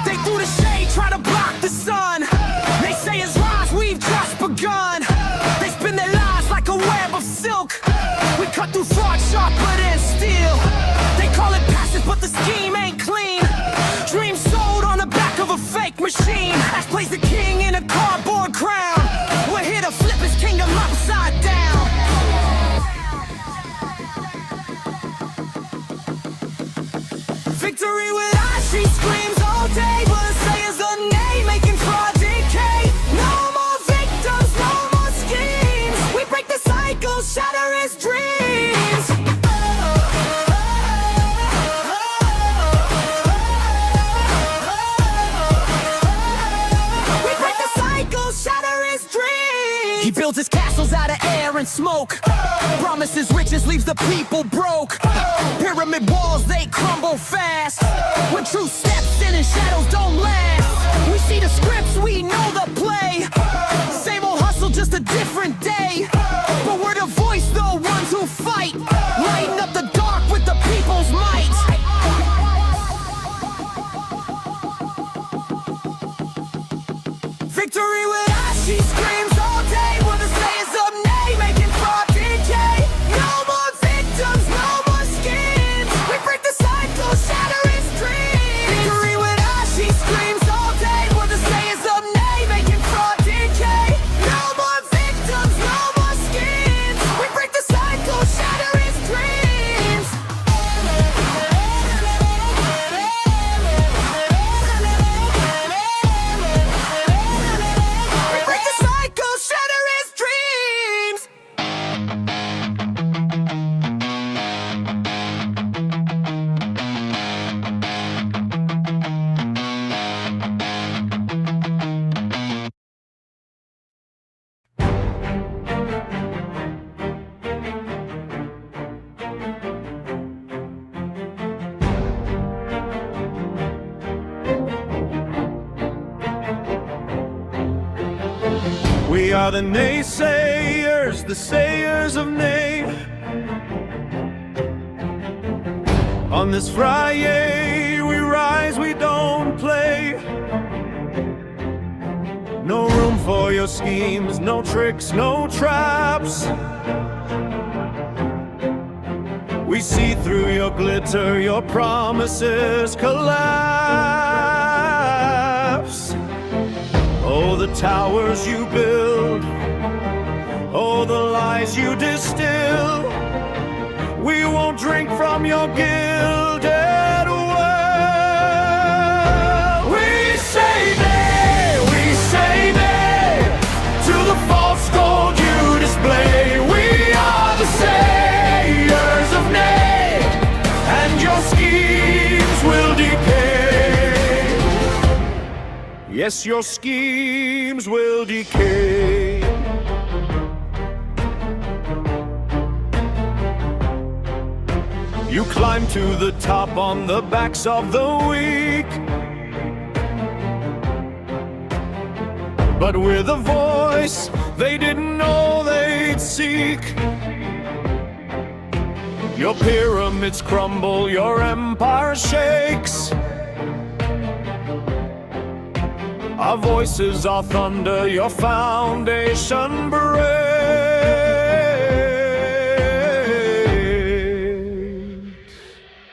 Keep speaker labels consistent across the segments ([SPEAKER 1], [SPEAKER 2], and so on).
[SPEAKER 1] They threw the shade, try to block the sun. They say it's lies, we've just begun. They spin their lies like a web of silk. We cut through fraud sharper than steel. They call it passive, but the scheme ain't clean. Dreams sold on the back of a fake machine. Ash plays the king in a cardboard crown. We're here to flip his kingdom upside down. Victory with us, she screams all day, but say is a name, making fraud decay. No more victims, no more schemes. We break the cycle, shatter his dreams. We break the cycle, shatter his dreams. He builds his castles out of air and smoke. Promises riches, leaves the people broke. Pyramid walls, they crumble fast. When truth steps in and shadows don't last. We see the scripts, we know the play. Same old hustle, just a different day. But we're the voice, the ones who fight. Lighten up the dark with the people's might. Victory with us, she screams all day. With the sayers of nay, making fraud decay. No more victims, no more schemes. We break the cycle, shatter his dreams. Victory with us, she screams all day. With the sayers of nay, making fraud decay. No more victims, no more schemes. We break the cycle, shatter his dreams. We break the cycle, shatter his dreams.
[SPEAKER 2] We are the naysayers, the sayers of nay. On this FriYAY, we rise, we don't play. No room for your schemes, no tricks, no traps. We see through your glitter, your promises collapse. Oh, the towers you build, oh, the lies you distill. We won't drink from your gilded well. We say nay to the false gold you display. We are the sayers of nay, and your schemes will decay. Yes, your schemes will decay. You climb to the top on the backs of the weak, but with a voice they didn't know they'd seek. Your pyramids crumble, your empire shakes. Our voices are thunder, your foundation breaks.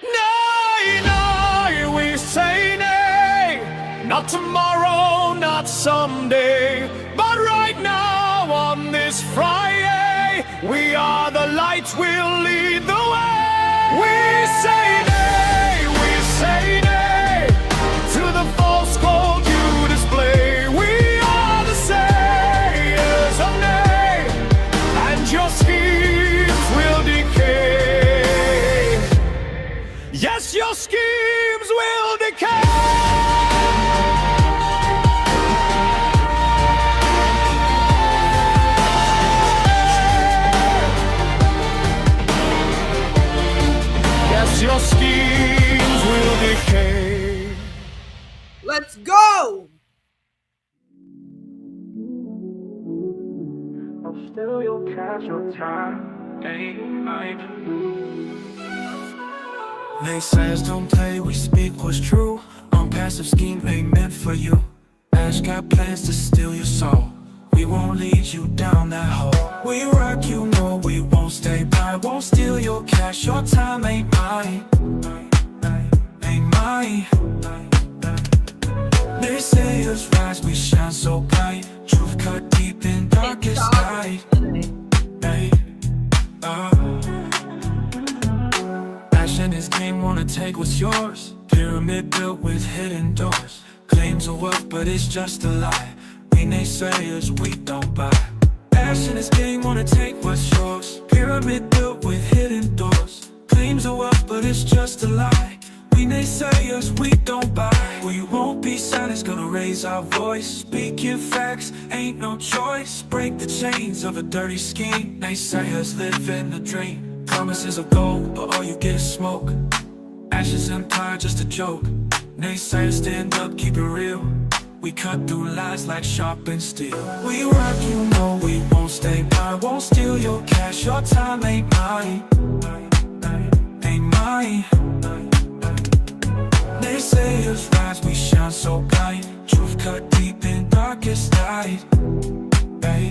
[SPEAKER 2] Nay, nay, we say nay. Not tomorrow, not someday, but right now on this FriYAY, we are the lights, we'll lead the way. We say nay, to the false gold you display. We are the sayers of nay, and your schemes will decay. Yes, your schemes will decay. Yes, your schemes will decay. still you'll catch your time. Ain't mine. Naysayers don't play, we speak what's true. OnPassive scheme ain't meant for you. Ash got plans to steal your soul. We won't lead you down that hole. We rock, you know we won't stay by. Won't steal your cash, your time ain't mine. Ain't mine. Naysayers rise, we shine so bright. Truth cut deep in darkest night. Hey, Ash and his gang wanna take what's yours. Pyramid built with hidden doors. Claims of wealth, but it's just a lie. We naysayers, we don't buy. Ash and his gang wanna take what's yours. Pyramid built with hidden doors. Claims of wealth, but it's just a lie. We naysayers, we don't buy. We won't be silent, gonna raise our voice. Speaking facts, ain't no choice. Break the chains of a dirty scheme. Naysayers live in the dream. Promises of gold, but all you get is smoke. Ash's empire, just a joke. Naysayers stand up, keep it real. We cut through lies like sharpened steel. We rock, you know we won't stay by. Won't steal your cash, your time ain't mine. Ain't mine. Naysayers rise, we shine so bright. Truth cut deep in darkest night. Hey,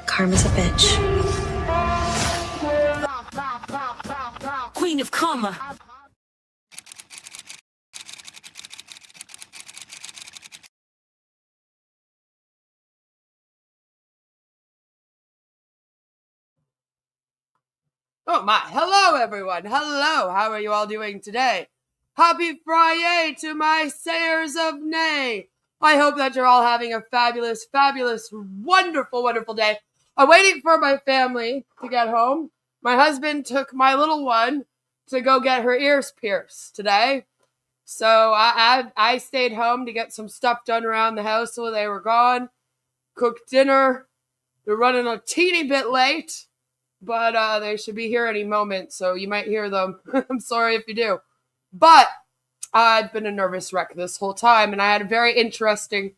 [SPEAKER 3] Karma's a bitch.
[SPEAKER 1] Queen of Karma.
[SPEAKER 4] Oh my, hello everyone, hello, how are you all doing today? Happy FriYAY to my sayers of nay. I hope that you're all having a fabulous, wonderful, wonderful day. I'm waiting for my family to get home. My husband took my little one to go get her ears pierced today. So I stayed home to get some stuff done around the house while they were gone. Cooked dinner. They're running a teeny bit late, but they should be here any moment, so you might hear them. I'm sorry if you do. But I've been a nervous wreck this whole time, and I had a very interesting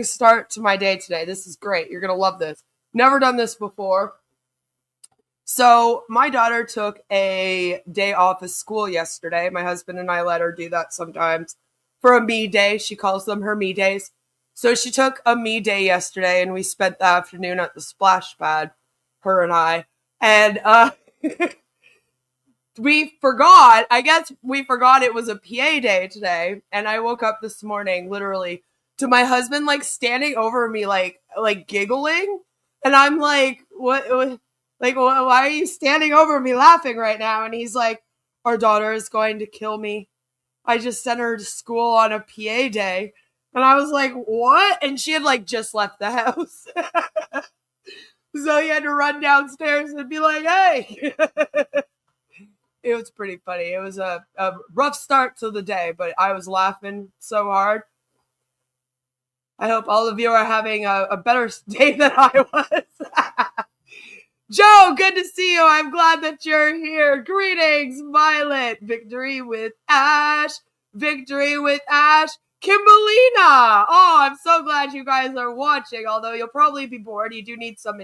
[SPEAKER 4] start to my day today. This is great. You're going to love this. Never done this before. So my daughter took a day off of school yesterday. My husband and I let her do that sometimes for a me day. She calls them her me days. So she took a me day yesterday, and we spent the afternoon at the splash pad, her and I. And we forgot it was a PA day today. And I woke up this morning literally to my husband like standing over me like giggling. And I'm like, what? Like, why are you standing over me laughing right now? And he's like, our daughter is going to kill me. I just sent her to school on a PA day. And I was like, what? And she had like just left the house. So he had to run downstairs and be like, hey. It was pretty funny. It was a rough start to the day, but I was laughing so hard. I hope all of you are having a better day than I was. Joe, good to see you. I'm glad that you're here. Greetings, Violet. Victory with Ash. Victory with Ash. Kimberlina. Oh, I'm so glad you guys are watching, although you'll probably be bored. You do need some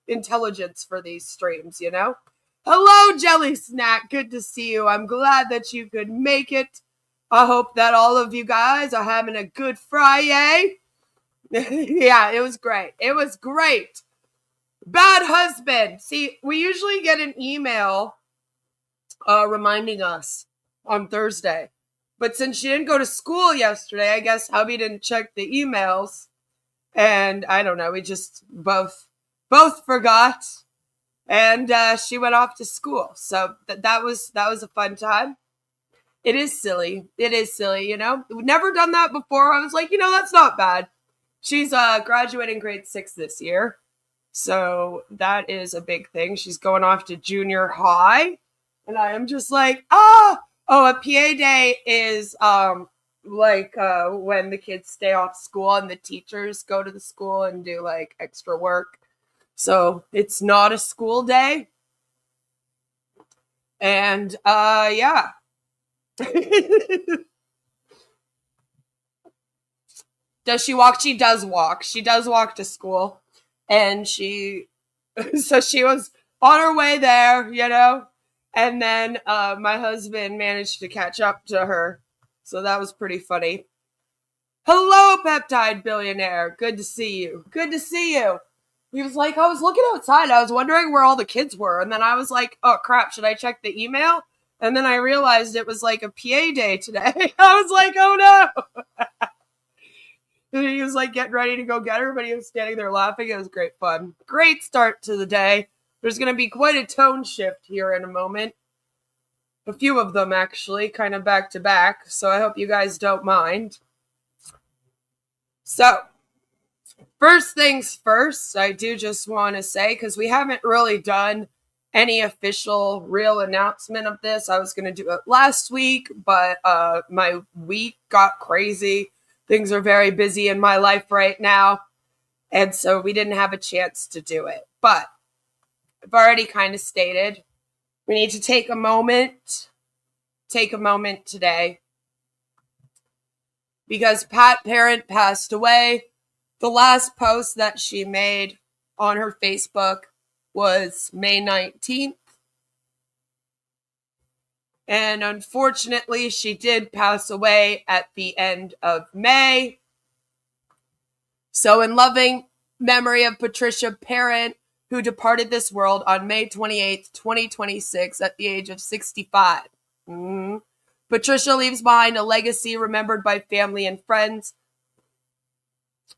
[SPEAKER 4] intelligence for these streams, you know? Hello, Jelly Snack. Good to see you. I'm glad that you could make it. I hope that all of you guys are having a good FriYAY. Yeah, it was great. It was great. Bad husband. See, we usually get an email reminding us on Thursday. But since she didn't go to school yesterday, I guess hubby didn't check the emails. And I don't know, we just both forgot. And she went off to school. So that was a fun time. It is silly. It is silly, you know? We've never done that before. I was like, you know, that's not bad. She's graduating grade 6 this year. So that is a big thing. She's going off to junior high. And I am just like, ah! Oh, a PA day is when the kids stay off school and the teachers go to the school and do like extra work. So it's not a school day. And yeah. Does she walk? She does walk. She does walk to school. And so she was on her way there, you know. And then my husband managed to catch up to her. So that was pretty funny. Hello, peptide billionaire. Good to see you. Good to see you. He was like, I was looking outside. I was wondering where all the kids were. And then I was like, oh, crap. Should I check the email? And then I realized it was like a PA day today. I was like, oh, no. And he was like getting ready to go get her, but he was standing there laughing. It was great fun. Great start to the day. There's going to be quite a tone shift here in a moment. A few of them, actually, kind of back to back. So I hope you guys don't mind. So, first things first, I do just want to say, because we haven't really done any official real announcement of this. I was going to do it last week, but my week got crazy. Things are very busy in my life right now. And so we didn't have a chance to do it. But I've already kind of stated, we need to take a moment today. Because Pat Parent passed away. The last post that she made on her Facebook was May 19th. And unfortunately, she did pass away at the end of May. So in loving memory of Patricia Parent, who departed this world on May 28th, 2026 at the age of 65. Patricia leaves behind a legacy remembered by family and friends.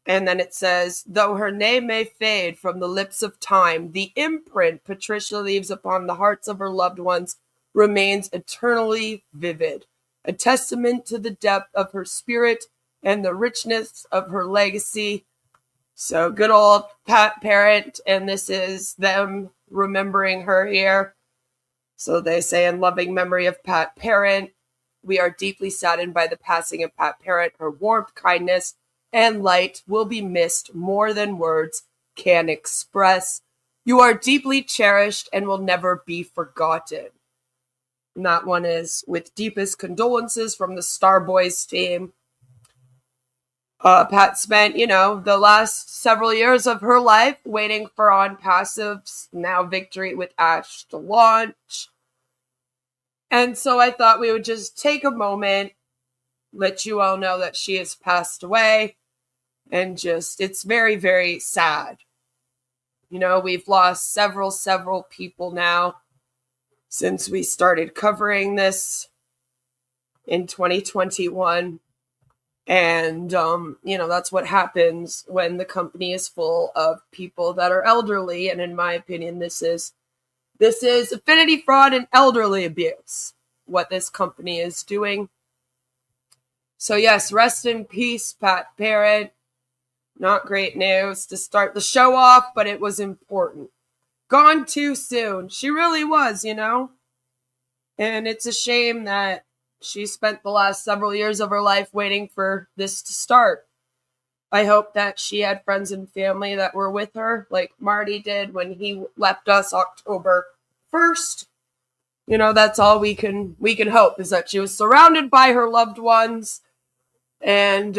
[SPEAKER 4] And then it says, though her name may fade from the lips of time, the imprint Patricia leaves upon the hearts of her loved ones remains eternally vivid, a testament to the depth of her spirit and the richness of her legacy. So good old Pat Parent, and this is them remembering her here. So they say, in loving memory of Pat Parent, we are deeply saddened by the passing of Pat Parent. Her warmth, kindness, and light will be missed more than words can express. You are deeply cherished and will never be forgotten. And that one is with deepest condolences from the Starboys team. Pat spent, the last several years of her life waiting for OnPassive's Now Victory with Ash to launch. And so I thought we would just take a moment, let you all know that she has passed away. And it's very, very sad. We've lost several people now since we started covering this in 2021. And, that's what happens when the company is full of people that are elderly. And in my opinion, this is affinity fraud and elderly abuse, what this company is doing. So yes, rest in peace, Pat Parent. Not great news to start the show off, but it was important. Gone too soon. She really was, And it's a shame that she spent the last several years of her life waiting for this to start. I hope that she had friends and family that were with her, like Marty did when he left us October 1st. That's all we can hope, is that she was surrounded by her loved ones. And,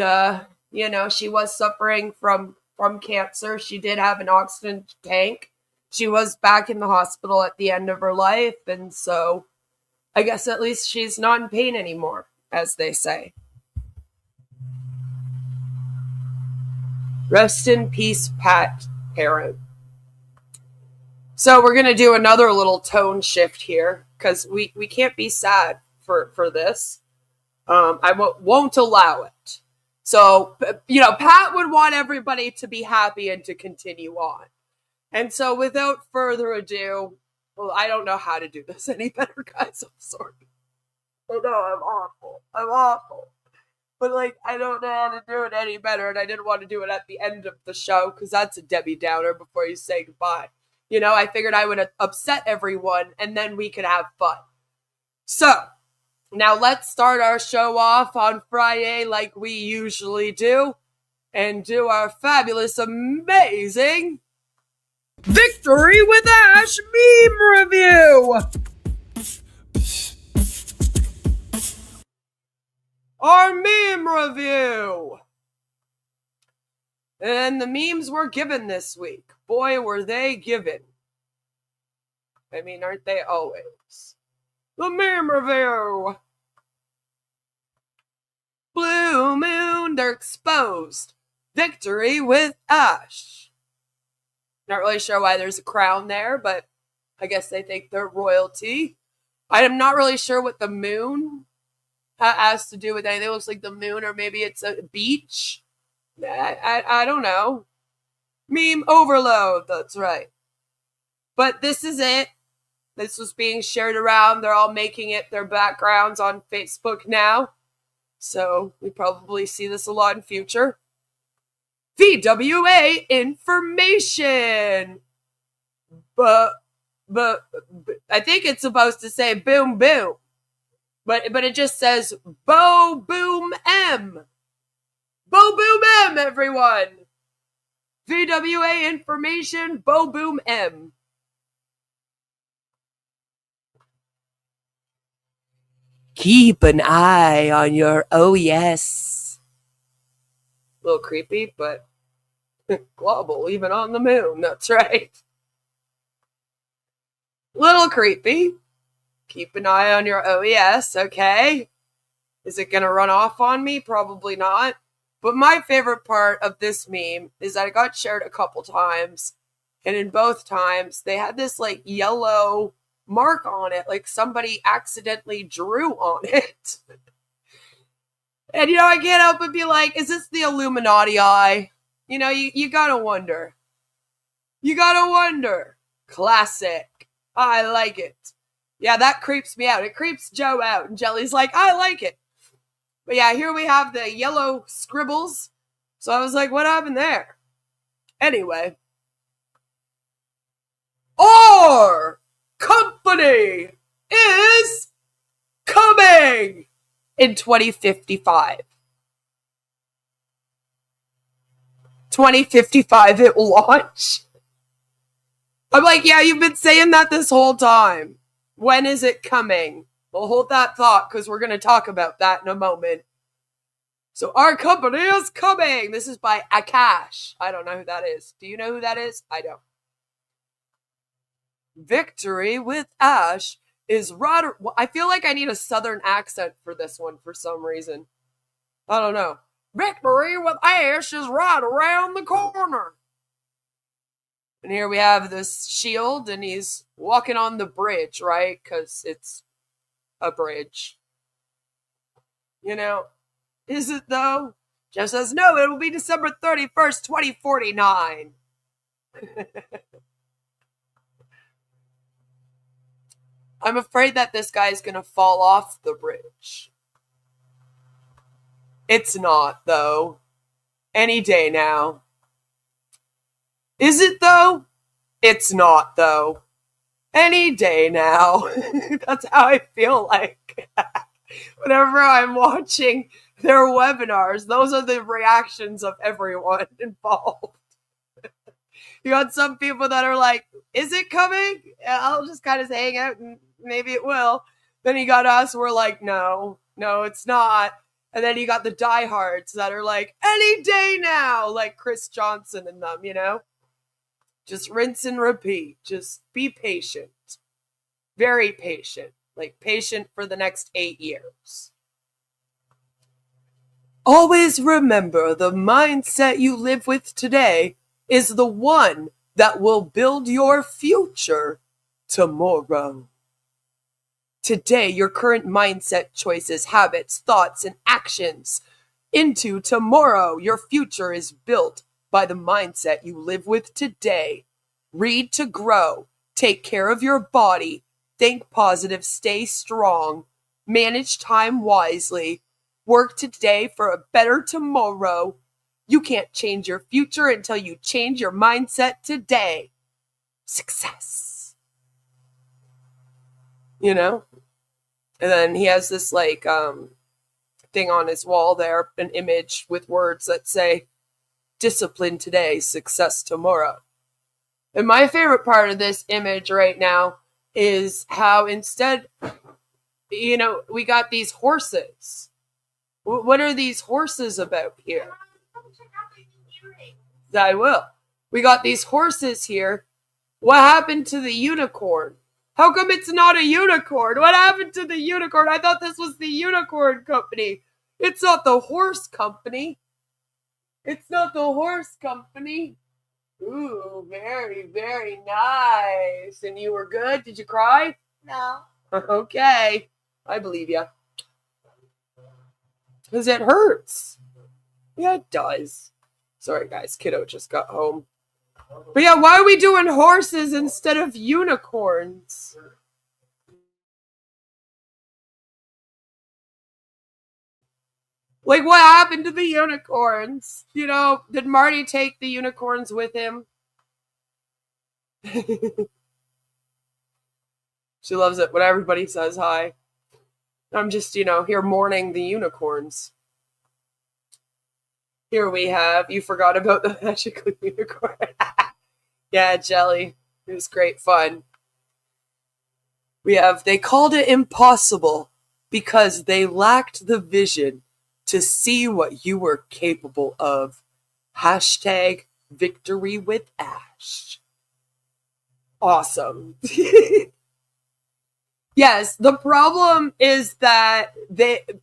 [SPEAKER 4] she was suffering from cancer. She did have an oxygen tank. She was back in the hospital at the end of her life. And so I guess at least she's not in pain anymore, as they say. Rest in peace, Pat Parent. So we're going to do another little tone shift here, because we can't be sad for this. I won't allow it. So, Pat would want everybody to be happy and to continue on. And so without further ado, well, I don't know how to do this any better, guys. I'm sorry. I know I'm awful. I'm awful. But, like, I don't know how to do it any better, and I didn't want to do it at the end of the show, because that's a Debbie Downer before you say goodbye. You know, I figured I would upset everyone, and then we could have fun. So, now let's start our show off on FriYAY like we usually do, and do our fabulous, amazing Victory with Ash meme review! Our meme review! And the memes were given this week. Boy, were they given. I mean, aren't they always? The meme review! Blue Moon, they're exposed. Victory with Ash. Not really sure why there's a crown there, but I guess they think they're royalty. I am not really sure what the moon has to do with anything. It looks like the moon, or maybe it's a beach. I don't know. Meme overload, that's right. But this is it. This was being shared around. They're all making it their backgrounds on Facebook now. So we probably see this a lot in future. VWA information. But I think it's supposed to say boom boom. But it just says Bo Boom M. Bo Boom M, everyone. VWA information, Bo Boom M. Keep an eye on your OES. A little creepy, but global, even on the moon. That's right. Little creepy. Keep an eye on your OES, okay? Is it going to run off on me? Probably not. But my favorite part of this meme is that it got shared a couple times. And in both times, they had this, like, yellow mark on it, like somebody accidentally drew on it. And, you know, I can't help but be like, is this the Illuminati eye? You know, you gotta wonder. You gotta wonder. Classic. I like it. Yeah, that creeps me out. It creeps Joe out. And Jelly's like, I like it. But yeah, here we have the yellow scribbles. So I was like, what happened there? Anyway. Our company is coming in 2055. 2055 it will launch. I'm like, yeah, you've been saying that this whole time. When is it coming? Well, hold that thought, because we're going to talk about that in a moment. So our company is coming. This is by Akash. I don't know who that is. Do you know who that is? I don't. Victory with Ash is right. I feel like I need a southern accent for this one for some reason. I don't know. Victory with Ash is right around the corner. And here we have this shield, and he's walking on the bridge, right? Because it's a bridge. You know, is it though? Jeff says, no, it will be December 31st, 2049. I'm afraid that this guy's going to fall off the bridge. It's not, though. Any day now. Is it, though? It's not, though. Any day now. That's how I feel like. Whenever I'm watching their webinars, those are the reactions of everyone involved. You got some people that are like, is it coming? I'll just kind of hang out and maybe it will. Then you got us, we're like, no, it's not. And then you got the diehards that are like, any day now, like Chris Johnson and them, you know? Just rinse and repeat. Just be patient. Very patient. Like patient for the next 8 years. Always remember the mindset you live with today is the one that will build your future tomorrow. Today, your current mindset, choices, habits, thoughts, and actions into tomorrow. Your future is built by the mindset you live with today. Read to grow. Take care of your body. Think positive. Stay strong. Manage time wisely. Work today for a better tomorrow. You can't change your future until you change your mindset today. Success. You know? And then he has this like thing on his wall there, an image with words that say, discipline today, success tomorrow. And my favorite part of this image right now is how instead, we got these horses. What are these horses about here? I will. We got these horses here. What happened to the unicorn? How come it's not a unicorn? What happened to the unicorn? I thought this was the unicorn company. It's not the horse company. It's not the horse company. Ooh, very, very nice. And you were good? Did you cry?
[SPEAKER 3] No.
[SPEAKER 4] Okay. I believe you. Because it hurts. Yeah, it does. Sorry, guys. Kiddo just got home. But yeah, why are we doing horses instead of unicorns? Like, what happened to the unicorns? Did Marty take the unicorns with him? She loves it when everybody says hi. I'm just, here mourning the unicorns. Here we have, you forgot about the magical unicorn. Yeah, Jelly. It was great fun. We have, they called it impossible because they lacked the vision to see what you were capable of. Hashtag victory with Ash. Awesome. Yes, the problem is that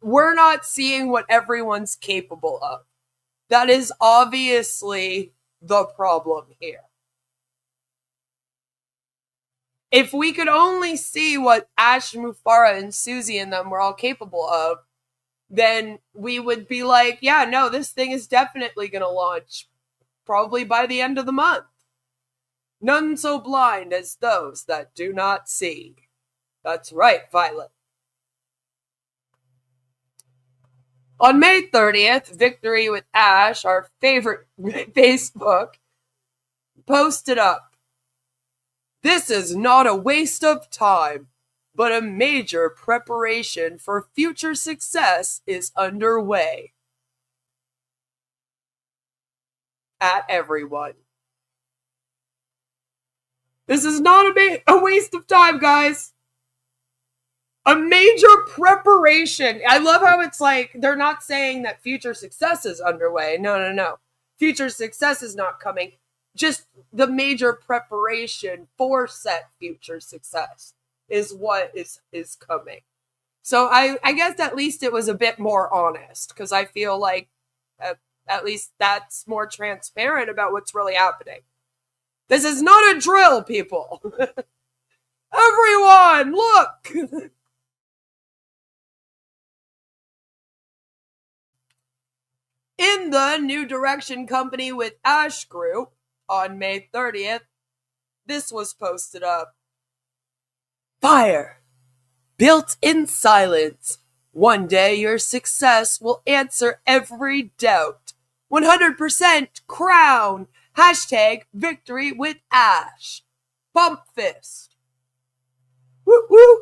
[SPEAKER 4] we're not seeing what everyone's capable of. That is obviously the problem here. If we could only see what Ash, Mufara, and Susie and them were all capable of, then we would be like, yeah, no, this thing is definitely going to launch probably by the end of the month. None so blind as those that do not see. That's right, Violet. On May 30th, Victory with Ash, our favorite Facebook, posted up, "This is not a waste of time, but a major preparation for future success is underway." At everyone. This is not a waste of time, guys. A major preparation. I love how it's like, they're not saying that future success is underway. No. Future success is not coming. Just the major preparation for said future success is what is coming. So I guess at least it was a bit more honest, because I feel like at least that's more transparent about what's really happening. This is not a drill, people. Everyone, look! In the New Direction Company with Ash group on May 30th, this was posted up. Fire! Built in silence. One day your success will answer every doubt. 100% crown. Hashtag victory with Ash. Bump fist. Woo woo.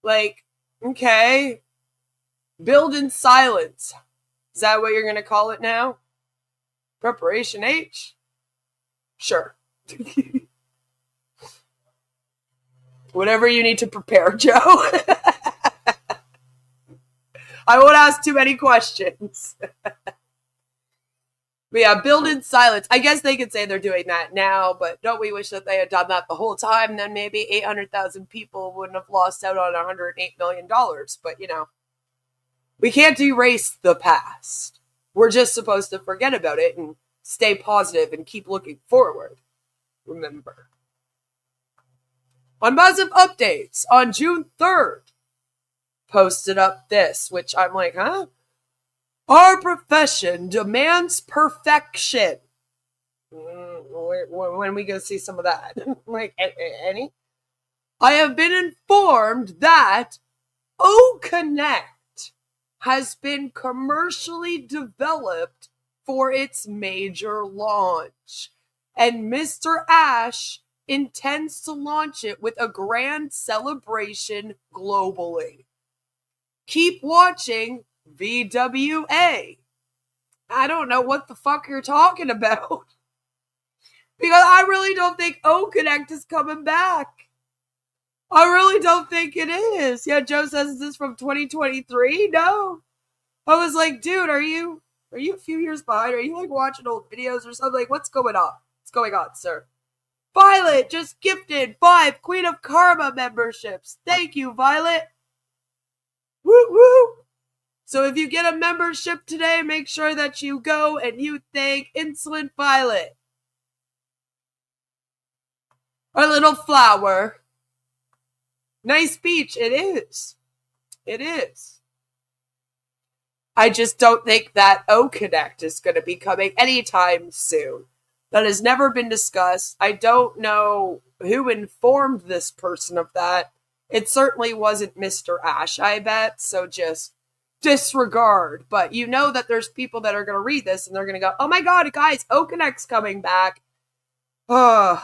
[SPEAKER 4] Like, okay. Build in silence. Is that what you're going to call it now? Preparation H? Sure. Whatever you need to prepare, Joe. I won't ask too many questions. But yeah, build in silence. I guess they could say they're doing that now, but don't we wish that they had done that the whole time? Then maybe 800,000 people wouldn't have lost out on $108 million. But, we can't erase the past. We're just supposed to forget about it and stay positive and keep looking forward. Remember. OnPassive updates on June 3rd. Posted up this, which I'm like, huh? Our profession demands perfection. When we go see some of that? Like, any? I have been informed that O-Connect has been commercially developed for its major launch, and Mr. Ash intends to launch it with a grand celebration globally. Keep watching VWA. I don't know what the fuck you're talking about. Because I really don't think O-Connect is coming back. I really don't think it is. Yeah, Joe says, is this from 2023? No. I was like, dude, are you a few years behind? Are you like watching old videos or something? Like, what's going on? What's going on, sir? Violet just gifted 5 Queen of Karma memberships. Thank you, Violet. Woo woo. So if you get a membership today, make sure that you go and you thank Insolent Violet. Our little flower. Nice beach. It is. It is. I just don't think that O-Connect is going to be coming anytime soon. That has never been discussed. I don't know who informed this person of that. It certainly wasn't Mr. Ash, I bet. So just disregard. But you know that there's people that are going to read this and they're going to go, oh my god, guys, O-Connect's coming back. And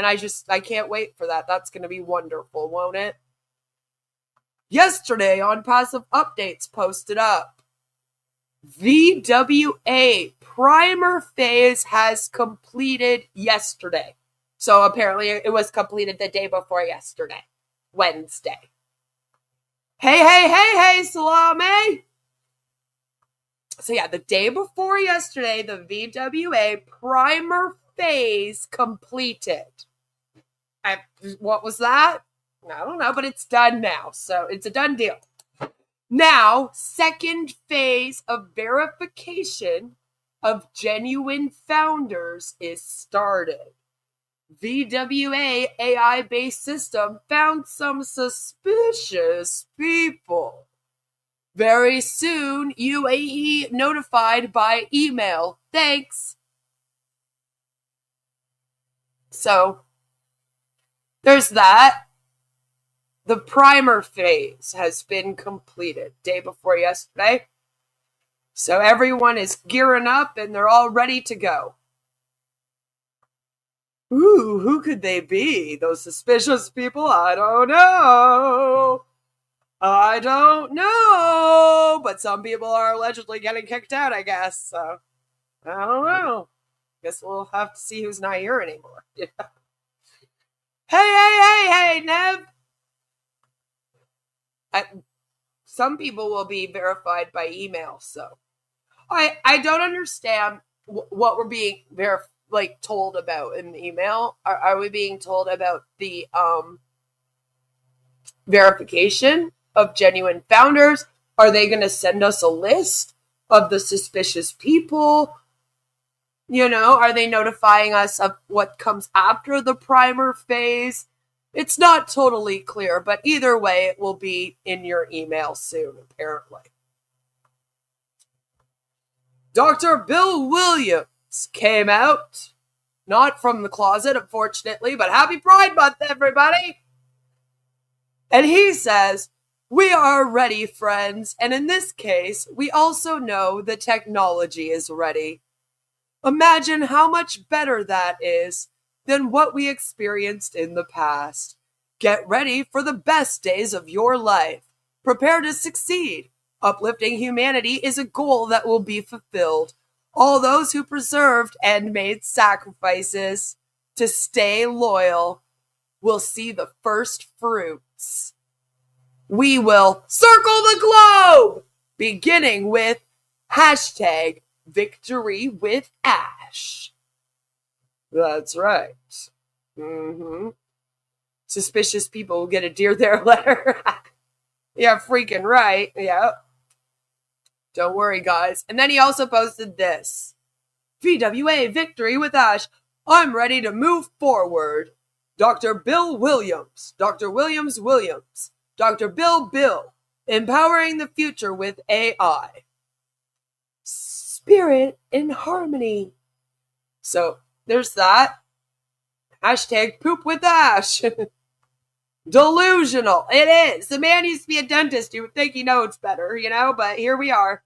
[SPEAKER 4] I can't wait for that. That's going to be wonderful, won't it? Yesterday, OnPassive Updates posted up. VWA primer phase has completed yesterday. So apparently it was completed the day before yesterday, Wednesday. Hey, Salame! So yeah, the day before yesterday, the VWA primer phase completed. What was that? I don't know, but it's done now. So it's a done deal. Now, second phase of verification of genuine founders is started. VWA AI-based system found some suspicious people. Very soon, UAE notified by email. Thanks. So, there's that. The primer phase has been completed day before yesterday. So everyone is gearing up and they're all ready to go. Ooh, who could they be? Those suspicious people? I don't know. But some people are allegedly getting kicked out, I guess. So, I don't know. Guess we'll have to see who's not here anymore. Yeah. Hey, Nev. Some people will be verified by email, so I don't understand what we're being told about in the email. Are we being told about the verification of genuine founders? Are they going to send us a list of the suspicious people? You know, are they notifying us of what comes after the primer phase? It's not totally clear, but either way, it will be in your email soon, apparently. Dr. Bill Williams came out, not from the closet, unfortunately, but happy Pride Month, everybody! And he says, we are ready, friends, and in this case, we also know the technology is ready. Imagine how much better that is than what we experienced in the past. Get ready for the best days of your life. Prepare to succeed. Uplifting humanity is a goal that will be fulfilled. All those who preserved and made sacrifices to stay loyal will see the first fruits. We will circle the globe, beginning with hashtag Victory with Ash. That's right. Suspicious people will get a Dear There letter. Yeah, freaking right. Yeah. Don't worry, guys. And then he also posted this. VWA Victory with Ash. I'm ready to move forward. Dr. Bill Williams. Dr. Williams. Dr. Bill. Empowering the future with AI. Spirit in harmony. So, there's that. Hashtag poop with Ash. Delusional. It is. The man used to be a dentist. You would think he knows better, you know, but here we are.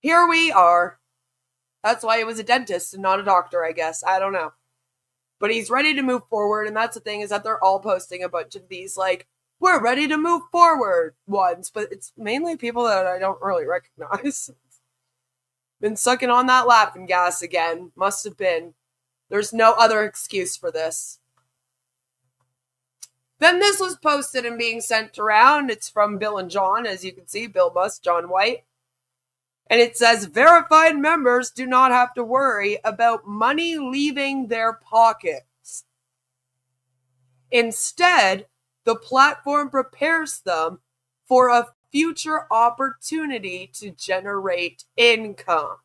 [SPEAKER 4] Here we are. That's why he was a dentist and not a doctor, I guess. I don't know. But he's ready to move forward, and that's the thing, is that they're all posting a bunch of these, like, we're ready to move forward ones, but it's mainly people that I don't really recognize. Been sucking on that laughing gas again. Must have been. There's no other excuse for this. Then this was posted and being sent around. It's from Bill and John, as you can see. Bill Musk, John White. And it says, verified members do not have to worry about money leaving their pockets. Instead, the platform prepares them for a future opportunity to generate income.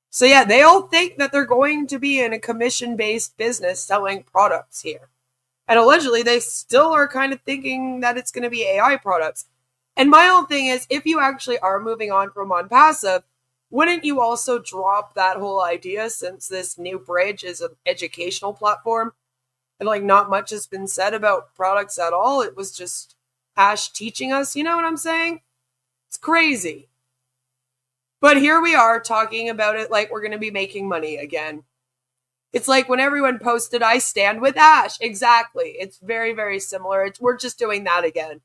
[SPEAKER 4] So yeah, they all think that they're going to be in a commission-based business selling products here. And allegedly, they still are kind of thinking that it's going to be AI products. And my whole thing is, if you actually are moving on from OnPassive, wouldn't you also drop that whole idea, since this new bridge is an educational platform? And like, not much has been said about products at all. It was just Ash teaching us, you know what I'm saying? It's crazy. But here we are talking about it like we're going to be making money again. It's like when everyone posted, I stand with Ash. Exactly. It's very, very similar. We're just doing that again.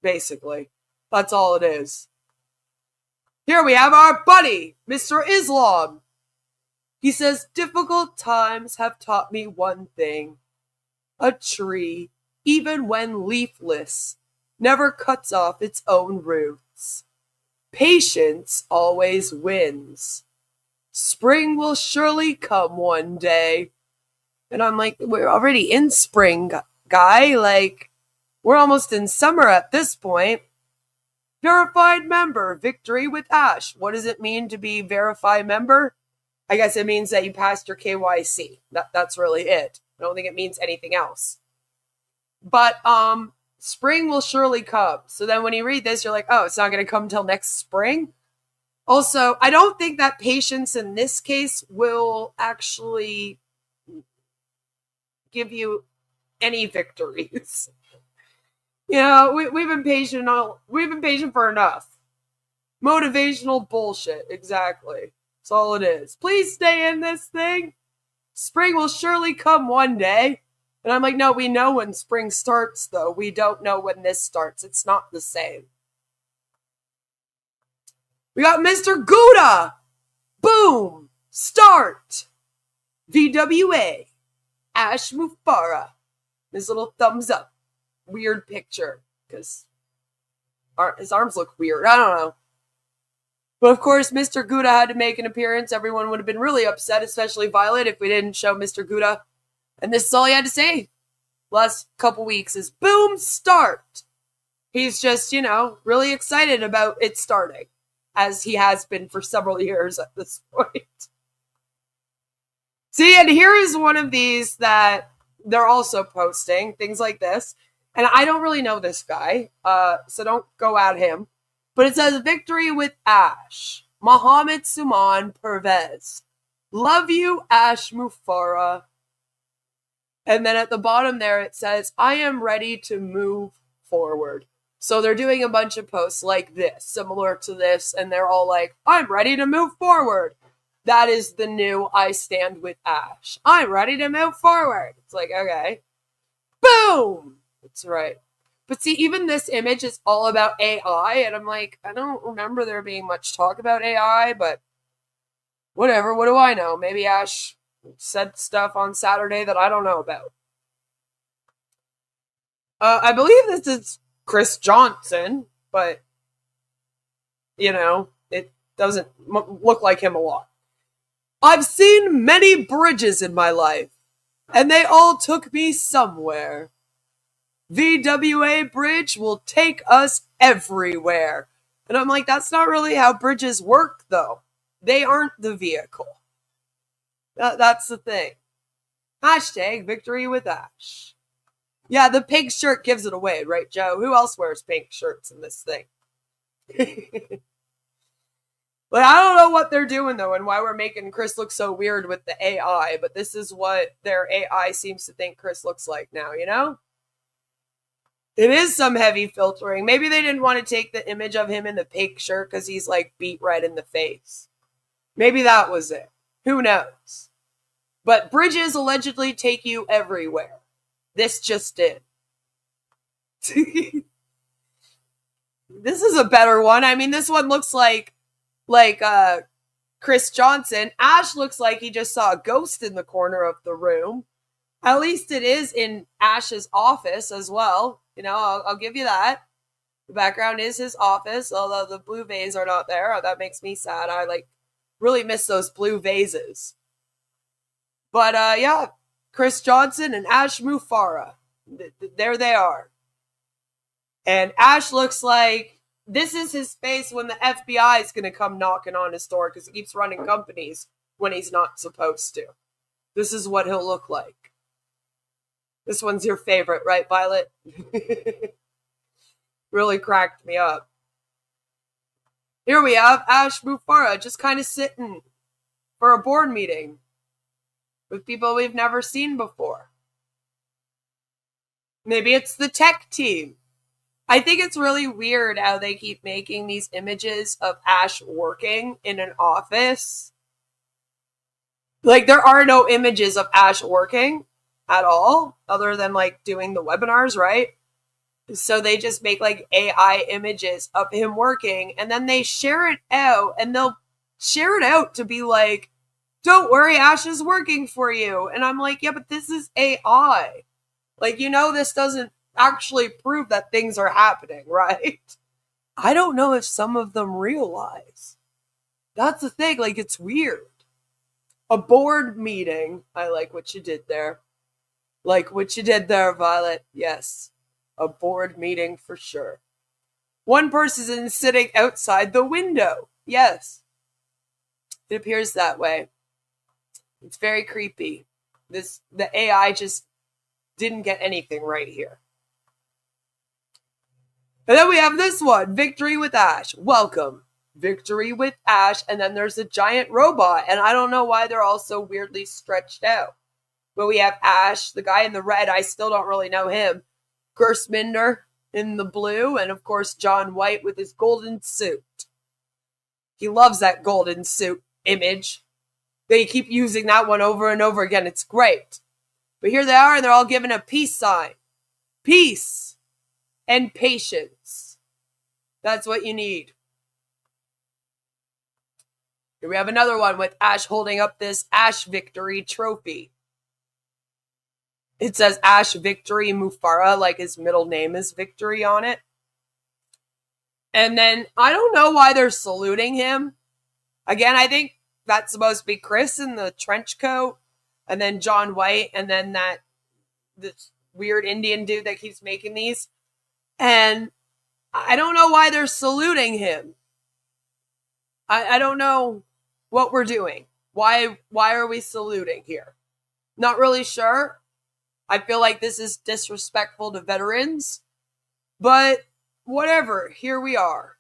[SPEAKER 4] Basically. That's all it is. Here we have our buddy, Mr. Islam. He says, difficult times have taught me one thing. A tree, even when leafless, never cuts off its own roots. Patience always wins. Spring will surely come one day. And I'm like, we're already in spring, guy. Like, we're almost in summer at this point. Verified member, victory with Ash. What does it mean to be verified member? I guess it means that you passed your KYC. That's really it. I don't think it means anything else. But spring will surely come. So then when you read this, you're like, oh, it's not going to come until next spring? Also, I don't think that patience in this case will actually give you any victories. You know, we've been patient. We've been patient for enough. Motivational bullshit. Exactly. That's all it is. Please stay in this thing. Spring will surely come one day. And I'm like, no, we know when spring starts, though. We don't know when this starts. It's not the same. We got Mr. Gouda. Boom. Start. VWA. Ash Mufara. His little thumbs up. Weird picture. Because his arms look weird. I don't know. But of course, Mr. Gouda had to make an appearance. Everyone would have been really upset, especially Violet, if we didn't show Mr. Gouda. And this is all he had to say last couple weeks is boom, start. He's just, you know, really excited about it starting, as he has been for several years at this point. See, and here is one of these that they're also posting, things like this. And I don't really know this guy, so don't go at him. But it says, victory with Ash. Mohammed Suman Pervez. Love you, Ash Mufara. And then at the bottom there, it says, I am ready to move forward. So they're doing a bunch of posts like this, similar to this, and they're all like, I'm ready to move forward. That is the new I stand with Ash. I'm ready to move forward. It's like, okay. Boom! That's right. But see, even this image is all about AI, and I'm like, I don't remember there being much talk about AI, but whatever, what do I know? Maybe Ash said stuff on Saturday that I don't know about. I believe this is Chris Johnson, but, you know, it doesn't look like him a lot. I've seen many bridges in my life, and they all took me somewhere. VWA Bridge will take us everywhere. And I'm like, that's not really how bridges work, though. They aren't the vehicle. That's the thing. Hashtag victory with Ash. Yeah, the pink shirt gives it away, right, Joe? Who else wears pink shirts in this thing? But I don't know what they're doing, though, and why we're making Chris look so weird with the AI, but this is what their AI seems to think Chris looks like now, you know? It is some heavy filtering. Maybe they didn't want to take the image of him in the pink shirt because he's like beat red in the face. Maybe that was it. Who knows? But bridges allegedly take you everywhere. This just did. This is a better one. I mean, this one looks like Chris Johnson. Ash looks like he just saw a ghost in the corner of the room. At least it is in Ash's office as well. You know, I'll give you that. The background is his office, although the blue vase are not there. That makes me sad. I really miss those blue vases. But yeah, Chris Johnson and Ash Mufara. There they are. And Ash looks like this is his face when the FBI is going to come knocking on his door because he keeps running companies when he's not supposed to. This is what he'll look like. This one's your favorite, right, Violet? Really cracked me up. Here we have Ash Mufara just kind of sitting for a board meeting with people we've never seen before. Maybe it's the tech team. I think it's really weird how they keep making these images of Ash working in an office. Like, there are no images of Ash working at all, other than like doing the webinars, right? So they just make like AI images of him working, and then they share it out, and they'll share it out to be like, don't worry, Ash is working for you. And I'm like, yeah, but this is AI. Like, you know, this doesn't actually prove that things are happening, right? I don't know if some of them realize. That's the thing, like, it's weird. A board meeting. I like what you did there. Like what you did there, Violet. Yes. A board meeting for sure. One person is sitting outside the window. Yes. It appears that way. It's very creepy. The AI just didn't get anything right here. And then we have this one, Victory with Ash. Welcome. Victory with Ash. And then there's a giant robot. And I don't know why they're all so weirdly stretched out. But we have Ash, the guy in the red. I still don't really know him. Gersminder in the blue. And of course, John White with his golden suit. He loves that golden suit image. They keep using that one over and over again. It's great. But here they are, and they're all given a peace sign. Peace and patience. That's what you need. Here we have another one with Ash holding up this Ash Victory trophy. It says Ash Victory Mufara, like his middle name is Victory on it. And then, I don't know why they're saluting him. Again, I think that's supposed to be Chris in the trench coat. And then John White. And then this weird Indian dude that keeps making these. And I don't know why they're saluting him. I don't know what we're doing. Why are we saluting here? Not really sure. I feel like this is disrespectful to veterans. But whatever, here we are.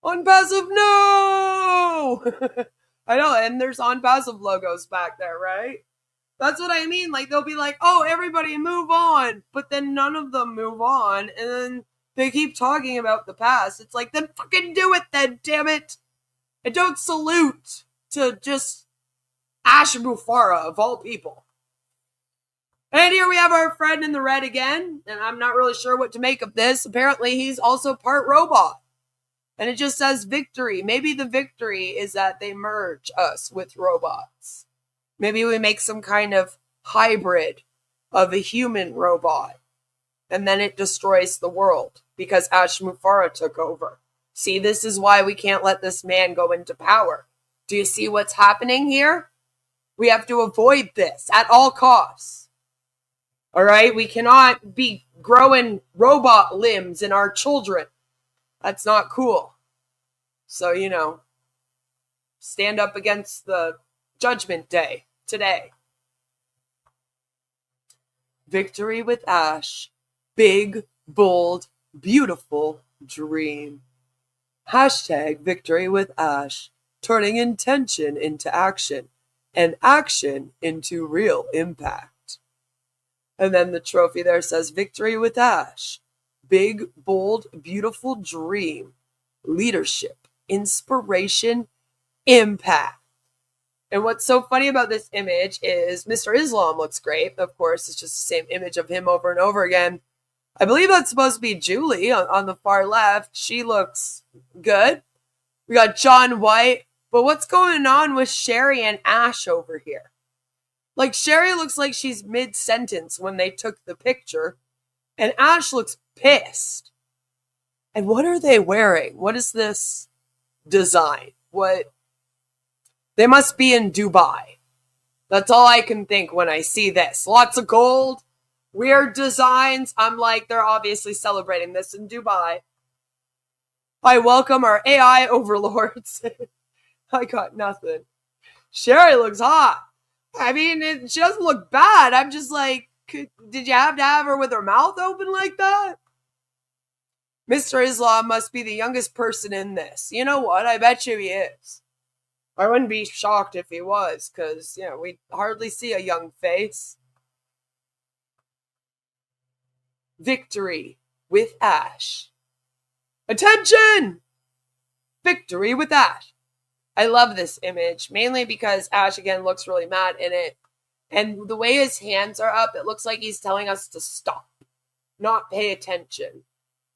[SPEAKER 4] OnPassive, no! I know, and there's OnPassive logos back there, right? That's what I mean. Like, they'll be like, oh, everybody move on. But then none of them move on. And then they keep talking about the past. It's like, then fucking do it then, damn it. And don't salute to just Ash Mufara, of all people. And here we have our friend in the red again. And I'm not really sure what to make of this. Apparently, he's also part robot. And it just says victory. Maybe the victory is that they merge us with robots. Maybe we make some kind of hybrid of a human robot. And then it destroys the world because Ash Mufara took over. See, this is why we can't let this man go into power. Do you see what's happening here? We have to avoid this at all costs. All right? We cannot be growing robot limbs in our children. That's not cool. So, you know, stand up against the Judgment Day today. Victory with Ash. Big, bold, beautiful dream. Hashtag victory with Ash. Turning intention into action. And action into real impact. And then the trophy there says victory with Ash. big, bold, beautiful dream, leadership, inspiration, impact. And what's so funny about this image is Mr. Islam looks great. Of course, it's just the same image of him over and over again. I believe that's supposed to be Julie on the far left. She looks good. We got John White. But what's going on with Sherry and Ash over here? Like, Sherry looks like she's mid-sentence when they took the picture. And Ash looks pissed. And what are they wearing? What is this design? What? They must be in Dubai. That's all I can think when I see this. Lots of gold, weird designs. I'm like, they're obviously celebrating this in Dubai. I welcome our AI overlords. I got nothing. Sherry looks hot. I mean, she doesn't look bad. I'm just like, did you have to have her with her mouth open like that? Mr. Islam must be the youngest person in this. You know what? I bet you he is. I wouldn't be shocked if he was, because, you know, we hardly see a young face. Victory with Ash. Attention! Victory with Ash. I love this image, mainly because Ash, again, looks really mad in it. And the way his hands are up, it looks like he's telling us to stop, not pay attention.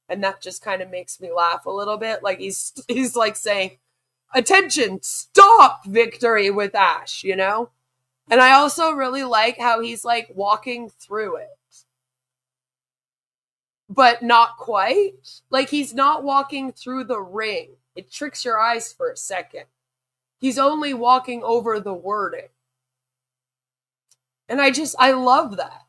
[SPEAKER 4] And that just kind of makes me laugh a little bit. Like, he's like saying, attention, stop, victory with Ash, you know? And I also really like how he's like walking through it. But not quite. Like, he's not walking through the ring. It tricks your eyes for a second. He's only walking over the wording. And I love that.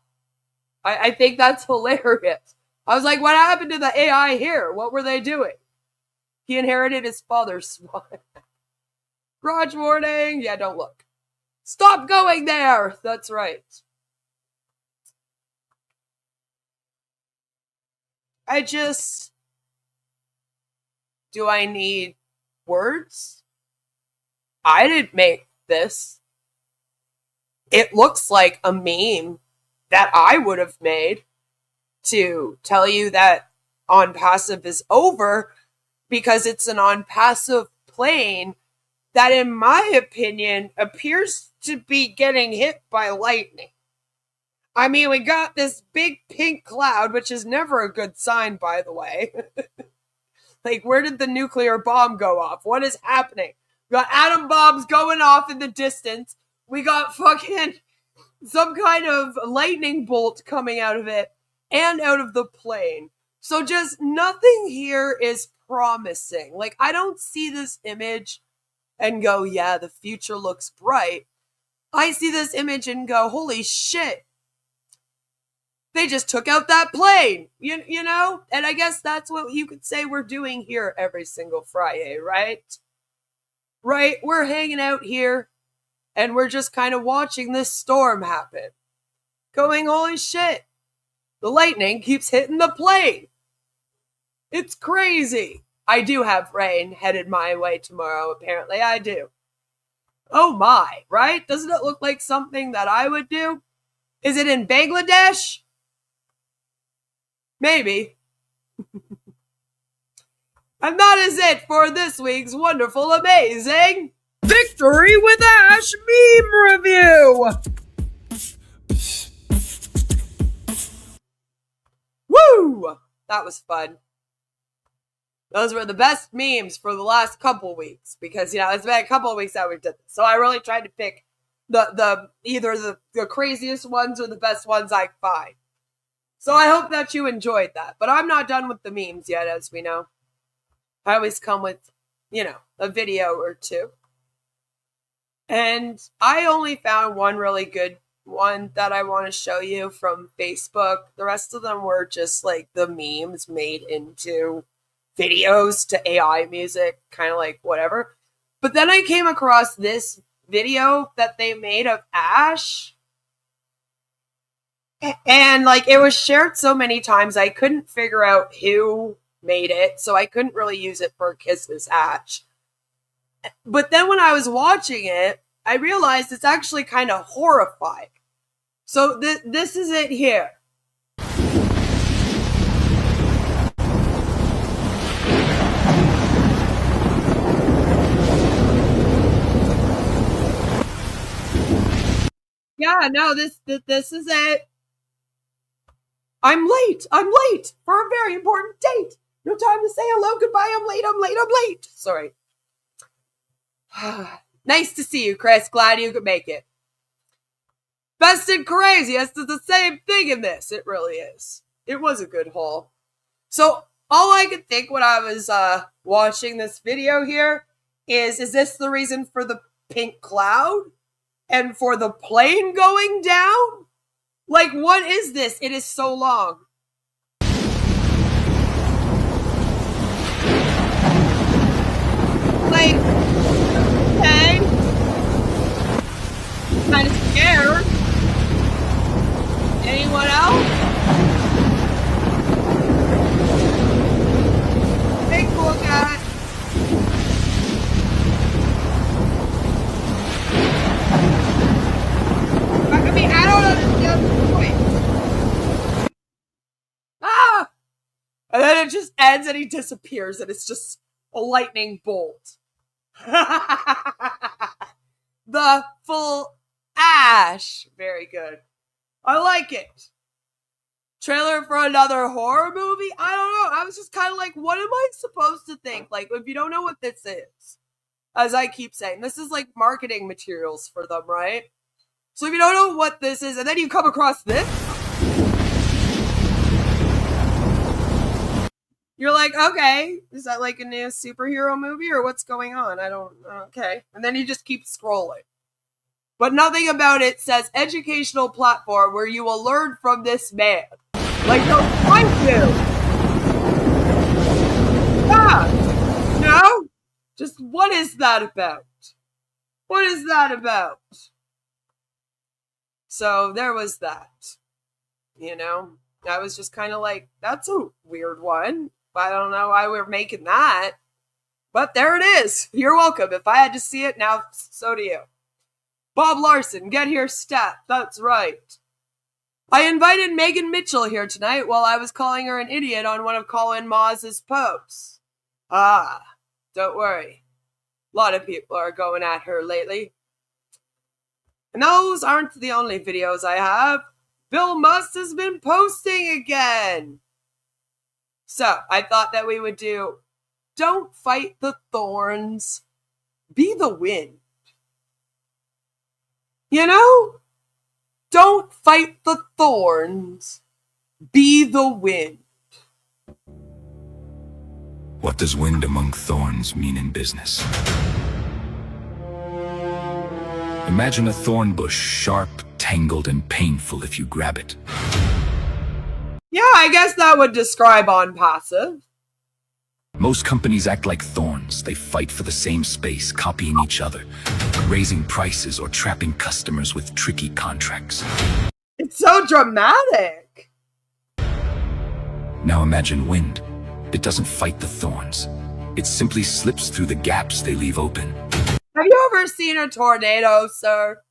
[SPEAKER 4] I think that's hilarious. I was like, what happened to the AI here? What were they doing? He inherited his father's swan. Garage warning. Yeah, don't look. Stop going there. That's right. Do I need words? I didn't make this. It looks like a meme that I would have made to tell you that OnPassive is over, because it's an OnPassive plane that, in my opinion, appears to be getting hit by lightning. I mean, we got this big pink cloud, which is never a good sign, by the way. Like, where did the nuclear bomb go off? What is happening? We got atom bombs going off in the distance. We got fucking some kind of lightning bolt coming out of it and out of the plane. So just nothing here is promising. Like, I don't see this image and go, yeah, the future looks bright. I see this image and go, holy shit. They just took out that plane, you know? And I guess that's what you could say we're doing here every single Friday, right? Right? We're hanging out here and we're just kind of watching this storm happen. Going, holy shit. The lightning keeps hitting the plane. It's crazy. I do have rain headed my way tomorrow, apparently I do. Oh my, right? Doesn't it look like something that I would do? Is it in Bangladesh? Maybe. And that is it for this week's wonderful, amazing Victory with Ash meme review. Woo! That was fun. Those were the best memes for the last couple weeks, because, you know, it's been a couple of weeks that we've done this. So I really tried to pick either the craziest ones or the best ones I could find. So I hope that you enjoyed that. But I'm not done with the memes yet, as we know. I always come with, you know, a video or two. And I only found one really good one that I want to show you from Facebook. The rest of them were just like the memes made into videos to AI music, kind of like whatever. But then I came across this video that they made of Ash. And like, it was shared so many times, I couldn't figure out who made it, so I couldn't really use it for Kisses Ash. But then when I was watching it, I realized it's actually kind of horrifying. So this is it here. Yeah, no, this is it. I'm late for a very important date. No time to say hello, goodbye, I'm late. Sorry. Nice to see you, Chris. Glad you could make it. Best and craziest is the same thing in this. It really is. It was a good haul. So all I could think when I was watching this video here is this the reason for the pink cloud? And for the plane going down? Like, what is this? It is so long. Like, okay. Kind of scared. Anyone else? Take a look at it. I mean, I don't understand the point. Ah! And then it just ends and he disappears and it's just a lightning bolt. The full ash. Very good. I like it. Trailer for another horror movie? I don't know. I was just kind of like, what am I supposed to think? Like, if you don't know what this is, as I keep saying, this is like marketing materials for them, right? So if you don't know what this is, and then you come across this, you're like, okay, is that like a new superhero movie or what's going on? I don't, okay. And then you just keep scrolling. But nothing about it says educational platform where you will learn from this man. Like, no, I do. Yeah. No? Just what is that about? What is that about? So there was that. You know? I was just kind of like, that's a weird one. I don't know why we're making that. But there it is. You're welcome. If I had to see it, now so do you. Bob Larson, get here stat. That's right. I invited Megan Mitchell here tonight while I was calling her an idiot on one of Colin Moz's posts. Ah, don't worry. A lot of people are going at her lately. And those aren't the only videos I have. Bill Must has been posting again. So, I thought that we would do Don't Fight the Thorns, Be the Wind. You know? Don't fight the thorns, be the wind.
[SPEAKER 3] What does wind among thorns mean in business? Imagine a thorn bush, sharp, tangled, and painful if you grab it.
[SPEAKER 4] Yeah, I guess that would describe OnPassive.
[SPEAKER 3] Most companies act like thorns. They fight for the same space, copying each other, raising prices, or trapping customers with tricky contracts.
[SPEAKER 4] It's so dramatic.
[SPEAKER 3] Now imagine wind. It doesn't fight the thorns. It simply slips through the gaps they leave open.
[SPEAKER 4] Have you ever seen a tornado, sir?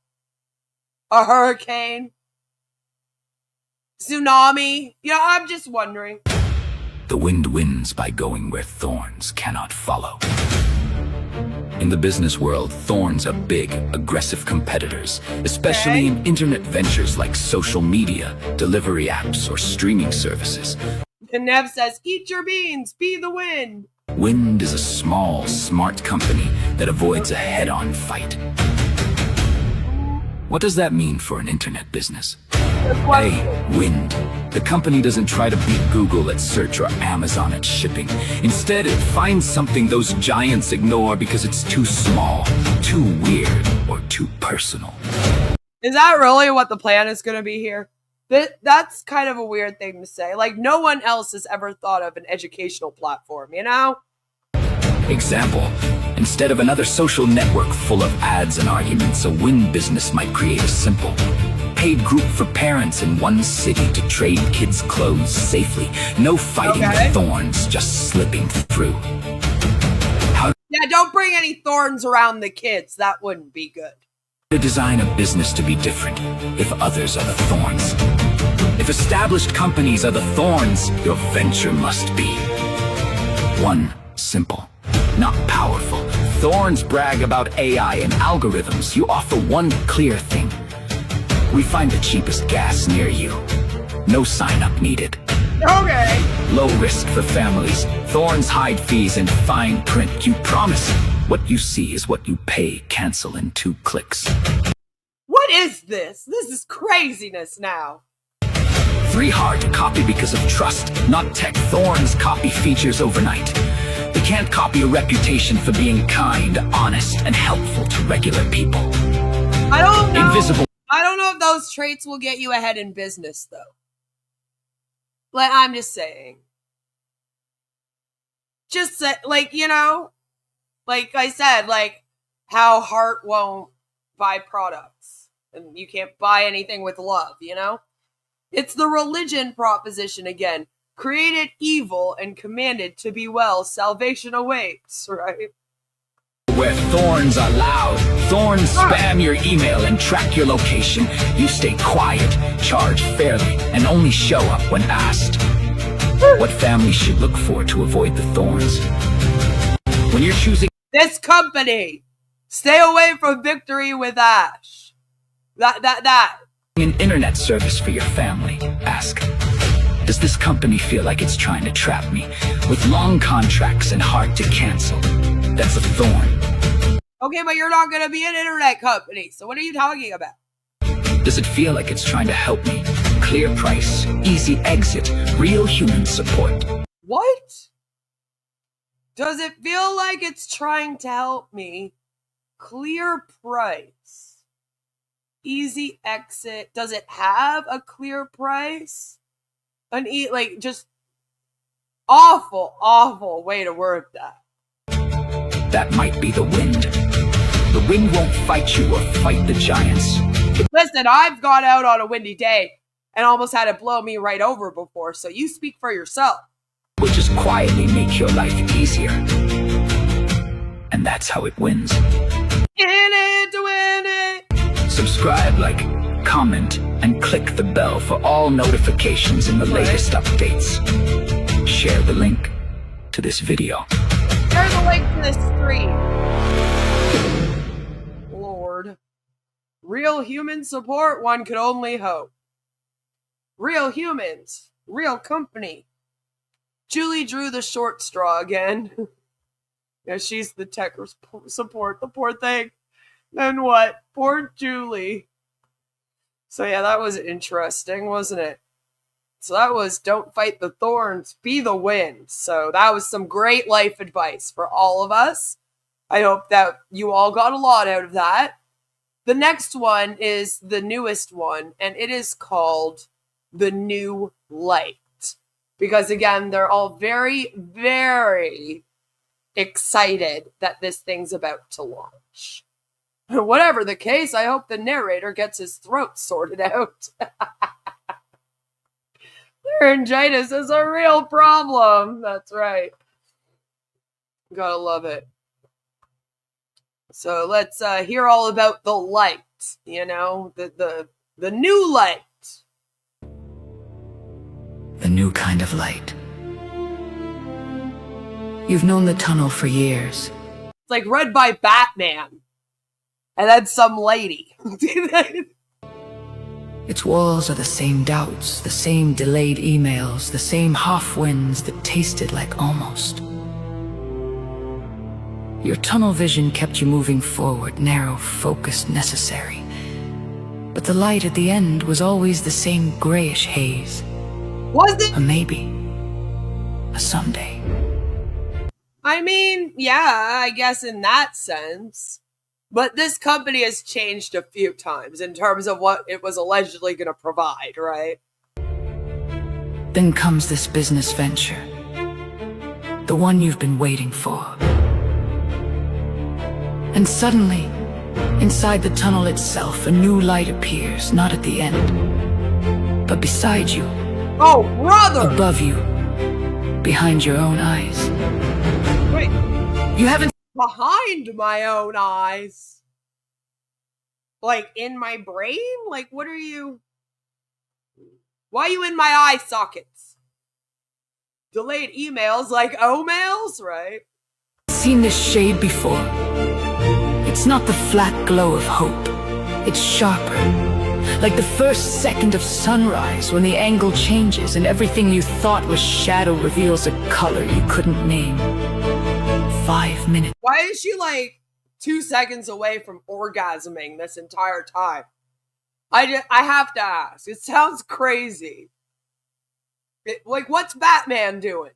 [SPEAKER 4] A hurricane? Tsunami? You know, I'm just wondering.
[SPEAKER 3] The wind wins by going where thorns cannot follow. In the business world, thorns are big, aggressive competitors, especially in internet ventures like social media, delivery apps, or streaming services.
[SPEAKER 4] And Nev says, eat your beans, be the wind.
[SPEAKER 3] Wind is a small, smart company that avoids a head-on fight. What does that mean for an internet business? Hey, Wind. The company doesn't try to beat Google at search or Amazon at shipping. Instead, it finds something those giants ignore because it's too small, too weird, or too personal.
[SPEAKER 4] Is that really what the plan is going to be here? That's kind of a weird thing to say. Like, no one else has ever thought of an educational platform, you know?
[SPEAKER 3] Example, instead of another social network full of ads and arguments, a Wind business might create a simple, paid group for parents in one city to trade kids' clothes safely. No fighting the thorns, just slipping through.
[SPEAKER 4] Yeah, don't bring any thorns around the kids. That wouldn't be good.
[SPEAKER 3] To design a business to be different if others are the thorns. If established companies are the thorns, your venture must be one, simple, not powerful. Thorns brag about AI and algorithms. You offer one clear thing. We find the cheapest gas near you. No sign-up needed.
[SPEAKER 4] Okay.
[SPEAKER 3] Low risk for families. Thorns hide fees in fine print. You promise. What you see is what you pay. Cancel in 2 clicks.
[SPEAKER 4] What is this? This is craziness now.
[SPEAKER 3] 3 hard to copy because of trust, not tech. Thorns copy features overnight. They can't copy a reputation for being kind, honest, and helpful to regular people.
[SPEAKER 4] I don't know.
[SPEAKER 3] Invisible.
[SPEAKER 4] I don't know if those traits will get you ahead in business, though. Like, I'm just saying. Just say, like, you know, like I said, like how heart won't buy products and you can't buy anything with love, you know? It's the religion proposition again. Created evil and commanded to be well, salvation awaits, right?
[SPEAKER 3] Where thorns are loud, thorns spam your email and track your location. You stay quiet, charge fairly, and only show up when asked. What families should look for to avoid the thorns? When you're choosing
[SPEAKER 4] This company, stay away from Victory with Ash. That.
[SPEAKER 3] an internet service for your family, ask, does this company feel like it's trying to trap me? With long contracts and hard to cancel, that's a thorn.
[SPEAKER 4] Okay, but you're not going to be an internet company, so what are you talking about?
[SPEAKER 3] Does it feel like it's trying to help me? Clear price, easy exit, real human support.
[SPEAKER 4] What? Does it feel like it's trying to help me? Clear price. Easy exit. Does it have a clear price? Like, just awful way to word that.
[SPEAKER 3] That might be the wind. The wind won't fight you or fight the giants.
[SPEAKER 4] Listen, I've gone out on a windy day and almost had it blow me right over before, so you speak for yourself.
[SPEAKER 3] Will just quietly make your life easier. And that's how it wins.
[SPEAKER 4] In it to win it.
[SPEAKER 3] Subscribe, like, comment, and click the bell for all notifications in the latest updates. Share the link to this video.
[SPEAKER 4] Share the link to this stream. Lord. Real human support, one could only hope. Real humans. Real company. Julie drew the short straw again. Yeah, she's the tech support, the poor thing. Then what? Poor Julie. So yeah, that was interesting, wasn't it? So that was don't fight the thorns, be the wind. So that was some great life advice for all of us. I hope that you all got a lot out of that. The next one is the newest one, and it is called The New Light. Because again, they're all very, very excited that this thing's about to launch. Whatever the case, I hope the narrator gets his throat sorted out. Laryngitis is a real problem. That's right. Gotta love it. So let's hear all about the light, you know, the new light.
[SPEAKER 5] The new kind of light. You've known the tunnel for years.
[SPEAKER 4] It's like read by Batman. And then some lady.
[SPEAKER 5] Its walls are the same doubts, the same delayed emails, the same half-winds that tasted like almost. Your tunnel vision kept you moving forward, narrow, focused, necessary. But the light at the end was always the same grayish haze.
[SPEAKER 4] Was it?
[SPEAKER 5] A maybe. A someday.
[SPEAKER 4] I mean, yeah, I guess in that sense. But this company has changed a few times in terms of what it was allegedly going to provide, right?
[SPEAKER 5] Then comes this business venture. The one you've been waiting for. And suddenly, inside the tunnel itself, a new light appears, not at the end, but beside you.
[SPEAKER 4] Oh, brother!
[SPEAKER 5] Above you. Behind your own eyes.
[SPEAKER 4] Wait.
[SPEAKER 5] You haven't...
[SPEAKER 4] Behind my own eyes? Like, in my brain? Like, what are you... Why are you in my eye sockets? Delayed emails like O-mails, right?
[SPEAKER 5] Seen this shade before. It's not the flat glow of hope. It's sharper, Like the first second of sunrise when the angle changes and everything you thought was shadow reveals a color you couldn't name. 5 minutes.
[SPEAKER 4] Why is she like 2 seconds away from orgasming this entire time? I have to ask. It sounds crazy. Like, what's Batman doing?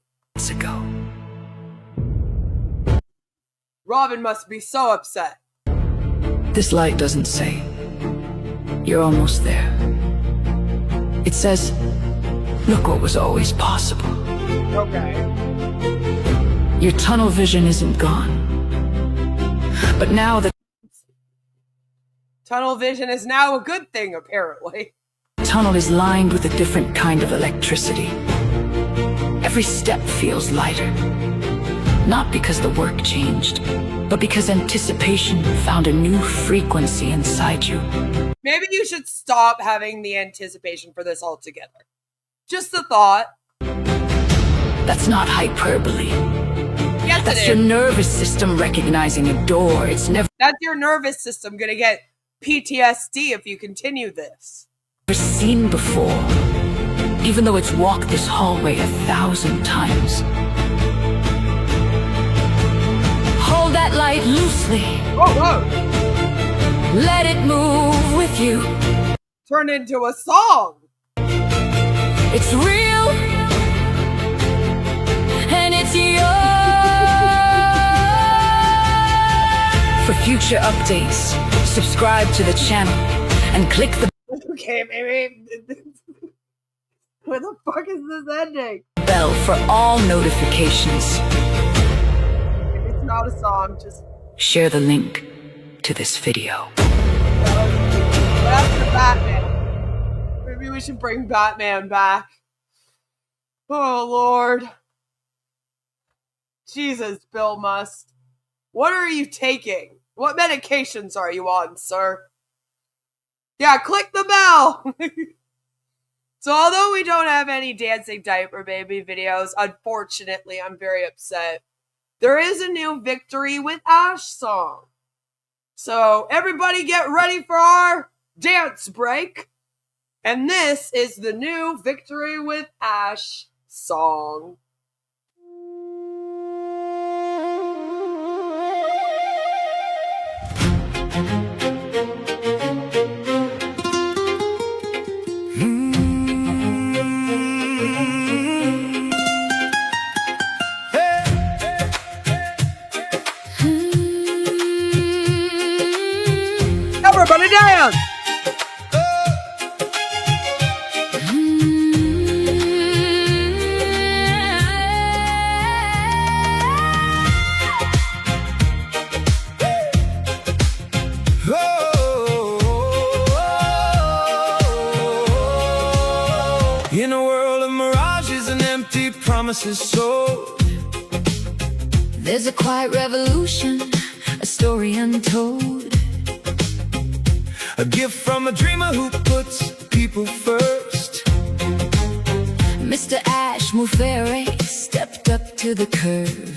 [SPEAKER 5] Ago.
[SPEAKER 4] Robin must be so upset.
[SPEAKER 5] This light doesn't say, "You're almost there." It says, "Look what was always possible."
[SPEAKER 4] Okay.
[SPEAKER 5] Your tunnel vision isn't gone. But now the
[SPEAKER 4] Tunnel vision is now a good thing, apparently.
[SPEAKER 5] tunnel is lined with a different kind of electricity. Every step feels lighter. Not because the work changed, but because anticipation found a new frequency inside you.
[SPEAKER 4] Maybe you should stop having the anticipation for this altogether. Just a thought.
[SPEAKER 5] That's not hyperbole.
[SPEAKER 4] Yes,
[SPEAKER 5] That's
[SPEAKER 4] it
[SPEAKER 5] your
[SPEAKER 4] is.
[SPEAKER 5] nervous system recognizing a door it's never
[SPEAKER 4] That's your nervous system gonna get PTSD if you continue this.
[SPEAKER 5] seen before, even though it's walked this hallway 1,000 times. Hold that light loosely.
[SPEAKER 4] Whoa, whoa.
[SPEAKER 5] Let it move with you.
[SPEAKER 4] Turn into a song.
[SPEAKER 5] It's real, and it's yours. For future updates, subscribe to the channel and click the
[SPEAKER 4] Okay, maybe. Where the fuck is this ending?
[SPEAKER 5] bell for all notifications.
[SPEAKER 4] It's not a song, just.
[SPEAKER 5] Share the link to this video.
[SPEAKER 4] That's the Batman. Maybe we should bring Batman back. Oh, Lord. Jesus, Bill Must. What are you taking? What medications are you on, sir? Yeah, click the bell! So although we don't have any dancing diaper baby videos, unfortunately, I'm very upset. There is a new Victory with Ash song. So everybody get ready for our dance break. And this is the new Victory with Ash song. Everybody dance!
[SPEAKER 2] In a world of mirages and empty promises sold,
[SPEAKER 5] There's a quiet revolution, a story untold.
[SPEAKER 2] a gift from a dreamer who puts people first.
[SPEAKER 5] Mr. Ash Mufere stepped up to the curve.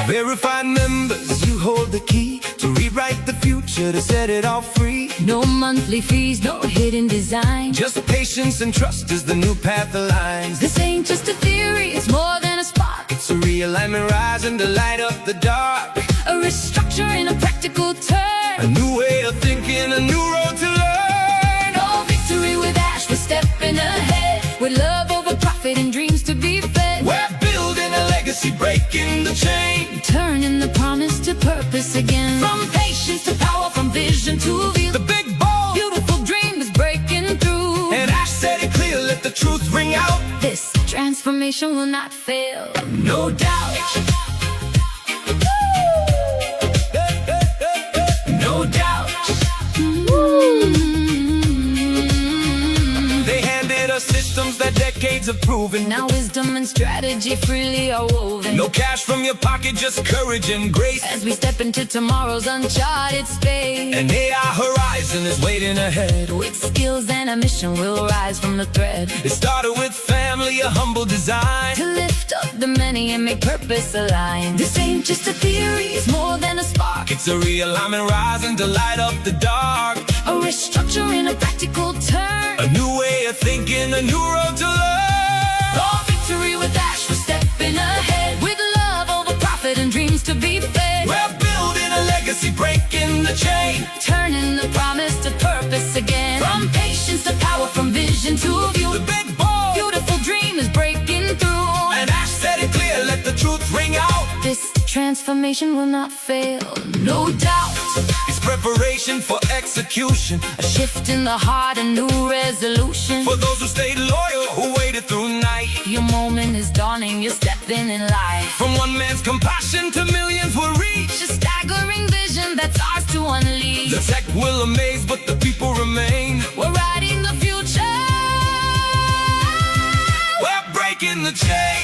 [SPEAKER 2] Verified members, you hold the key to rewrite the future, to set it all free.
[SPEAKER 5] No monthly fees, no hidden design.
[SPEAKER 2] Just patience and trust is the new path aligns.
[SPEAKER 5] This ain't just a theory, it's more than a spark.
[SPEAKER 2] It's a realignment rising to light up the dark.
[SPEAKER 5] A restructure in a practical turn.
[SPEAKER 2] A new way of thinking, a new road to learn.
[SPEAKER 5] Oh, victory with Ash, we're stepping ahead. With love over profit and dreams to be fed.
[SPEAKER 2] We're building a legacy, breaking the chain.
[SPEAKER 5] Turning the promise to purpose again. From patience to power, from vision to view.
[SPEAKER 2] The big bold,
[SPEAKER 5] Beautiful dream is breaking through.
[SPEAKER 2] and Ash said it clear, let the truth ring out.
[SPEAKER 5] This transformation will not fail, no doubt. No doubt.
[SPEAKER 2] They handed us systems that decades have proven.
[SPEAKER 5] Now wisdom and strategy freely are woven.
[SPEAKER 2] No cash from your pocket, just courage and grace.
[SPEAKER 5] As we step into tomorrow's uncharted space.
[SPEAKER 2] An AI horizon is waiting ahead.
[SPEAKER 5] With skills and a mission we'll rise from the thread.
[SPEAKER 2] It started with family, a humble design.
[SPEAKER 5] To lift up the many and make purpose align. This ain't just a theory, it's more than a spark.
[SPEAKER 2] It's a realignment rising to light up the dark.
[SPEAKER 5] A restructuring, a practical turn.
[SPEAKER 1] A new way of thinking, a new road to learn.
[SPEAKER 5] All victory with Ash, we're stepping ahead. With love over profit and dreams to be fed.
[SPEAKER 1] We're building a legacy, breaking the chain.
[SPEAKER 5] Turning the promise to purpose again. From patience to power, from vision to view.
[SPEAKER 1] The big bold,
[SPEAKER 5] Beautiful dream is breaking through.
[SPEAKER 1] and Ash said it clear, let the truth ring out.
[SPEAKER 5] This transformation will not fail, no doubt.
[SPEAKER 1] It's preparation for execution.
[SPEAKER 5] A shift in the heart, a new resolution.
[SPEAKER 1] For those who stayed loyal, who waited through night.
[SPEAKER 5] Your moment is dawning, you're stepping in life.
[SPEAKER 1] From one man's compassion to millions will reach.
[SPEAKER 5] A staggering vision that's ours to unleash.
[SPEAKER 1] The tech will amaze, but the people remain.
[SPEAKER 5] We're riding the future.
[SPEAKER 1] We're breaking the chain.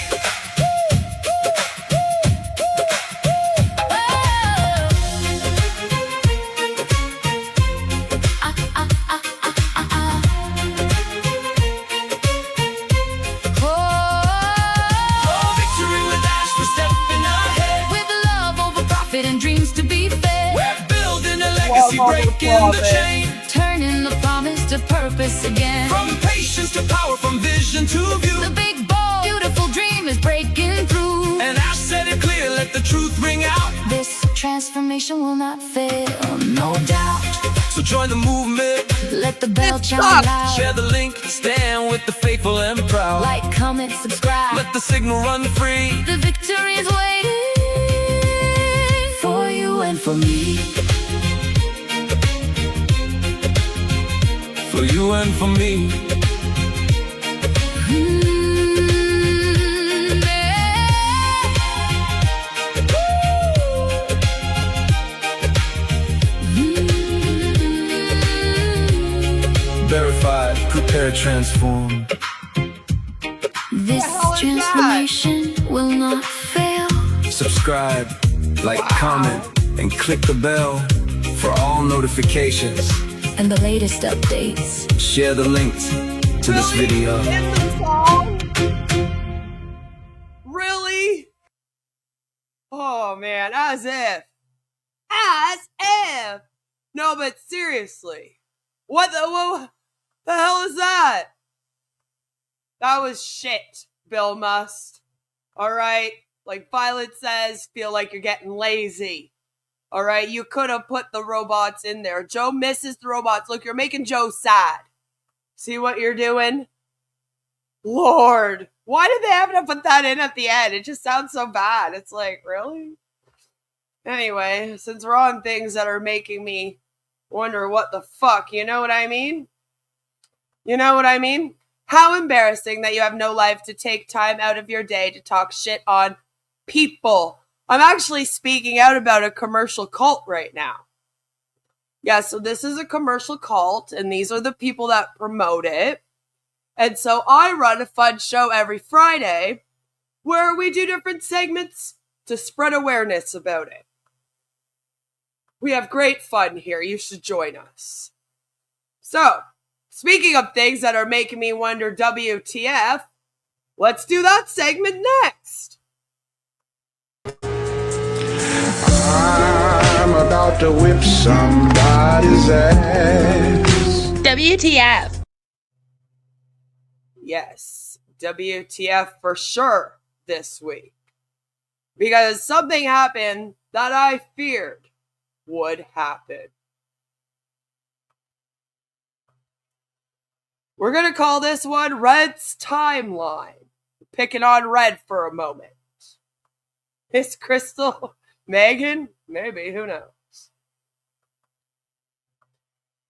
[SPEAKER 1] Oh, victory with Ash, we're stepping ahead.
[SPEAKER 5] With love over profit and dreams to be fed.
[SPEAKER 1] We're building a legacy,
[SPEAKER 4] Love over
[SPEAKER 1] breaking the
[SPEAKER 4] profit.
[SPEAKER 1] chain.
[SPEAKER 5] Turning the promise to purpose again.
[SPEAKER 1] From patience to power, from vision to view.
[SPEAKER 5] The big, bold, beautiful dream is breaking through.
[SPEAKER 1] And Ash said it clear, let the truth ring out.
[SPEAKER 5] This transformation will not fail, no doubt.
[SPEAKER 1] So join the movement,
[SPEAKER 5] Let the bell chime
[SPEAKER 4] sucks.
[SPEAKER 5] loud.
[SPEAKER 1] share the link, stand with the faithful and proud.
[SPEAKER 5] Like, comment, subscribe.
[SPEAKER 1] Let the signal run free.
[SPEAKER 5] The victory is waiting for you and for me.
[SPEAKER 1] For you and for me. Verified, prepare, transform.
[SPEAKER 5] This
[SPEAKER 4] hell is that?
[SPEAKER 5] transformation will not fail.
[SPEAKER 1] Subscribe, like, comment, and click the bell for all notifications.
[SPEAKER 5] And the latest updates.
[SPEAKER 1] Share the links to this
[SPEAKER 4] Really?
[SPEAKER 1] video.
[SPEAKER 4] In the song? Really? Oh man, as if. As if. No, but seriously. What the hell is that? That was shit, Bill Must. Alright? Like Violet says, feel like you're getting lazy. Alright? You could have put the robots in there. Joe misses the robots. Look, you're making Joe sad. See what you're doing? Lord. Why did they have to put that in at the end? It just sounds so bad. It's like, really? Anyway, since we're on things that are making me wonder what the fuck, you know what I mean? You know what I mean? How embarrassing that you have no life to take time out of your day to talk shit on people. I'm actually speaking out about a commercial cult right now. Yeah, so this is a commercial cult, and these are the people that promote it. And so I run a fun show every Friday where we do different segments to spread awareness about it. We have great fun here. You should join us. So, speaking of things that are making me wonder WTF, let's do that segment next.
[SPEAKER 6] I'm about to whip somebody's ass.
[SPEAKER 4] WTF. Yes, WTF for sure this week. Because something happened that I feared would happen. We're going to call this one Red's Timeline. Picking on Red for a moment. Is Crystal Megan? Maybe, who knows?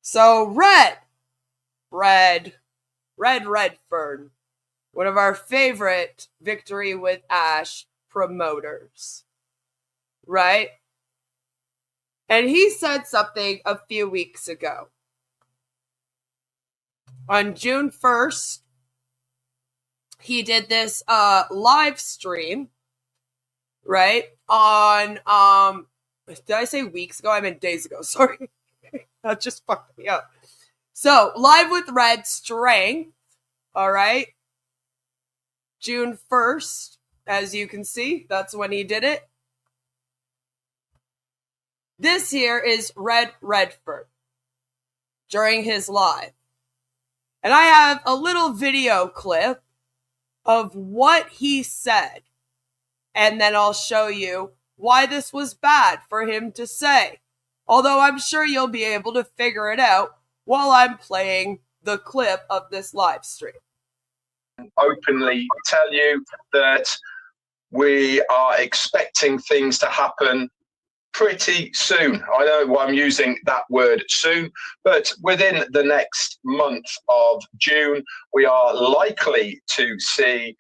[SPEAKER 4] So Redfern, one of our favorite Victory with Ash promoters, right? And he said something a few weeks ago. On June 1st, he did this live stream, right? On did I say weeks ago? I meant days ago. Sorry. That just fucked me up. So, Live with Red Strength, all right? June 1st, as you can see, that's when he did it. This here is Redfern. during his live. And I have a little video clip of what he said. And then I'll show you why this was bad for him to say. Although I'm sure you'll be able to figure it out while I'm playing the clip of this live stream.
[SPEAKER 7] Openly tell you that we are expecting things to happen pretty soon. I know why I'm using that word soon, but within the next month of June, we are likely to see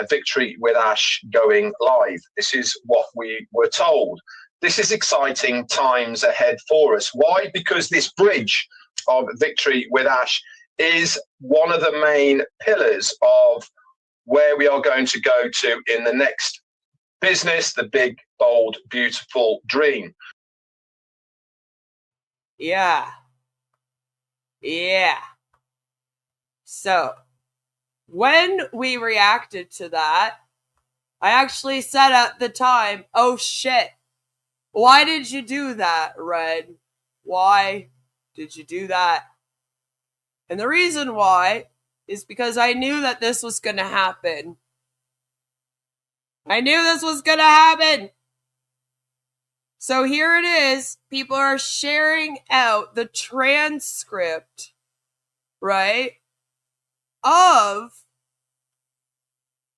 [SPEAKER 7] Victory with Ash going live. This is what we were told. This is exciting times ahead for us. Why? Because this bridge of Victory with Ash is one of the main pillars of where we are going to go to in the next business, the big, bold, beautiful dream.
[SPEAKER 4] Yeah. So, when we reacted to that, I actually said at the time, oh shit, why did you do that, Red? Why did you do that? And the reason why is because I knew that this was going to happen. I knew this was going to happen. So here it is. People are sharing out the transcript, right, of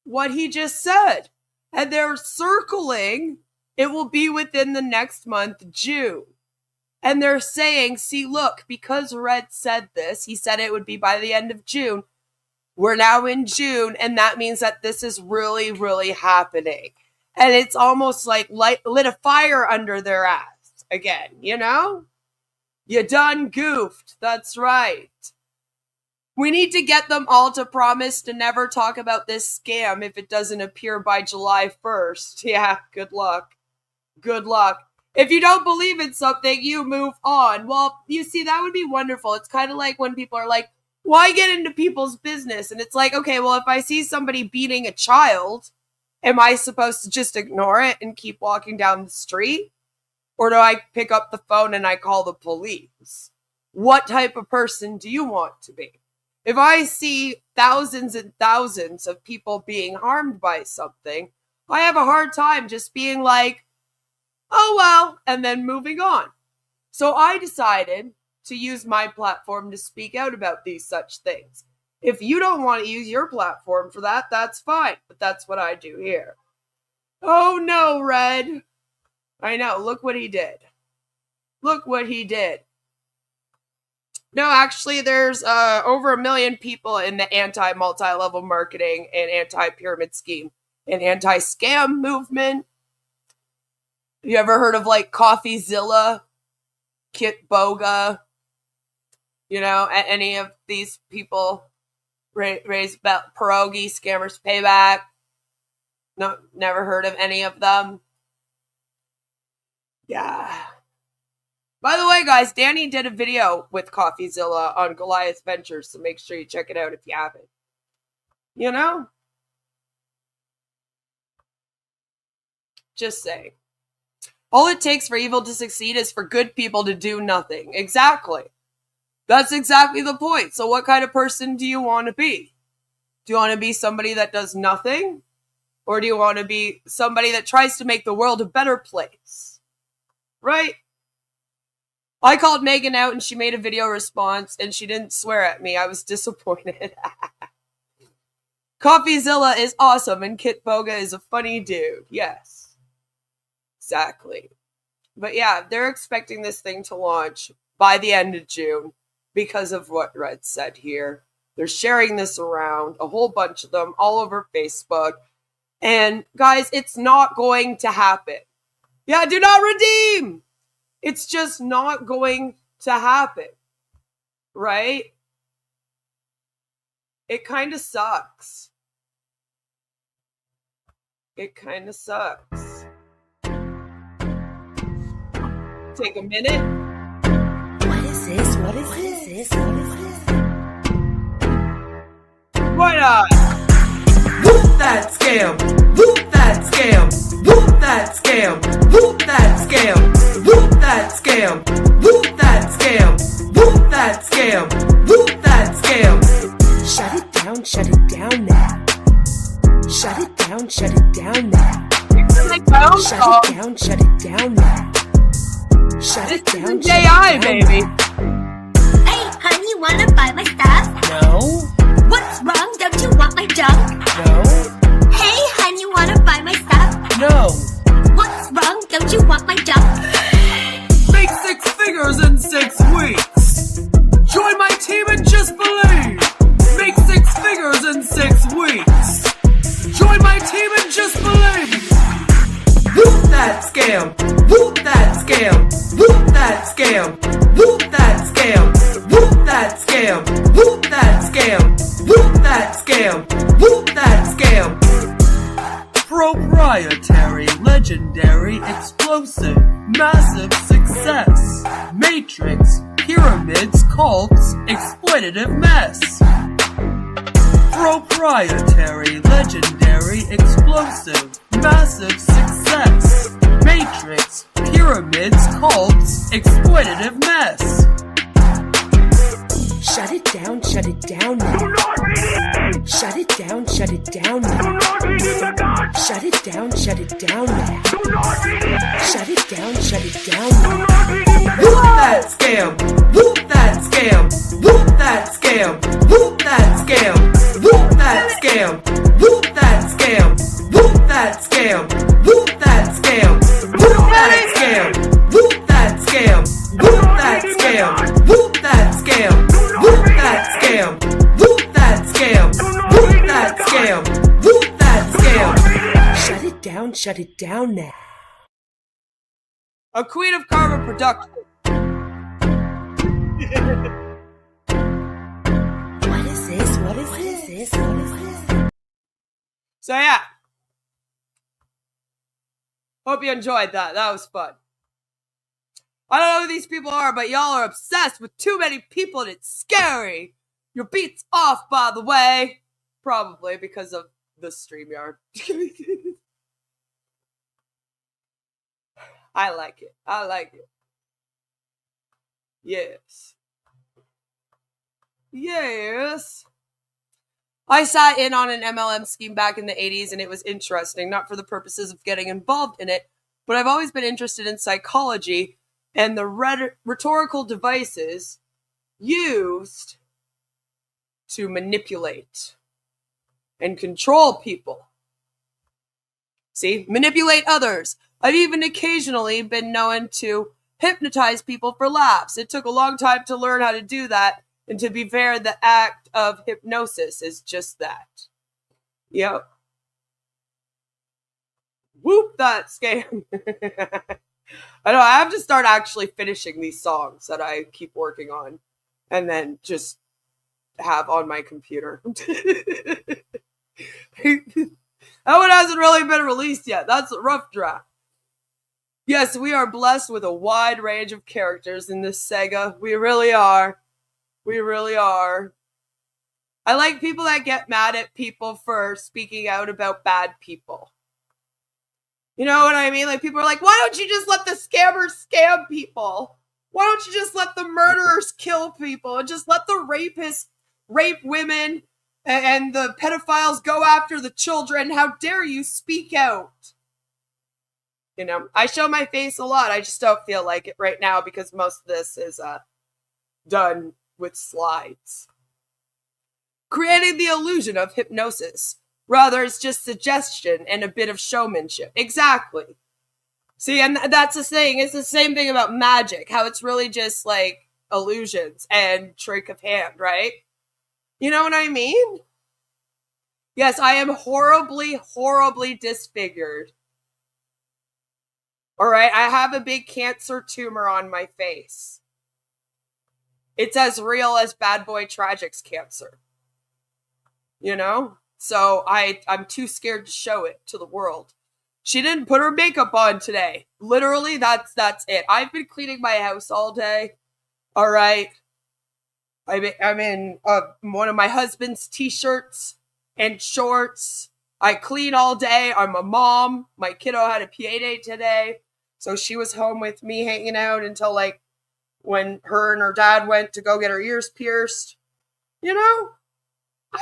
[SPEAKER 4] what he just said. And they're circling, it will be within the next month, June. And they're saying, see, look, because Red said this, he said it would be by the end of June. We're now in June, and that means that this is really, really happening. And it's almost like lit a fire under their ass again, you know? You done goofed. That's right. We need to get them all to promise to never talk about this scam if it doesn't appear by July 1st. Yeah, good luck. Good luck. If you don't believe in something, you move on. Well, you see, that would be wonderful. It's kind of like when people are like, why get into people's business? And it's like, okay, well, if I see somebody beating a child, am I supposed to just ignore it and keep walking down the street? Or do I pick up the phone and I call the police? What type of person do you want to be? If I see thousands and thousands of people being harmed by something, I have a hard time just being like, oh, well, and then moving on. So I decided to use my platform to speak out about these such things. If you don't want to use your platform for that, that's fine. But that's what I do here. Oh, no, Red. I know. Look what he did. Look what he did. No, actually, there's over 1 million people in the anti-multi-level marketing and anti-pyramid scheme and anti-scam movement. You ever heard of like CoffeeZilla, Kitboga? You know, any of these people raise about pierogi, scammers payback? No, never heard of any of them. Yeah. By the way, guys, Danny did a video with CoffeeZilla on Goliath Ventures, so make sure you check it out if you haven't. You know? Just saying. All it takes for evil to succeed is for good people to do nothing. Exactly. That's exactly the point. So what kind of person do you want to be? Do you want to be somebody that does nothing? Or do you want to be somebody that tries to make the world a better place? Right? I called Megan out and she made a video response and she didn't swear at me. I was disappointed. CoffeeZilla is awesome and Kitboga is a funny dude. Yes. Exactly. But yeah, they're expecting this thing to launch by the end of June because of what Red said here. They're sharing this around, a whole bunch of them, all over Facebook. And guys, it's not going to happen. Yeah, do not redeem! It's just not going to happen. Right? It kind of sucks. It kind of sucks. Take a minute.
[SPEAKER 8] What is this? What is this? What is this?
[SPEAKER 4] Why not? Whoop that scam! Whoop that scam! Whoop that scam! Whoop that scam! Whoop that scam! Whoop that scam! Whoop that
[SPEAKER 8] down now.
[SPEAKER 4] Like my own
[SPEAKER 8] Shut
[SPEAKER 4] song.
[SPEAKER 8] it down, shut it down now. Shut it down, shut
[SPEAKER 4] AI,
[SPEAKER 8] it down
[SPEAKER 4] baby.
[SPEAKER 8] now.
[SPEAKER 9] Hey, honey, you wanna buy my stuff?
[SPEAKER 8] No,
[SPEAKER 9] What's wrong? Don't you want my junk?
[SPEAKER 8] no,
[SPEAKER 9] Hey, honey, you wanna buy my stuff?
[SPEAKER 8] no.
[SPEAKER 9] What's wrong? Don't you want my junk?
[SPEAKER 2] Make 6 figures in 6 weeks. Join my team and just believe. Make 6 figures in 6 weeks. Join my team and just believe. Whoop that scam. Whoop that scam. Whoop that scam. Whoop that scam. Whoop that scam. Whoop that scam. Whoop that scam. Whoop that scam. Proprietary, legendary, explosive, massive success. Matrix, pyramids, cults, exploitative mess. Proprietary, legendary, explosive, massive success. Matrix, pyramids, cults, exploitative mess.
[SPEAKER 8] Shut it down now. Shut it down, shut it down now. Shut it down, shut it down now. Shut it down, shut it down now.
[SPEAKER 2] Whoop that scam! Whoop that scam! Whoop that scam! Whoop that scam! Whoop that scam! Whoop that scam! Whoop that scam! Whoop that scam! Whoop that scam! Whoop that scam! Whoop that scam! Whoop that scam! Whoop that scam! Whoop that scam! Whoop that scam! Whoop that scam!
[SPEAKER 8] Shut it down now.
[SPEAKER 4] A Queen of Karma production.
[SPEAKER 8] What is this? What is this? What is this?
[SPEAKER 4] So yeah. Hope you enjoyed that. That was fun. I don't know who these people are, but y'all are obsessed with too many people and it's scary. Your beat's off, by the way. Probably because of the StreamYard. I like it. I like it. Yes. Yes. I sat in on an MLM scheme back in the 80s and it was interesting, not for the purposes of getting involved in it, but I've always been interested in psychology and the rhetorical devices used to manipulate and control people. See? Manipulate others. I've even occasionally been known to hypnotize people for laughs. It took a long time to learn how to do that. And to be fair, the act of hypnosis is just that. Yep. Whoop that scam. I know, I have to start actually finishing these songs that I keep working on. And then just have on my computer. That one hasn't really been released yet. That's a rough draft. Yes, we are blessed with a wide range of characters in this saga. We really are. We really are. I like people that get mad at people for speaking out about bad people. You know what I mean? Like, people are like, why don't you just let the scammers scam people? Why don't you just let the murderers kill people? And just let the rapists rape women and the pedophiles go after the children? How dare you speak out? You know, I show my face a lot. I just don't feel like it right now because most of this is done with slides. Creating the illusion of hypnosis. Rather, it's just suggestion and a bit of showmanship. Exactly. See, and that's the thing. It's the same thing about magic. How it's really just like illusions and trick of hand, right? You know what I mean? Yes, I am horribly, horribly disfigured. All right, I have a big cancer tumor on my face. It's as real as Bad Boy Tragic's cancer. You know? So I'm too scared to show it to the world. She didn't put her makeup on today. Literally, that's it. I've been cleaning my house all day. All right. I'm in one of my husband's t-shirts and shorts. I clean all day. I'm a mom. My kiddo had a PA day today. So she was home with me hanging out until like when her and her dad went to go get her ears pierced. You know?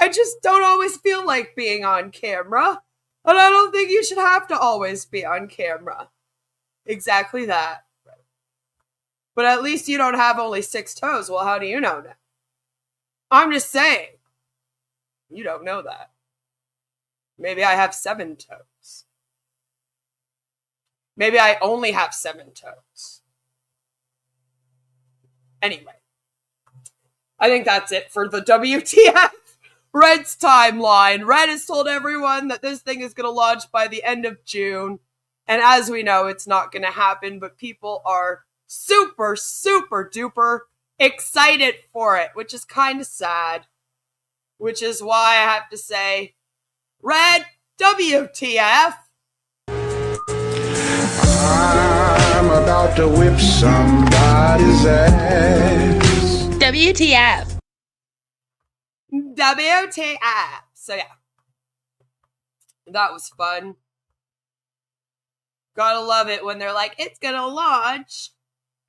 [SPEAKER 4] I just don't always feel like being on camera. And I don't think you should have to always be on camera. Exactly that. But at least you don't have only 6 toes. Well, how do you know that? I'm just saying. You don't know that. Maybe I have 7 toes. Maybe I only have 7 toes. Anyway. I think that's it for the WTF Red's timeline. Red has told everyone that this thing is going to launch by the end of June. And as we know, it's not going to happen, but people are super, super duper excited for it, which is kind of sad. Which is why I have to say, Red, WTF.
[SPEAKER 6] I'm about to whip somebody's ass.
[SPEAKER 9] WTF.
[SPEAKER 4] WTF. So yeah. That was fun. Gotta love it when they're like, it's gonna launch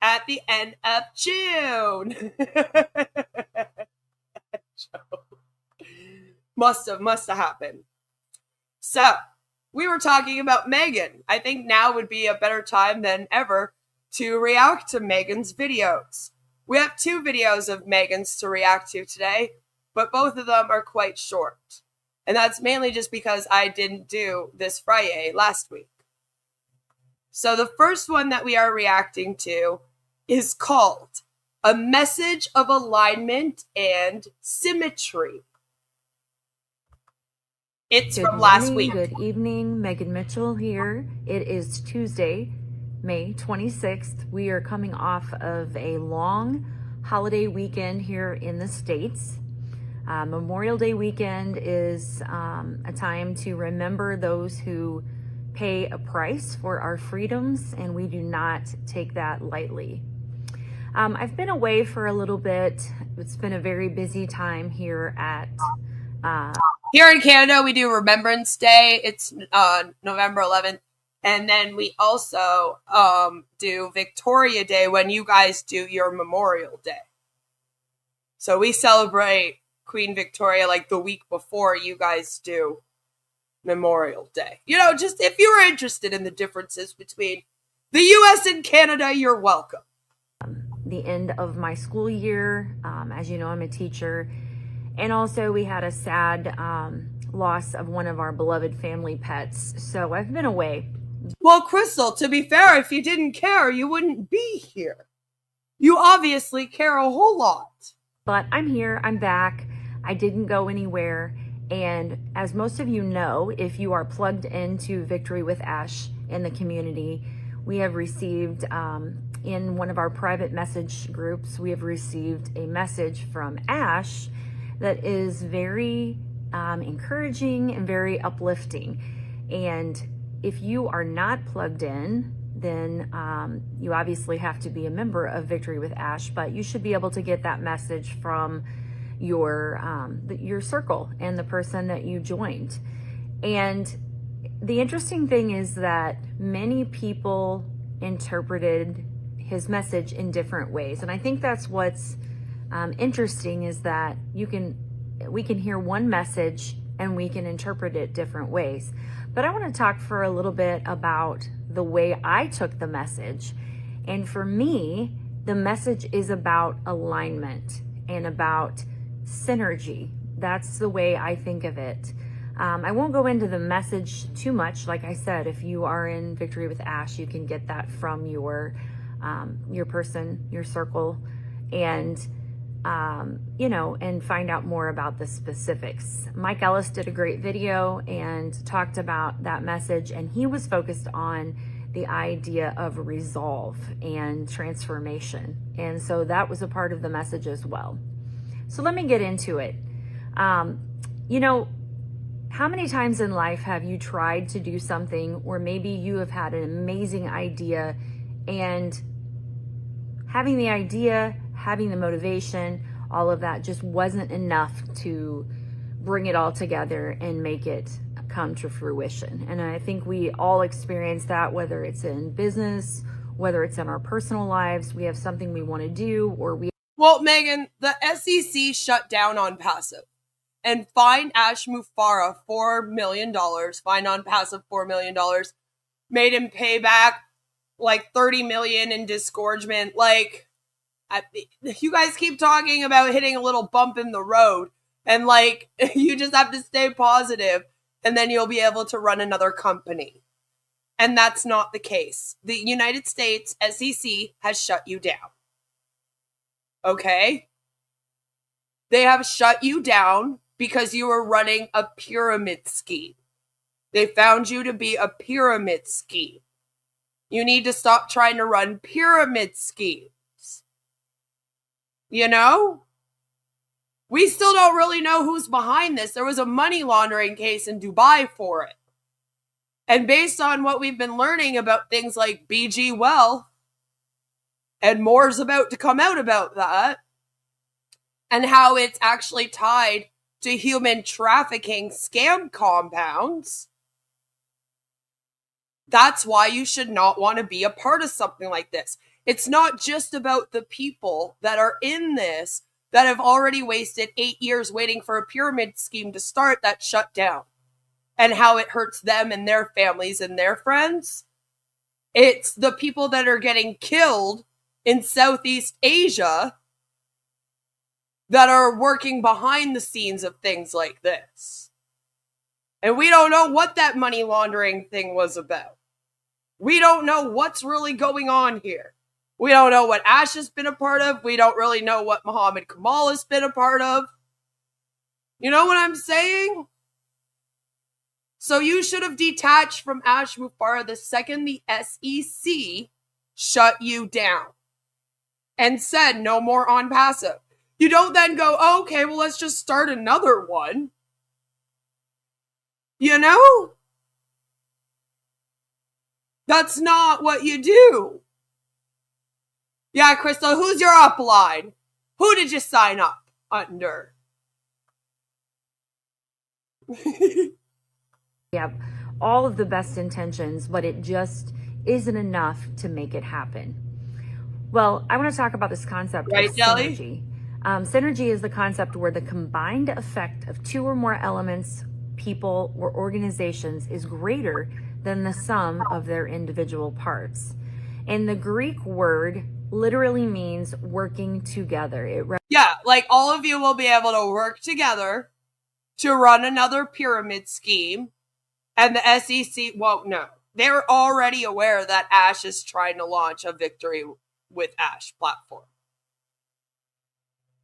[SPEAKER 4] at the end of June. Must have happened. So, we were talking about Megan. I think now would be a better time than ever to react to Megan's videos. We have 2 videos of Megan's to react to today, but both of them are quite short. And that's mainly just because I didn't do this FriYAY last week. So the first one that we are reacting to is called A Message of Alignment and Symmetry. It's from last week.
[SPEAKER 10] Good evening, Megan Mitchell here. It is Tuesday, May 26th. We are coming off of a long holiday weekend here in the States. Memorial Day weekend is a time to remember those who pay a price for our freedoms, and we do not take that lightly. I've been away for a little bit. It's been a very busy time here at
[SPEAKER 4] here in Canada, we do Remembrance Day. It's November 11th. And then we also do Victoria Day when you guys do your Memorial Day. So we celebrate Queen Victoria like the week before you guys do Memorial Day. You know, just if you were interested in the differences between the US and Canada, you're welcome.
[SPEAKER 10] The end of my school year. As you know, I'm a teacher. And also we had a sad loss of one of our beloved family pets. So I've been away.
[SPEAKER 4] Well, Crystal, to be fair, if you didn't care, you wouldn't be here. You obviously care a whole lot.
[SPEAKER 10] But I'm here, I'm back. I didn't go anywhere. And as most of you know, if you are plugged into Victory with Ash in the community, we have received, in one of our private message groups, we have received a message from Ash that is very encouraging and very uplifting. And if you are not plugged in, then you obviously have to be a member of Victory with Ash, but you should be able to get that message from your circle and the person that you joined. And the interesting thing is that many people interpreted his message in different ways. And I think that's what's interesting, is that we can hear one message and we can interpret it different ways. But I want to talk for a little bit about the way I took the message. And for me, the message is about alignment and about synergy. That's the way I think of it. I won't go into the message too much. Like I said, if you are in Victory with Ash, you can get that from your person, your circle, and and find out more about the specifics. Mike Ellis did a great video and talked about that message, and he was focused on the idea of resolve and transformation. And so that was a part of the message as well. So let me get into it. How many times in life have you tried to do something, or maybe you have had an amazing idea, and having the idea, having the motivation, all of that just wasn't enough to bring it all together and make it come to fruition? And I think we all experience that, whether it's in business, whether it's in our personal lives. We have something we want to do, or
[SPEAKER 4] Well, Megan, the SEC shut down OnPassive. and fined Ash Mufareh $4 million, fined OnPassive $4 million, made him pay back like $30 million in disgorgement. Like, you guys keep talking about hitting a little bump in the road, and like, you just have to stay positive, and then you'll be able to run another company. And that's not the case. The United States SEC has shut you down. Okay? They have shut you down because you were running a pyramid scheme. They found you to be a pyramid scheme. You need to stop trying to run pyramid schemes. You know? We still don't really know who's behind this. There was a money laundering case in Dubai for it. And based on what we've been learning about things like BG Wealth, and more's about to come out about that, and how it's actually tied to human trafficking scam compounds, that's why you should not want to be a part of something like this. It's not just about the people that are in this that have already wasted 8 years waiting for a pyramid scheme to start that shut down, and how it hurts them and their families and their friends. It's the people that are getting killed in Southeast Asia that are working behind the scenes of things like this. And we don't know what that money laundering thing was about. We don't know what's really going on here. We don't know what Ash has been a part of. We don't really know what Muhammad Kamal has been a part of. You know what I'm saying? So you should have detached from Ash Mufareh the second the SEC shut you down and said no more OnPassive. You don't then go, oh, okay, well, let's just start another one. You know? That's not what you do. Yeah, Crystal, who's your upline? Who did you sign up under?
[SPEAKER 10] Yeah, all of the best intentions, but it just isn't enough to make it happen. Well, I want to talk about this concept of synergy. Synergy is the concept where the combined effect of two or more elements, people, or organizations is greater than the sum of their individual parts. And the Greek word literally means working together.
[SPEAKER 4] Yeah, like all of you will be able to work together to run another pyramid scheme, and the SEC won't know. They're already aware that Ash is trying to launch a Victory with Ash platform.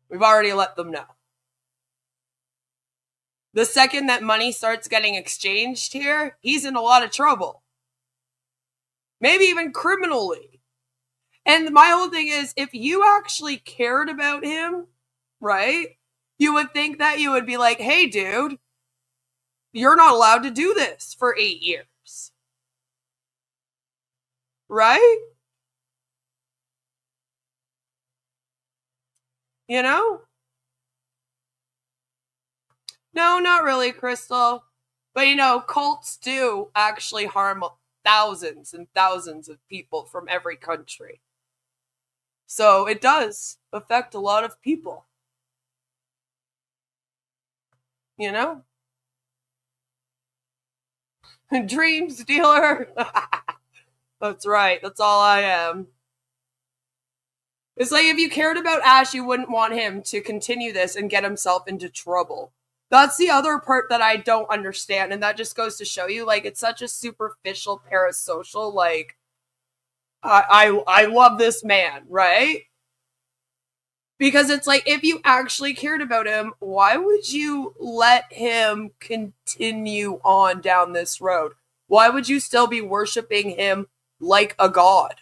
[SPEAKER 4] We've already let them know. The second that money starts getting exchanged here, he's in a lot of trouble. Maybe even criminally. And my whole thing is, if you actually cared about him, right, you would think that you would be like, hey, dude, you're not allowed to do this for 8 years. Right? You know? No, not really, Crystal. But you know, cults do actually harm thousands and thousands of people from every country. So it does affect a lot of people. You know? Dream stealer. That's right. That's all I am. It's like if you cared about Ash, you wouldn't want him to continue this and get himself into trouble. That's the other part that I don't understand. And that just goes to show you, like, it's such a superficial parasocial, like, I love this man, right? Because it's like, if you actually cared about him, why would you let him continue on down this road? Why would you still be worshiping him like a god?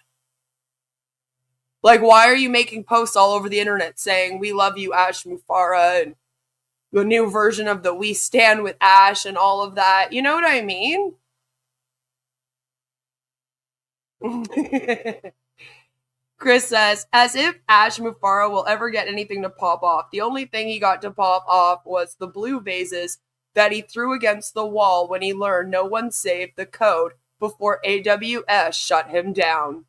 [SPEAKER 4] Like, why are you making posts all over the internet saying, we love you, Ash Mufareh, and the new version of the We Stand with Ash and all of that? You know what I mean? Chris says, as if Ash Mufareh will ever get anything to pop off. The only thing he got to pop off was the blue vases that he threw against the wall when he learned no one saved the code before AWS shut him down.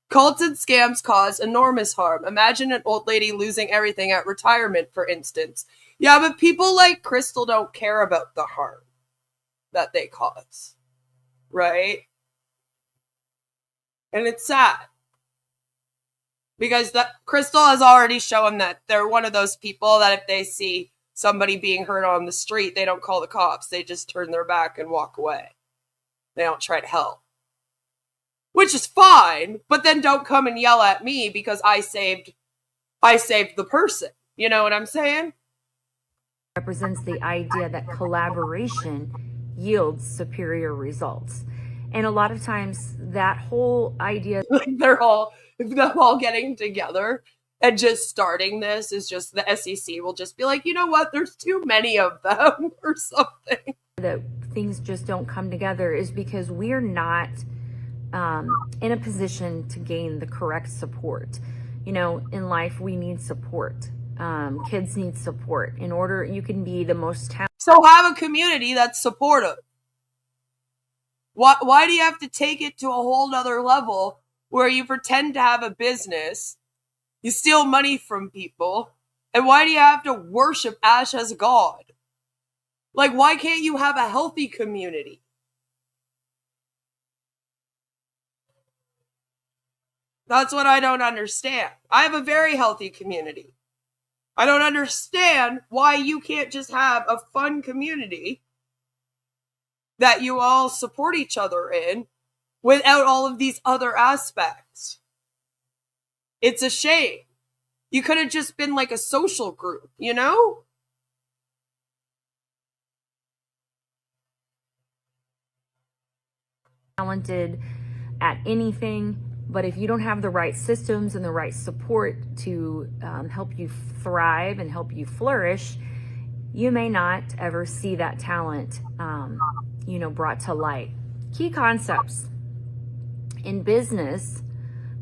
[SPEAKER 4] Cults and scams cause enormous harm. Imagine an old lady losing everything at retirement, for instance. Yeah, but people like Crystal don't care about the harm that they cause, right? And it's sad. Because that Crystal has already shown that they're one of those people that if they see somebody being hurt on the street, they don't call the cops. They just turn their back and walk away. They don't try to help. Which is fine, but then don't come and yell at me because I saved the person. You know what I'm saying?
[SPEAKER 10] Represents the idea that collaboration yields superior results. And a lot of times that whole idea
[SPEAKER 4] Like them all getting together and just starting this is just the SEC will just be like, you know what, there's too many of them or something.
[SPEAKER 10] that things just don't come together is because we're not in a position to gain the correct support. You know, in life we need support. Kids need support in order you can be the most talented.
[SPEAKER 4] So have a community that's supportive. Why do you have to take it to a whole nother level where you pretend to have a business, you steal money from people, and why do you have to worship Ash as God? Like, why can't you have a healthy community? That's what I don't understand. I have a very healthy community. I don't understand why you can't just have a fun community that you all support each other in without all of these other aspects. It's a shame. You could have just been like a social group, you know?
[SPEAKER 10] Talented at anything, but if you don't have the right systems and the right support to help you thrive and help you flourish, you may not ever see that talent brought to light. Key concepts. In business,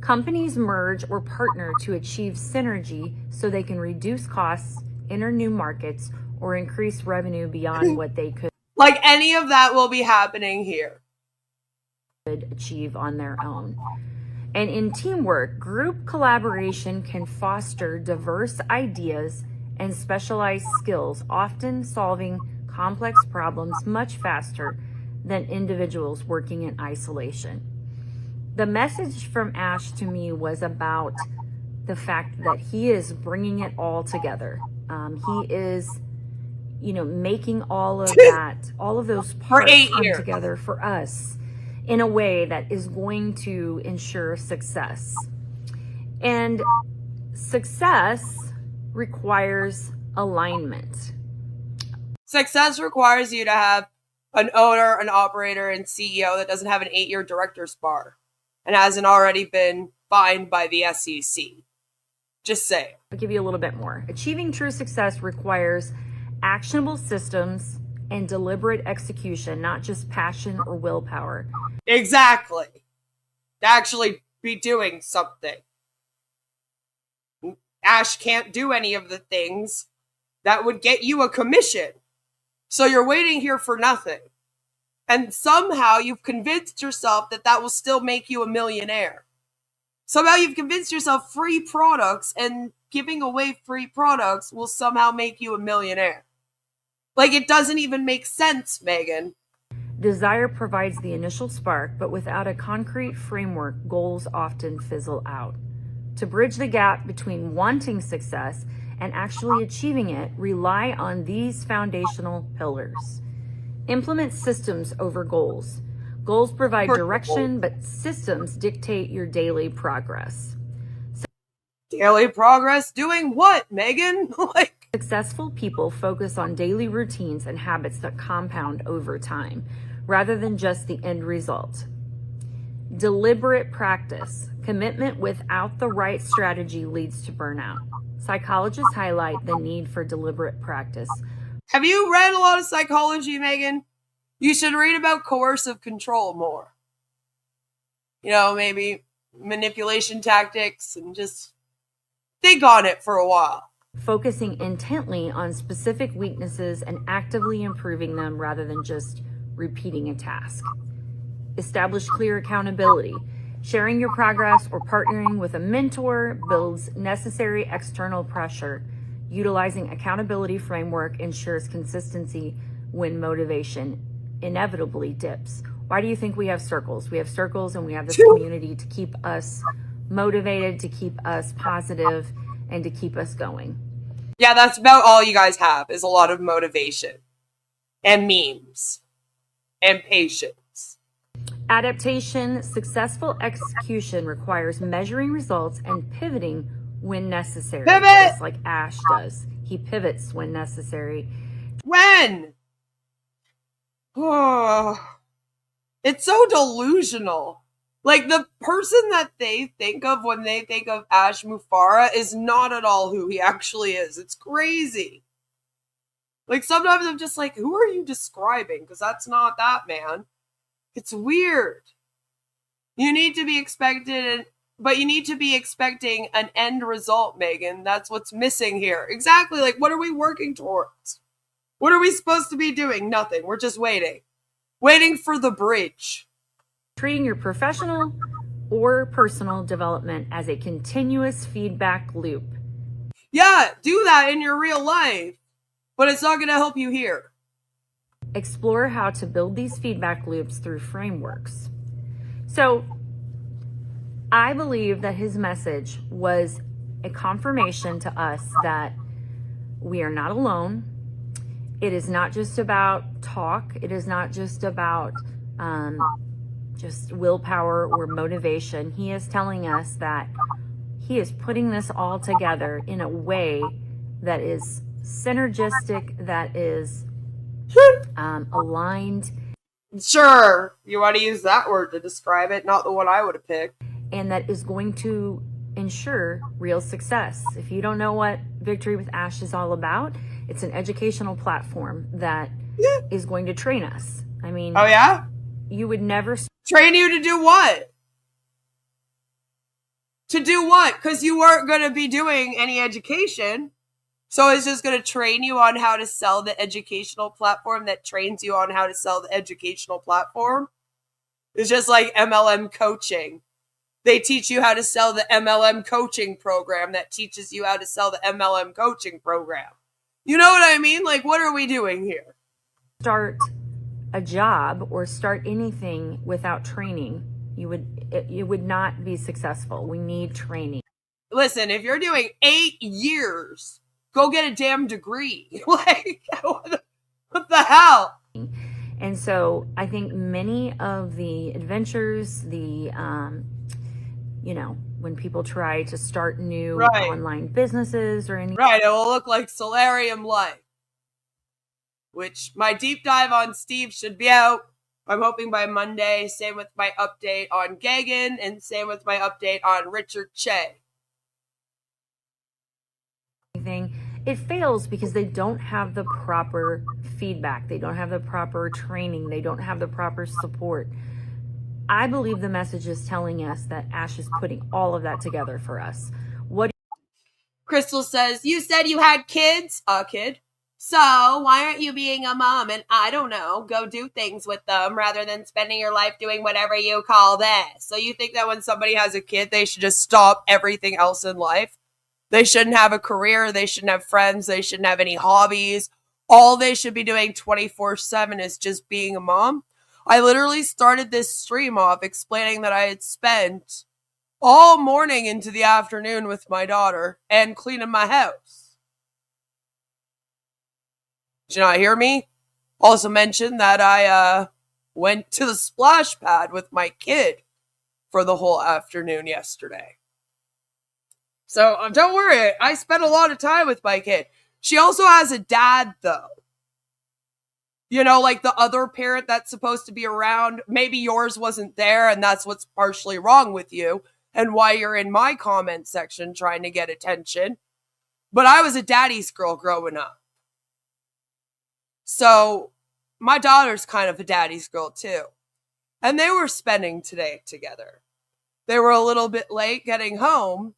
[SPEAKER 10] companies merge or partner to achieve synergy so they can reduce costs, enter new markets, or increase revenue beyond what they could
[SPEAKER 4] Like any of that will be happening here.
[SPEAKER 10] achieve on their own. And in teamwork, group collaboration can foster diverse ideas and specialized skills, often solving complex problems much faster than individuals working in isolation. The message from Ash to me was about the fact that he is bringing it all together. He is, making all of that, all of those parts come together for us in a way that is going to ensure success. And success requires alignment.
[SPEAKER 4] Success requires you to have an owner, an operator, and CEO that doesn't have an 8-year director's bar and hasn't already been fined by the SEC. Just say.
[SPEAKER 10] I'll give you a little bit more. Achieving true success requires actionable systems and deliberate execution, not just passion or willpower.
[SPEAKER 4] Exactly. To actually be doing something. Ash can't do any of the things that would get you a commission. So you're waiting here for nothing. And somehow you've convinced yourself that that will still make you a millionaire. Somehow you've convinced yourself free products and giving away free products will somehow make you a millionaire. Like, it doesn't even make sense, Megan.
[SPEAKER 10] Desire provides the initial spark, but without a concrete framework, goals often fizzle out. To bridge the gap between wanting success and actually achieving it, rely on these foundational pillars. Implement systems over goals. Goals provide direction, but systems dictate your daily progress.
[SPEAKER 4] Daily progress doing what, Megan?
[SPEAKER 10] Successful people focus on daily routines and habits that compound over time, rather than just the end result. Deliberate practice. Commitment without the right strategy leads to burnout. Psychologists highlight the need for deliberate practice.
[SPEAKER 4] Have you read a lot of psychology, Megan? You should read about coercive control more. Maybe manipulation tactics and just think on it for a while.
[SPEAKER 10] Focusing intently on specific weaknesses and actively improving them rather than just repeating a task. Establish clear accountability. Sharing your progress or partnering with a mentor builds necessary external pressure Utilizing accountability framework ensures consistency when motivation inevitably dips. Why do you think we have circles? We have circles and we have this community to keep us motivated, to keep us positive, and to keep us going.
[SPEAKER 4] Yeah, that's about all you guys have, is a lot of motivation and memes and patience.
[SPEAKER 10] Adaptation, successful execution requires measuring results and pivoting when necessary.
[SPEAKER 4] Pivot!
[SPEAKER 10] Just like Ash does. He pivots when necessary.
[SPEAKER 4] When? Oh, it's so delusional. Like, the person that they think of when they think of Ash Mufara is not at all who he actually is. It's crazy. Like, sometimes I'm just like, who are you describing? Because that's not that man. It's weird. You need to be expected, but you need to be expecting an end result, Megan. That's what's missing here. Exactly. Like, what are we working towards? What are we supposed to be doing? Nothing. We're just waiting. Waiting for the bridge.
[SPEAKER 10] Treating your professional or personal development as a continuous feedback loop.
[SPEAKER 4] Yeah, do that in your real life, but it's not going to help you here.
[SPEAKER 10] Explore how to build these feedback loops through frameworks. So, I believe that his message was a confirmation to us that we are not alone. It is not just about talk. It is not just about just willpower or motivation. He is telling us that he is putting this all together in a way that is synergistic, that is aligned.
[SPEAKER 4] Sure, you want to use that word to describe it, not the one I would have picked.
[SPEAKER 10] And that is going to ensure real success. If you don't know what Victory with Ash is all about, it's an educational platform that is going to train us. I mean,
[SPEAKER 4] oh yeah?
[SPEAKER 10] You would never
[SPEAKER 4] train you to do what? To do what? Because you weren't going to be doing any education. So it's just going to train you on how to sell the educational platform that trains you on how to sell the educational platform. It's just like MLM coaching. They teach you how to sell the MLM coaching program that teaches you how to sell the MLM coaching program. You know what I mean? Like, what are we doing here?
[SPEAKER 10] Start a job or start anything without training. You would not be successful. We need training.
[SPEAKER 4] Listen, if you're doing 8 years, go get a damn degree. Like, what the hell?
[SPEAKER 10] And so I think many of the adventures, the, when people try to start new online businesses or anything.
[SPEAKER 4] Right, it will look like Solarium Life, which my deep dive on Steve should be out. I'm hoping by Monday. Same with my update on Gagan, and same with my update on Richard Che.
[SPEAKER 10] It fails because they don't have the proper feedback. They don't have the proper training. They don't have the proper support. I believe the message is telling us that Ash is putting all of that together for us.
[SPEAKER 4] Crystal says, you said you had kids? A kid. So why aren't you being a mom and, I don't know, go do things with them rather than spending your life doing whatever you call this? So you think that when somebody has a kid, they should just stop everything else in life? They shouldn't have a career. They shouldn't have friends. They shouldn't have any hobbies. All they should be doing 24/7 is just being a mom. I literally started this stream off explaining that I had spent all morning into the afternoon with my daughter and cleaning my house. Did you not hear me? Also mentioned that I went to the splash pad with my kid for the whole afternoon yesterday. So don't worry, I spent a lot of time with my kid. She also has a dad, though. You know, like the other parent that's supposed to be around. Maybe yours wasn't there, and that's what's partially wrong with you, and why you're in my comment section trying to get attention. But I was a daddy's girl growing up. So my daughter's kind of a daddy's girl, too. And they were spending today together. They were a little bit late getting home.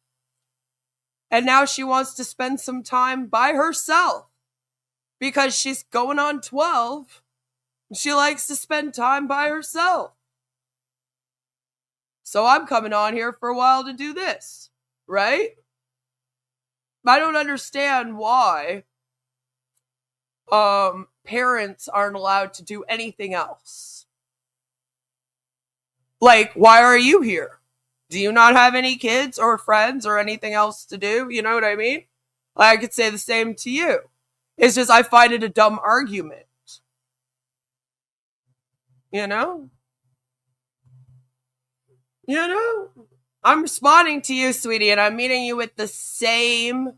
[SPEAKER 4] And now she wants to spend some time by herself because she's going on 12. And she likes to spend time by herself. So I'm coming on here for a while to do this, right? I don't understand why parents aren't allowed to do anything else. Like, why are you here? Do you not have any kids or friends or anything else to do? You know what I mean? I could say the same to you. It's just I find it a dumb argument. You know? You know? I'm responding to you, sweetie, and I'm meeting you with the same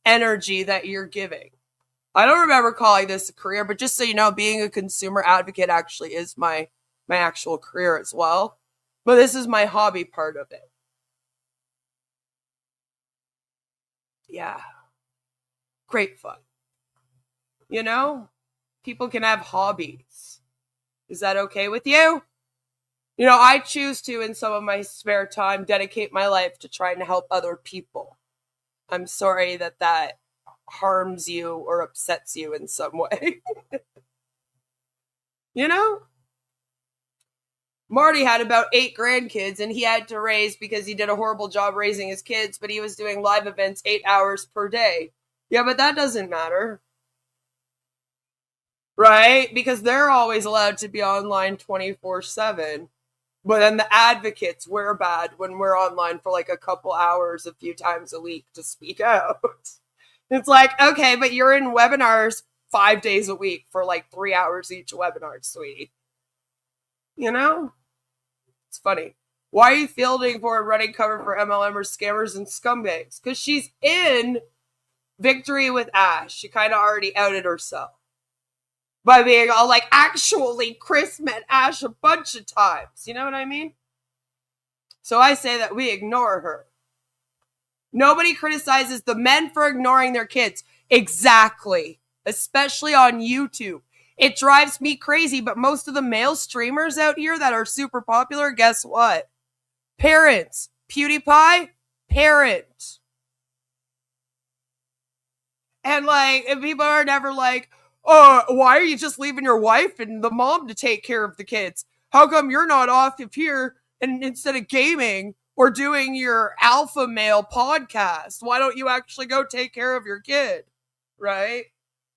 [SPEAKER 4] energy that you're giving. I don't remember calling this a career, but just so you know, being a consumer advocate actually is my actual career as well. But this is my hobby part of it. Yeah. Great fun. You know? People can have hobbies. Is that okay with you? You know, I choose to, in some of my spare time, dedicate my life to trying to help other people. I'm sorry that harms you or upsets you in some way. You know? Marty had about 8 grandkids, and he had to raise because he did a horrible job raising his kids, but he was doing live events 8 hours per day. Yeah, but that doesn't matter. Right? Because they're always allowed to be online 24/7. But then the advocates, we're bad when we're online for like a couple hours a few times a week to speak out. It's like, okay, but you're in webinars 5 days a week for like 3 hours each webinar, sweetie. You know? It's funny. Why are you fielding for a running cover for MLMers, scammers, and scumbags? Because she's in Victory with Ash. She kind of already outed herself by being all like, actually, Chris met Ash a bunch of times. You know what I mean? So I say that we ignore her. Nobody criticizes the men for ignoring their kids. Exactly. Especially on YouTube. It drives me crazy, but most of the male streamers out here that are super popular, guess what? Parents. PewDiePie, parent. And like, and people are never like, oh, why are you just leaving your wife and the mom to take care of the kids? How come you're not off of here and instead of gaming or doing your alpha male podcast? Why don't you actually go take care of your kid? Right?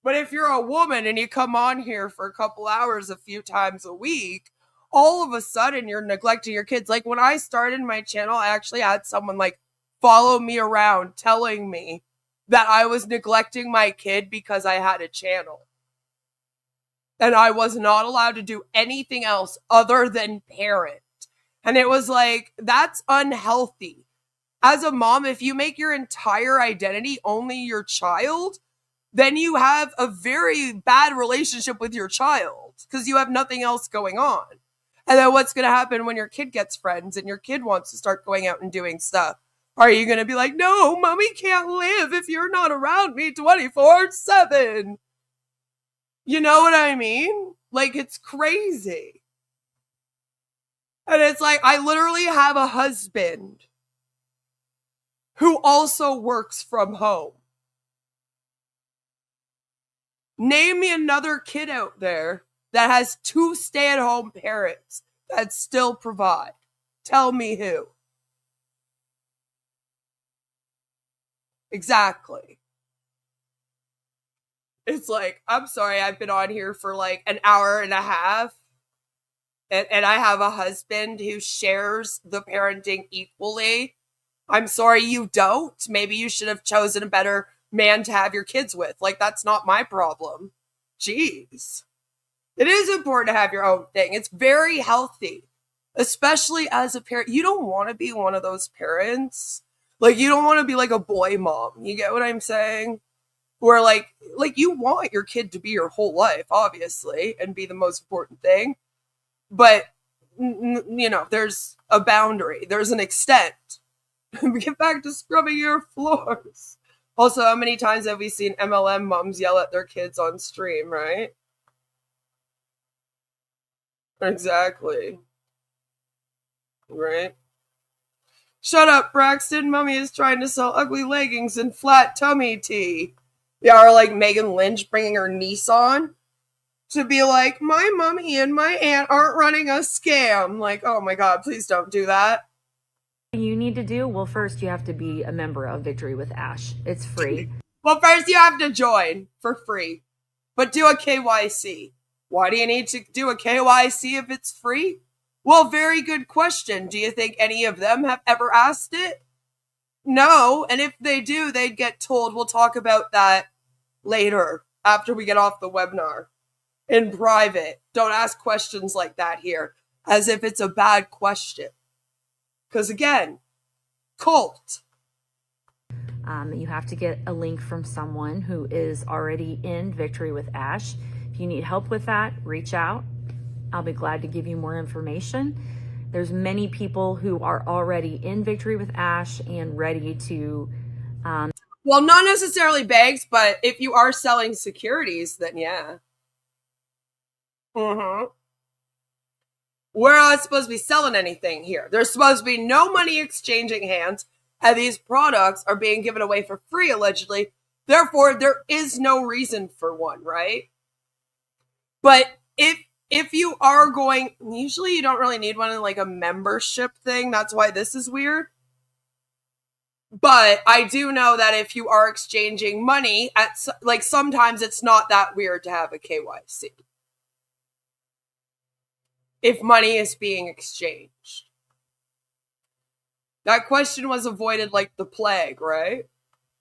[SPEAKER 4] But if you're a woman and you come on here for a couple hours a few times a week, all of a sudden you're neglecting your kids. Like when I started my channel, I actually had someone like follow me around telling me that I was neglecting my kid because I had a channel. And I was not allowed to do anything else other than parent. And it was like, that's unhealthy. As a mom, if you make your entire identity only your child, then you have a very bad relationship with your child because you have nothing else going on. And then what's going to happen when your kid gets friends and your kid wants to start going out and doing stuff? Are you going to be like, no, mommy can't live if you're not around me 24/7? You know what I mean? Like, it's crazy. And it's like, I literally have a husband who also works from home. Name me another kid out there that has 2 stay-at-home parents that still provide. Tell me who. Exactly. It's like, I'm sorry, I've been on here for like an hour and a half. And I have a husband who shares the parenting equally. I'm sorry you don't. Maybe you should have chosen a better man to have your kids with. Like, that's not my problem. Jeez. It is important to have your own thing. It's very healthy, especially as a parent. You don't want to be one of those parents. Like, you don't want to be like a boy mom. You get what I'm saying? Where like you want your kid to be your whole life, obviously, and be the most important thing. But, you know, there's a boundary. There's an extent. Get back to scrubbing your floors. Also, how many times have we seen MLM moms yell at their kids on stream, right? Exactly. Right? Shut up, Braxton. Mommy is trying to sell ugly leggings and flat tummy tea. Yeah, or like Megan Lynch bringing her niece on to be like, my mommy and my aunt aren't running a scam. Like, oh my god, please don't do that.
[SPEAKER 10] you need to do? Well, first you have to be a member of Victory with Ash. It's free.
[SPEAKER 4] Well, first you have to join for free, but do a KYC. Why do you need to do a KYC if it's free? Well, very good question. Do you think any of them have ever asked it? No, and if they do, they'd get told, we'll talk about that later after we get off the webinar in private. Don't ask questions like that here as if it's a bad question. Because again, cult.
[SPEAKER 10] You have to get a link from someone who is already in Victory with Ash. If you need help with that, reach out. I'll be glad to give you more information. There's many people who are already in Victory with Ash and ready to...
[SPEAKER 4] well, not necessarily banks, but if you are selling securities, then yeah. We're not supposed to be selling anything here. There's supposed to be no money exchanging hands, and these products are being given away for free, allegedly. Therefore, there is no reason for one, right? But if you are going, usually you don't really need one in like a membership thing. That's why this is weird. But I do know that if you are exchanging money, like sometimes it's not that weird to have a KYC. If money is being exchanged. That question was avoided like the plague, right?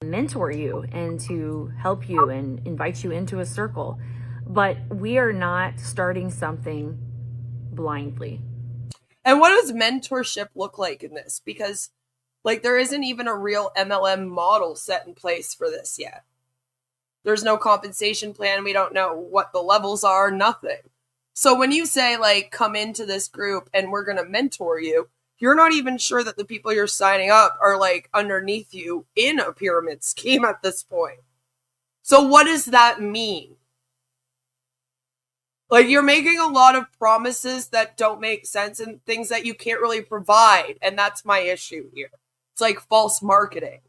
[SPEAKER 10] Mentor you and to help you and invite you into a circle. But we are not starting something blindly.
[SPEAKER 4] And what does mentorship look like in this? Because like there isn't even a real MLM model set in place for this yet. There's no compensation plan. We don't know what the levels are, nothing. So when you say like, come into this group and we're going to mentor you, you're not even sure that the people you're signing up are like underneath you in a pyramid scheme at this point. So what does that mean? Like you're making a lot of promises that don't make sense and things that you can't really provide. And that's my issue here. It's like false marketing,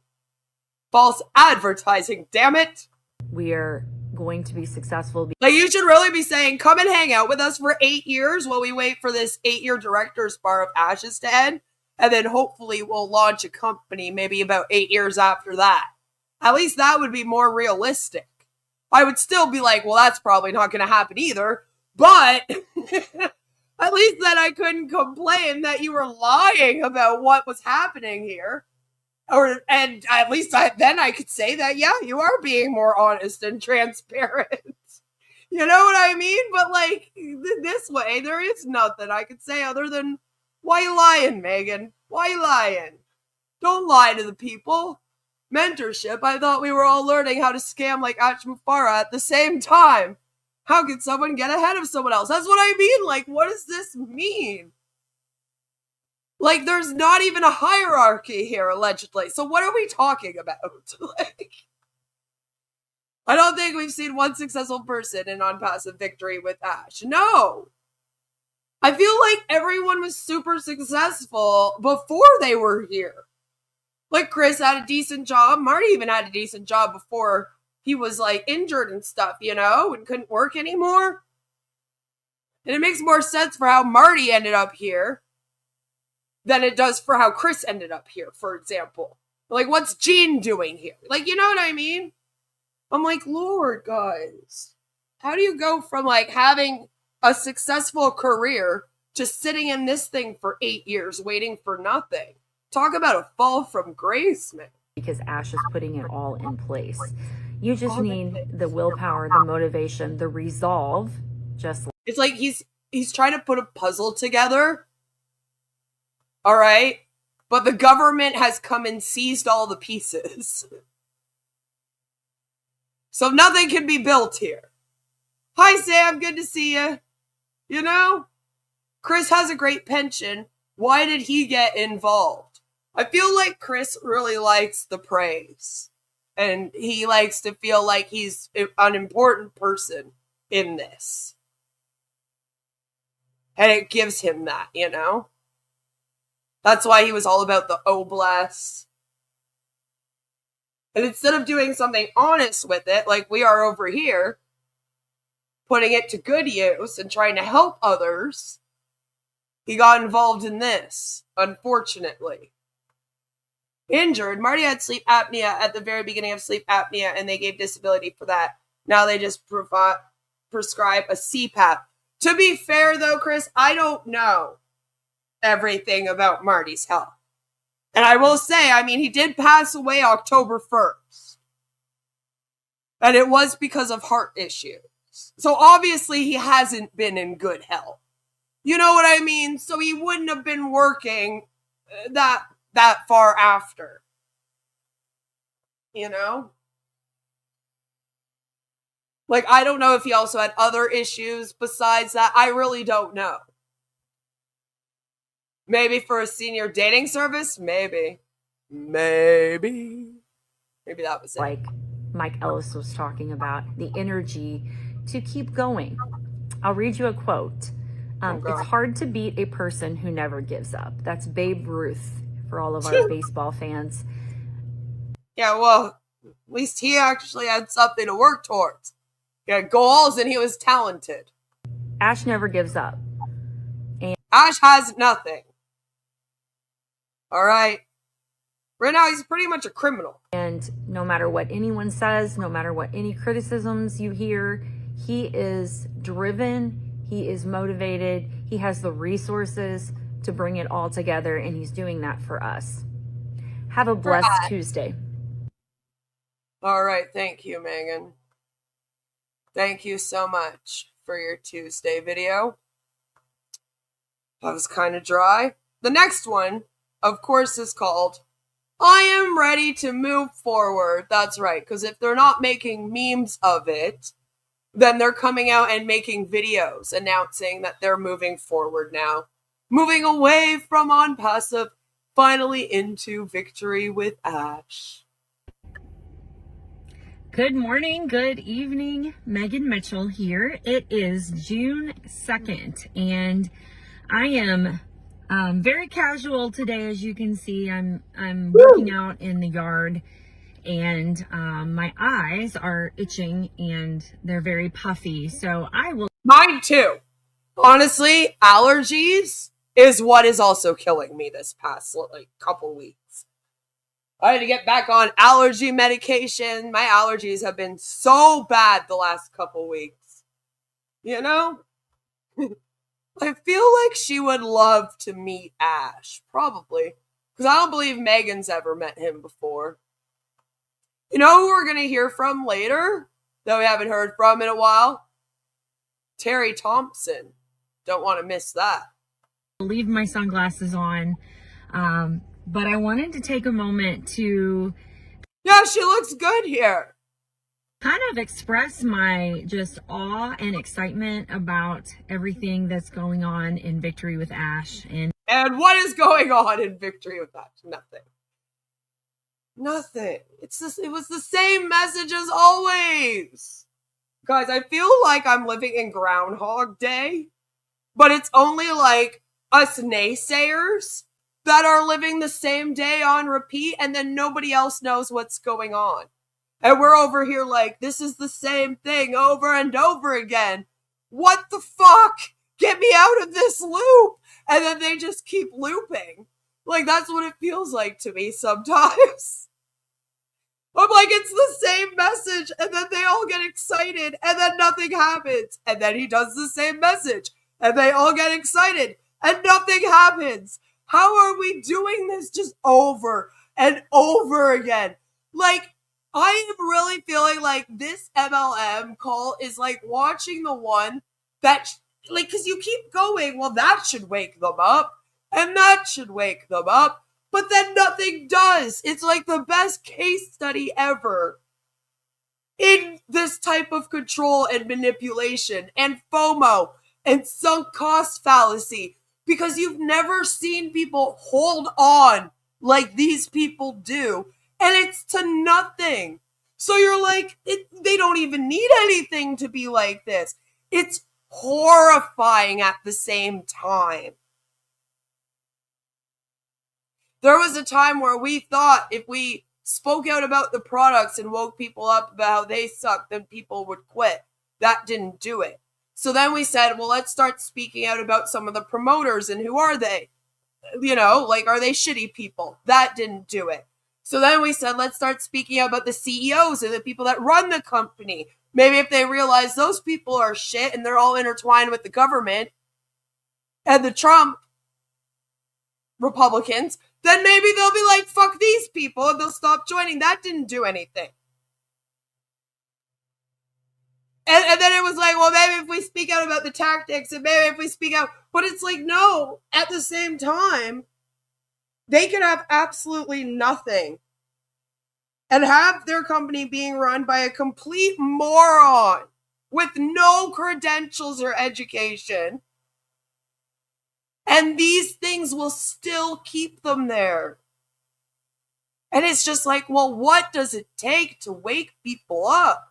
[SPEAKER 4] false advertising, damn it.
[SPEAKER 10] We are going to be successful.
[SPEAKER 4] Like you should really be saying, come and hang out with us for 8 years while we wait for this 8-year director's bar of ashes to end. And then hopefully we'll launch a company maybe about 8 years after that. At least that would be more realistic. I would still be like, well, that's probably not going to happen either. But at least then I couldn't complain that you were lying about what was happening here. And at least then I could say that, yeah, you are being more honest and transparent. You know what I mean? But like this way, there is nothing I could say other than, why you lying, Megan? Why you lying? Don't lie to the people. Mentorship, I thought we were all learning how to scam like Achmufara at the same time. How could someone get ahead of someone else? That's what I mean. Like, what does this mean? Like, there's not even a hierarchy here, allegedly. So what are we talking about? Like, I don't think we've seen one successful person in OnPassive Victory with Ash. No. I feel like everyone was super successful before they were here. Like, Chris had a decent job. Marty even had a decent job before he was, like, injured and stuff, you know, and couldn't work anymore. And it makes more sense for how Marty ended up here than it does for how Chris ended up here, for example. Like, what's Gene doing here? Like, you know what I mean? I'm like, Lord, guys. How do you go from, like, having a successful career to sitting in this thing for 8 years waiting for nothing? Talk about a fall from grace, man.
[SPEAKER 10] Because Ash is putting it all in place. You just need the willpower, the motivation, the resolve. Just
[SPEAKER 4] it's like he's trying to put a puzzle together. All right? But the government has come and seized all the pieces. So nothing can be built here. Hi, Sam. Good to see you. You know? Chris has a great pension. Why did he get involved? I feel like Chris really likes the praise. And he likes to feel like he's an important person in this. And it gives him that, you know? That's why he was all about the oblast. And instead of doing something honest with it, like we are over here, putting it to good use and trying to help others, he got involved in this, unfortunately. injured. Marty had sleep apnea at the very beginning of sleep apnea, and they gave disability for that. Now they just prescribe a CPAP. To be fair, though, Chris, I don't know everything about Marty's health. And I will say, I mean, he did pass away October 1st. And it was because of heart issues. So obviously he hasn't been in good health. You know what I mean? So he wouldn't have been working that far after. You know? Like, I don't know if he also had other issues besides that. I really don't know. Maybe for a senior dating service? Maybe. Maybe that was it.
[SPEAKER 10] Like Mike Ellis was talking about, the energy to keep going. I'll read you a quote. It's hard to beat a person who never gives up. That's Babe Ruth for all of our baseball fans.
[SPEAKER 4] Yeah, well, at least he actually had something to work towards. He had goals and he was talented.
[SPEAKER 10] Ash never gives up.
[SPEAKER 4] And Ash has nothing. All right. Right now, he's pretty much a criminal.
[SPEAKER 10] And no matter what anyone says, no matter what any criticisms you hear, he is driven, he is motivated, he has the resources to bring it all together, and he's doing that for us. Have a blessed Tuesday.
[SPEAKER 4] All right. Thank you, Megan. Thank you so much for your Tuesday video. That was kind of dry. The next one, of course, is called I Am Ready to Move Forward. That's right, because if they're not making memes of it, then they're coming out and making videos announcing that they're moving forward now. Moving away from OnPassive, finally into Victory with Ash.
[SPEAKER 11] Good morning, good evening, Megan Mitchell here. It is June 2nd, and I am very casual today. As you can see, I'm working out in the yard, and my eyes are itching and they're very puffy, so I will...
[SPEAKER 4] Mine too. Honestly, allergies is what is also killing me this past couple weeks. I had to get back on allergy medication. My allergies have been so bad the last couple weeks. You know? I feel like she would love to meet Ash. Probably. Because I don't believe Megan's ever met him before. You know who we're going to hear from later? That we haven't heard from in a while? Terry Thompson. Don't want to miss that.
[SPEAKER 11] I'll leave my sunglasses on. But I wanted to take a moment to...
[SPEAKER 4] Yeah, she looks good here.
[SPEAKER 11] Kind of express my just awe and excitement about everything that's going on in Victory with Ash. And
[SPEAKER 4] what is going on in Victory with Ash? Nothing. It was the same message as always. Guys, I feel like I'm living in Groundhog Day, but it's only like us naysayers that are living the same day on repeat, and then nobody else knows what's going on. And we're over here like, this is the same thing over and over again. What the fuck? Get me out of this loop! And then they just keep looping. Like, that's what it feels like to me sometimes. I'm like, it's the same message, and then they all get excited, and then nothing happens. And then he does the same message, and they all get excited, and nothing happens. How are we doing this just over and over again? Like, I am really feeling like this MLM call is like watching the one that, like, because you keep going, well, that should wake them up, and that should wake them up, but then nothing does. It's like the best case study ever in this type of control and manipulation and FOMO and sunk cost fallacy. Because you've never seen people hold on like these people do. And it's to nothing. So you're like, they don't even need anything to be like this. It's horrifying at the same time. There was a time where we thought if we spoke out about the products and woke people up about how they suck, then people would quit. That didn't do it. So then we said, well, let's start speaking out about some of the promoters and who are they? You know, like, are they shitty people? That didn't do it. So then we said, let's start speaking about the CEOs and the people that run the company. Maybe if they realize those people are shit and they're all intertwined with the government and the Trump Republicans, then maybe they'll be like, fuck these people, and they'll stop joining. That didn't do anything. And then it was like, well, maybe if we speak out about the tactics, and maybe if we speak out, but it's like, no, at the same time, they could have absolutely nothing and have their company being run by a complete moron with no credentials or education. And these things will still keep them there. And it's just like, well, what does it take to wake people up?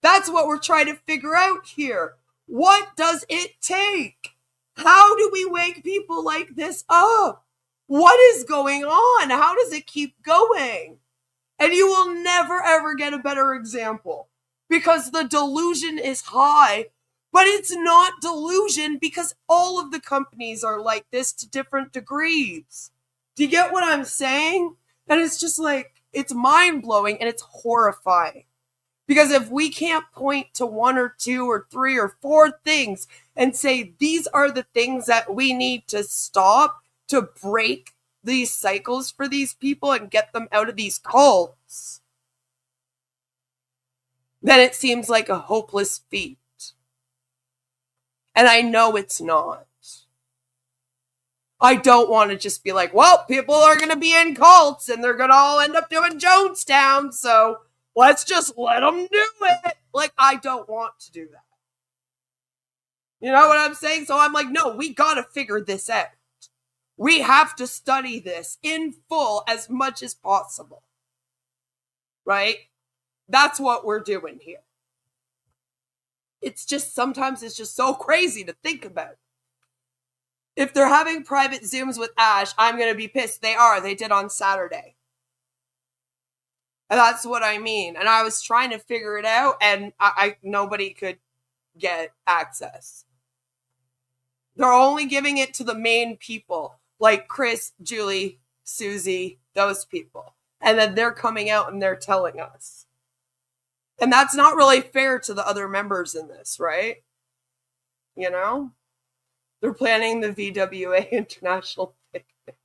[SPEAKER 4] That's what we're trying to figure out here. What does it take? How do we wake people like this up? What is going on? How does it keep going? And you will never, ever get a better example because the delusion is high, but it's not delusion because all of the companies are like this to different degrees. Do you get what I'm saying? And it's just like, it's mind-blowing and it's horrifying. Because if we can't point to 1 or 2 or 3 or 4 things and say, these are the things that we need to stop to break these cycles for these people and get them out of these cults, then it seems like a hopeless feat. And I know it's not. I don't want to just be like, well, people are going to be in cults and they're going to all end up doing Jonestown, so let's just let them do it. Like, I don't want to do that. You know what I'm saying? So I'm like, no, we got to figure this out. We have to study this in full as much as possible. Right? That's what we're doing here. It's just, sometimes it's just so crazy to think about. If they're having private Zooms with Ash, I'm going to be pissed. They are. They did on Saturday. And that's what I mean. And I was trying to figure it out, and nobody could get access. They're only giving it to the main people, like Chris, Julie, Susie, those people. And then they're coming out and they're telling us. And that's not really fair to the other members in this, right? You know? They're planning the VWA International Picnic.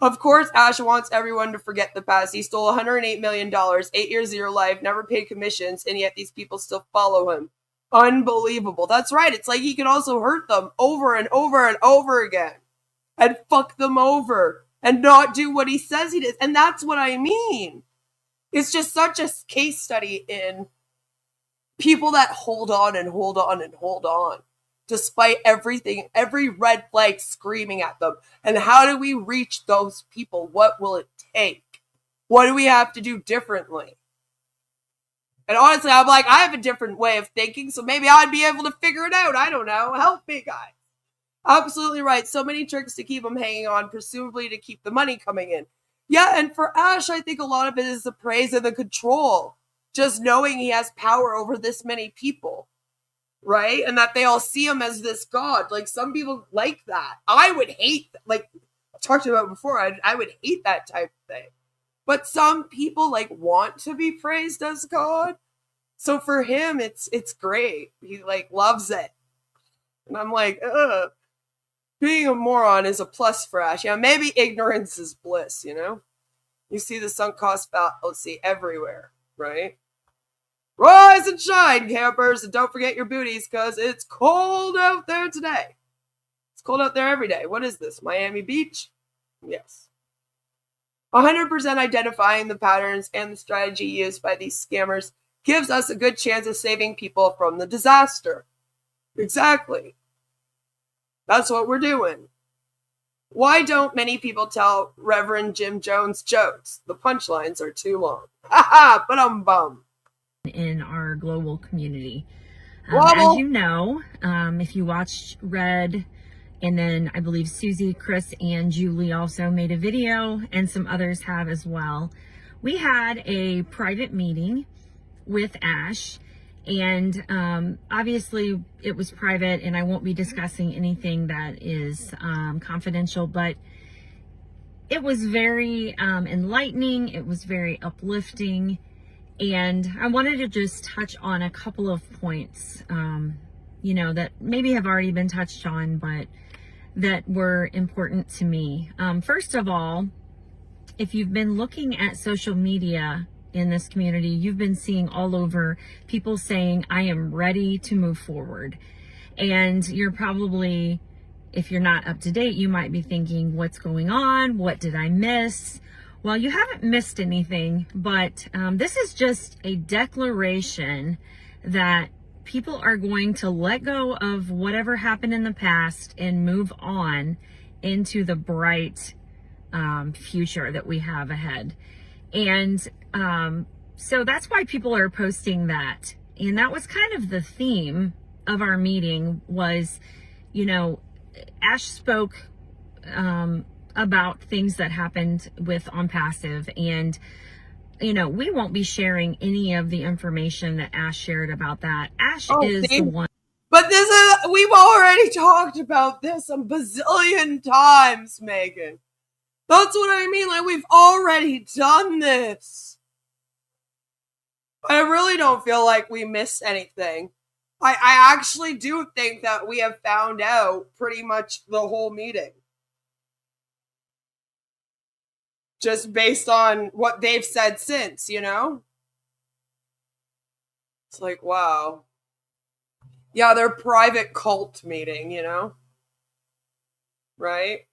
[SPEAKER 4] Of course, Ash wants everyone to forget the past. He stole $108 million, 8 years of your life, never paid commissions, and yet these people still follow him. Unbelievable. That's right. It's like he can also hurt them over and over and over again and fuck them over and not do what he says he does. And that's what I mean. It's just such a case study in people that hold on and hold on and hold on despite everything, every red flag screaming at them. And how do we reach those people? What will it take? What do we have to do differently? And honestly, I'm like, I have a different way of thinking, so maybe I'd be able to figure it out. I don't know. Help me, guys. Absolutely right. So many tricks to keep them hanging on, presumably to keep the money coming in. Yeah, and for Ash, I think a lot of it is the praise and the control. Just knowing he has power over this many people, right? And that they all see him as this god. Like, some people like that. I would hate, like I talked about before, I would hate that type of thing. But some people, like, want to be praised as God. So for him, it's great. He, like, loves it. And I'm like, ugh. Being a moron is a plus for Ash. Yeah, maybe ignorance is bliss, you know? You see the sunk cost fallacy everywhere, right? Rise and shine, campers, and don't forget your booties, because it's cold out there today. It's cold out there every day. What is this, Miami Beach? Yes. 100% identifying the patterns and the strategy used by these scammers gives us a good chance of saving people from the disaster. Exactly. That's what we're doing. Why don't many people tell Reverend Jim Jones jokes? The punchlines are too long. Ha ha, ba-dum-bum.
[SPEAKER 11] In our global community.
[SPEAKER 4] Global.
[SPEAKER 11] As you know, if you watched Red, and then I believe Susie, Chris, and Julie also made a video, and some others have as well. We had a private meeting with Ash, and obviously it was private, and I won't be discussing anything that is confidential, but it was very enlightening. It was very uplifting. And I wanted to just touch on a couple of points, you know, that maybe have already been touched on, but that were important to me. First of all, if you've been looking at social media in this community, you've been seeing all over people saying, I am ready to move forward. And you're probably, if you're not up to date, you might be thinking, what's going on? What did I miss? Well, you haven't missed anything, but this is just a declaration that people are going to let go of whatever happened in the past and move on into the bright future that we have ahead. And so that's why people are posting that. And that was kind of the theme of our meeting was, you know, Ash spoke about things that happened with OnPassive, and you know, we won't be sharing any of the information that Ash shared about that. Ash is the one.
[SPEAKER 4] But this is, we've already talked about this a bazillion times, Megan. That's what I mean. Like, we've already done this. But I really don't feel like we missed anything. I actually do think that we have found out pretty much the whole meeting. Just based on what they've said since, you know? It's like, wow. Yeah, their private cult meeting, you know? Right?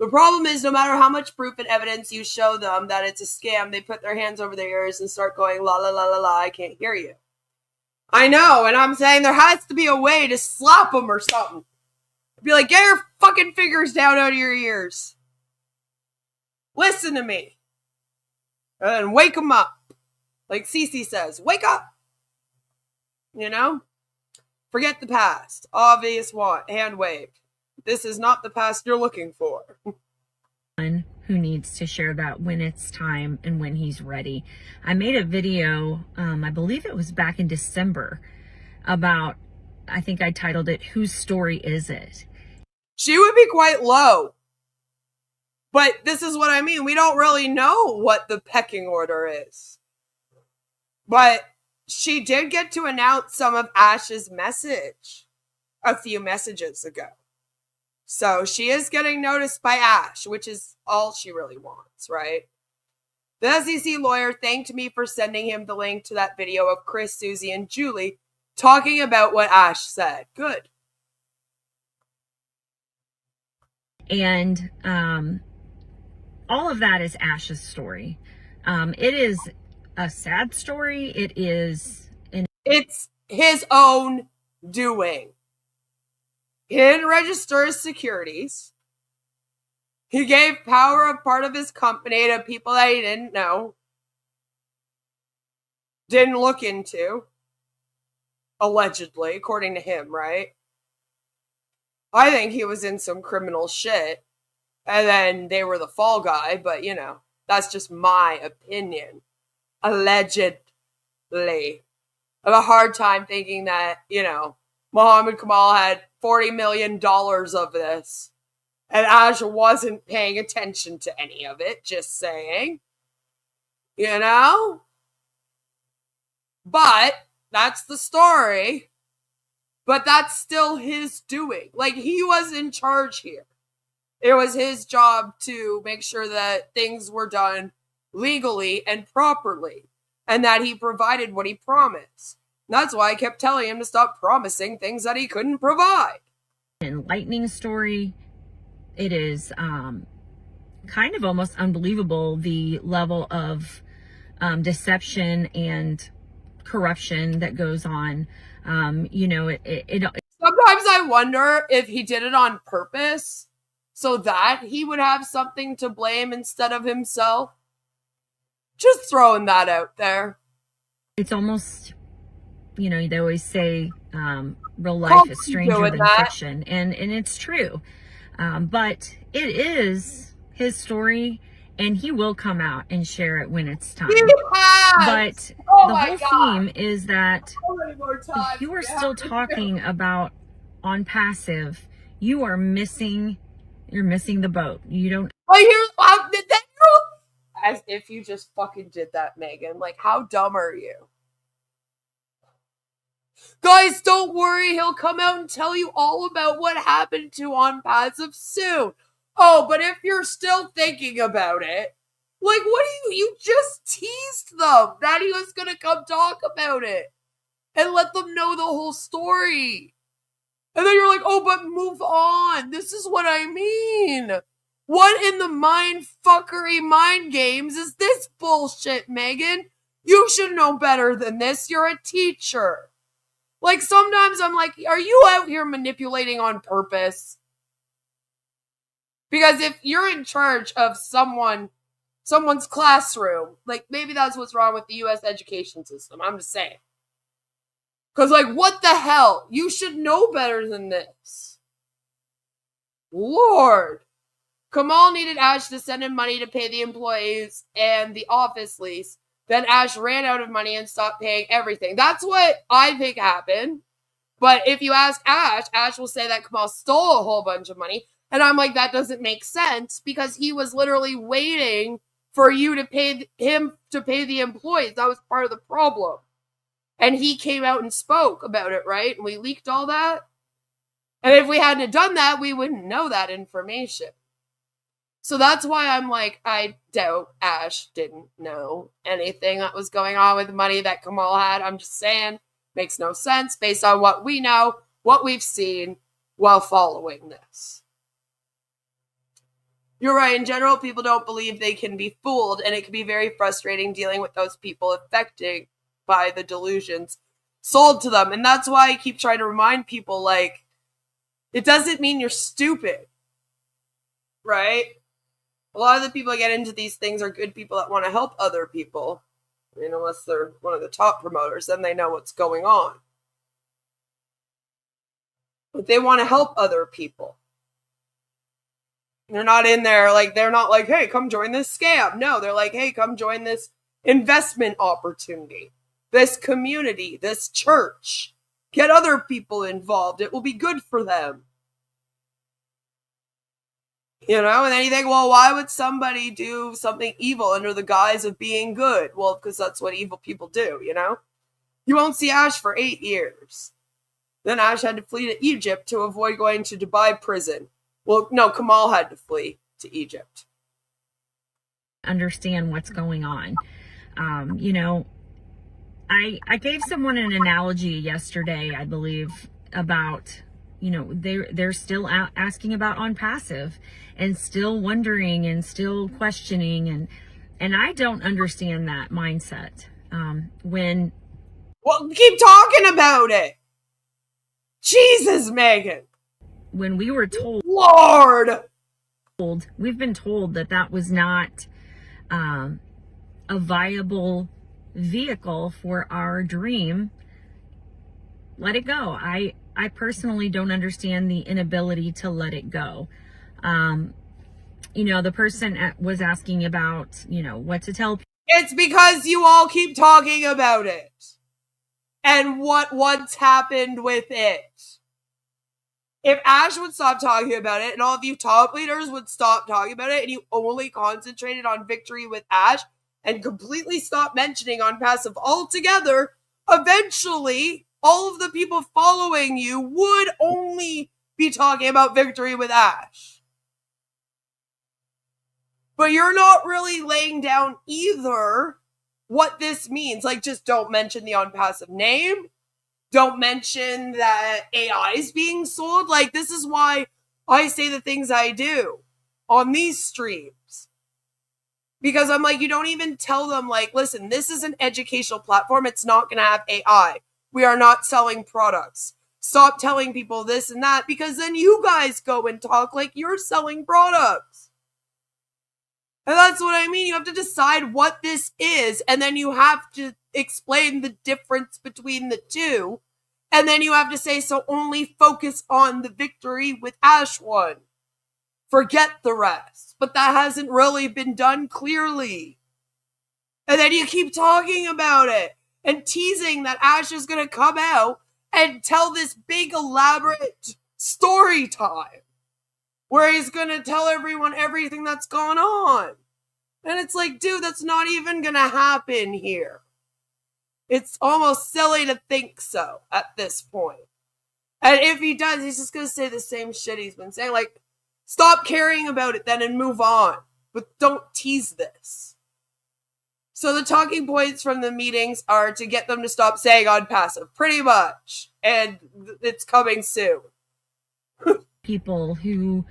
[SPEAKER 4] The problem is, no matter how much proof and evidence you show them that it's a scam, they put their hands over their ears and start going, la la la la la, I can't hear you. I know, and I'm saying there has to be a way to slap them or something. Be like, get your fucking fingers down out of your ears. Listen to me. And wake them up. Like Cece says, wake up. You know? Forget the past. Obvious want. Hand wave. This is not the past you're looking for.
[SPEAKER 11] Who needs to share that when it's time and when he's ready. I made a video, I believe it was back in December, about, I think I titled it, Whose Story Is It?
[SPEAKER 4] She would be quite low. But this is what I mean. We don't really know what the pecking order is. But she did get to announce some of Ash's message a few messages ago. So she is getting noticed by Ash, which is all she really wants, right? The SEC lawyer thanked me for sending him the link to that video of Chris, Susie, and Julie talking about what Ash said. Good.
[SPEAKER 11] And all of that is Ash's story. It is a sad story.
[SPEAKER 4] It's his own doing. He didn't register his securities. He gave power of part of his company to people that he didn't know. Didn't look into. Allegedly, according to him, right? I think he was in some criminal shit. And then they were the fall guy, but you know, that's just my opinion. Allegedly. I have a hard time thinking that, you know, Muhammad Kamal had $40 million of this. And Ash wasn't paying attention to any of it, just saying. You know? But that's the story. But that's still his doing. Like, he was in charge here. It was his job to make sure that things were done legally and properly. And that he provided what he promised. That's why I kept telling him to stop promising things that he couldn't provide.
[SPEAKER 11] Enlightening story. It is kind of almost unbelievable, the level of deception and corruption that goes on. You know,
[SPEAKER 4] sometimes I wonder if he did it on purpose so that he would have something to blame instead of himself. Just throwing that out there.
[SPEAKER 11] It's almost, you know, they always say real life is stranger than fiction, and it's true. But it is his story, and he will come out and share it when it's time. But the whole theme is that if you are still talking about OnPassive, you are missing You're missing the boat. You don't.
[SPEAKER 4] As if you just fucking did that, Megan. Like, how dumb are you? Guys, don't worry. He'll come out and tell you all about what happened to OnPassive soon. Oh, but if you're still thinking about it, like, what do you just teased them that he was going to come talk about it and let them know the whole story. And then you're like, oh, but move on. This is what I mean. What in the mind games is this bullshit, Megan? You should know better than this. You're a teacher. Like, sometimes I'm like, are you out here manipulating on purpose? Because if you're in charge of someone's classroom, like, maybe that's what's wrong with the U.S. education system. I'm just saying. Because, like, what the hell? You should know better than this. Lord. Kamal needed Ash to send him money to pay the employees and the office lease. Then Ash ran out of money and stopped paying everything. That's what I think happened. But if you ask Ash, Ash will say that Kamal stole a whole bunch of money. And I'm like, that doesn't make sense because he was literally waiting for you to pay him to pay the employees. That was part of the problem. And he came out and spoke about it, right? And we leaked all that. And if we hadn't done that, we wouldn't know that information. So that's why I'm like, I doubt Ash didn't know anything that was going on with the money that Kamal had. I'm just saying, makes no sense based on what we know, what we've seen while following this. You're right. In general, people don't believe they can be fooled, and it can be very frustrating dealing with those people affected by the delusions sold to them. And that's why I keep trying to remind people, like, it doesn't mean you're stupid, right? A lot of the people that get into these things are good people that want to help other people. I mean, unless they're one of the top promoters, then they know what's going on. But they want to help other people. They're not in there, like, they're not like, hey, come join this scam. No, they're like, hey, come join this investment opportunity, this community, this church. Get other people involved. It will be good for them. You know, and then you think, well, why would somebody do something evil under the guise of being good? Well, because that's what evil people do, you know? You won't see Ash for 8 years. Then Ash had to flee to Egypt to avoid going to Dubai prison. Well, no, Kamal had to flee to Egypt.
[SPEAKER 11] Understand what's going on. You know, I gave someone an analogy yesterday, I believe, about, you know, they're still asking about OnPassive and still wondering and still questioning, and I don't understand that mindset.
[SPEAKER 4] Well, keep talking about it. Jesus, Megan.
[SPEAKER 11] When we were told,
[SPEAKER 4] Lord,
[SPEAKER 11] we've been told that was not a viable vehicle for our dream. Let it go. I personally don't understand the inability to let it go. You know, the person was asking about, you know, what to tell people.
[SPEAKER 4] It's because you all keep talking about it and what once happened with it. If Ash would stop talking about it and all of you top leaders would stop talking about it and you only concentrated on victory with Ash and completely stopped mentioning OnPassive altogether, eventually all of the people following you would only be talking about victory with Ash. But you're not really laying down either what this means. Like, just don't mention the OnPassive name. Don't mention that AI is being sold. Like, this is why I say the things I do on these streams. Because I'm like, you don't even tell them, like, listen, this is an educational platform. It's not going to have AI. We are not selling products. Stop telling people this and that, because then you guys go and talk like you're selling products. And that's what I mean. You have to decide what this is, and then you have to explain the difference between the two. And then you have to say, so only focus on the victory with Ash one. Forget the rest. But that hasn't really been done clearly. And then you keep talking about it and teasing that Ash is going to come out and tell this big elaborate story time. where he's gonna tell everyone everything that's gone on. And it's like, dude, that's not even gonna happen here. It's almost silly to think so at this point. And if he does, he's just gonna say the same shit he's been saying. Like, stop caring about it then and move on. But don't tease this. So the talking points from the meetings are to get them to stop saying OnPassive, pretty much. And it's coming soon.
[SPEAKER 11] People who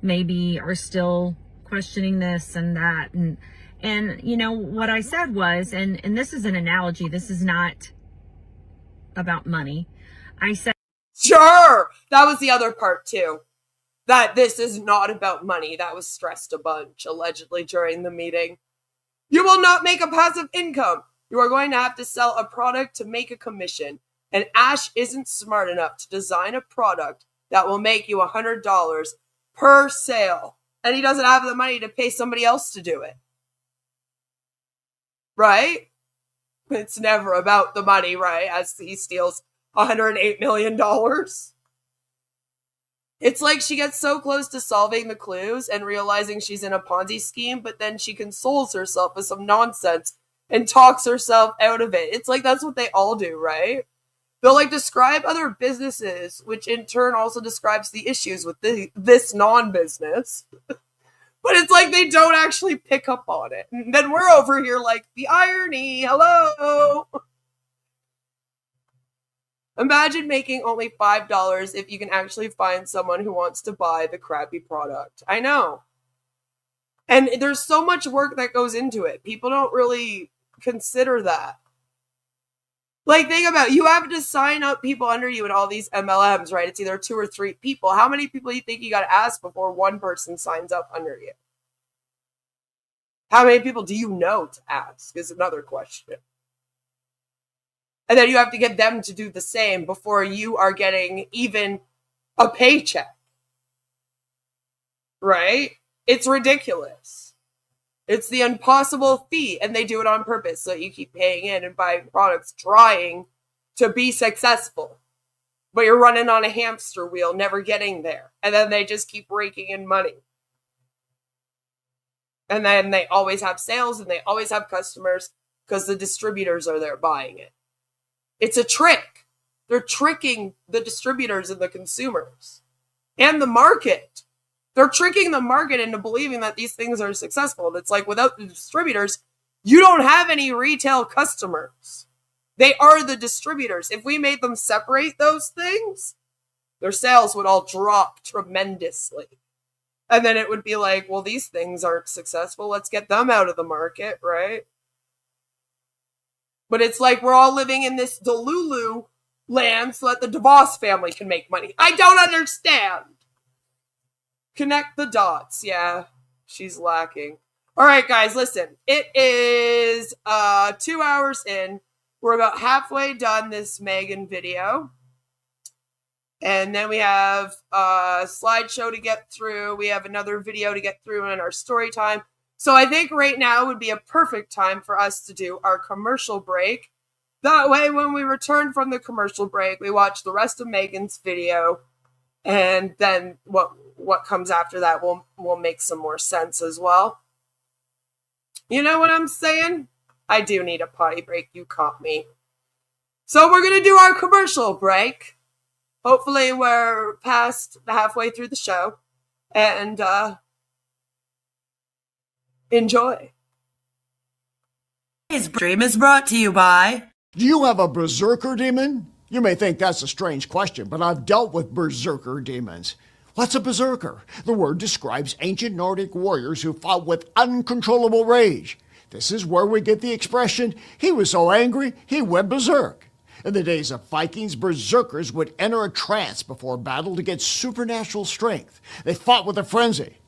[SPEAKER 11] maybe are still questioning this and that. And you know, what I said was, and this is an analogy, this is not about money. I said,
[SPEAKER 4] sure, that was the other part too. That this is not about money. That was stressed a bunch, allegedly, during the meeting. You will not make a passive income. You are going to have to sell a product to make a commission. And Ash isn't smart enough to design a product that will make you $100 per sale. And he doesn't have the money to pay somebody else to do it. Right? It's never about the money, right? As he steals $108 million. It's like she gets so close to solving the clues and realizing she's in a Ponzi scheme, but then she consoles herself with some nonsense and talks herself out of it. It's like that's what they all do, right? They'll like describe other businesses, which in turn also describes the issues with this non-business. But it's like they don't actually pick up on it. And then we're over here like, the irony, hello! Imagine making only $5 if you can actually find someone who wants to buy the crappy product. I know. And there's so much work that goes into it. People don't really consider that. Like, think about it. You have to sign up people under you in all these MLMs, right? It's either 2 or 3 people. How many people do you think you got to ask before one person signs up under you? How many people do you know to ask is another question. And then you have to get them to do the same before you are getting even a paycheck. Right? It's ridiculous. It's the impossible fee, and they do it on purpose so that you keep paying in and buying products trying to be successful. But you're running on a hamster wheel, never getting there. And then they just keep raking in money. And then they always have sales and they always have customers because the distributors are there buying it. It's a trick. They're tricking the distributors and the consumers and the market. They're tricking the market into believing that these things are successful. And it's like, without the distributors, you don't have any retail customers. They are the distributors. If we made them separate those things, their sales would all drop tremendously. And then it would be like, well, these things aren't successful. Let's get them out of the market, right? But it's like we're all living in this Delulu land so that the DeVos family can make money. I don't understand. Connect the dots. Yeah, she's lacking. All right, guys, listen. It is 2 hours in. We're about halfway done this Megan video. And then we have a slideshow to get through. We have another video to get through in our story time. So I think right now would be a perfect time for us to do our commercial break. That way, when we return from the commercial break, we watch the rest of Megan's video. And then what comes after that will make some more sense as well. You know what I'm saying? I do need a potty break. You caught me. So we're going to do our commercial break. Hopefully we're past halfway through the show. And enjoy.
[SPEAKER 12] This stream is brought to you by...
[SPEAKER 13] Do you have a berserker demon? You may think that's a strange question, but I've dealt with berserker demons. What's a berserker? The word describes ancient Nordic warriors who fought with uncontrollable rage. This is where we get the expression, he was so angry, he went berserk. In the days of Vikings, berserkers would enter a trance before battle to get supernatural strength. They fought with a frenzy.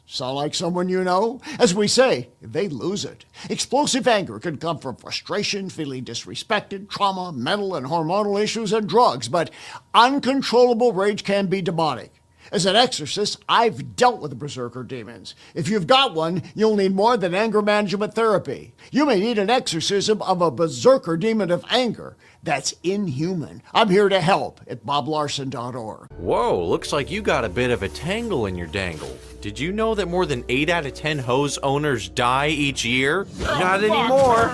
[SPEAKER 13] Sound like someone you know? As we say, they lose it. Explosive anger can come from frustration, feeling disrespected, trauma, mental and hormonal issues, and drugs, but uncontrollable rage can be demonic. As an exorcist, I've dealt with berserker demons. If you've got one, you'll need more than anger management therapy. You may need an exorcism of a berserker demon of anger. That's inhuman. I'm here to help at boblarson.org.
[SPEAKER 14] Whoa, looks like you got a bit of a tangle in your dangle. Did you know that more than 8 out of 10 hose owners die each year? Not anymore.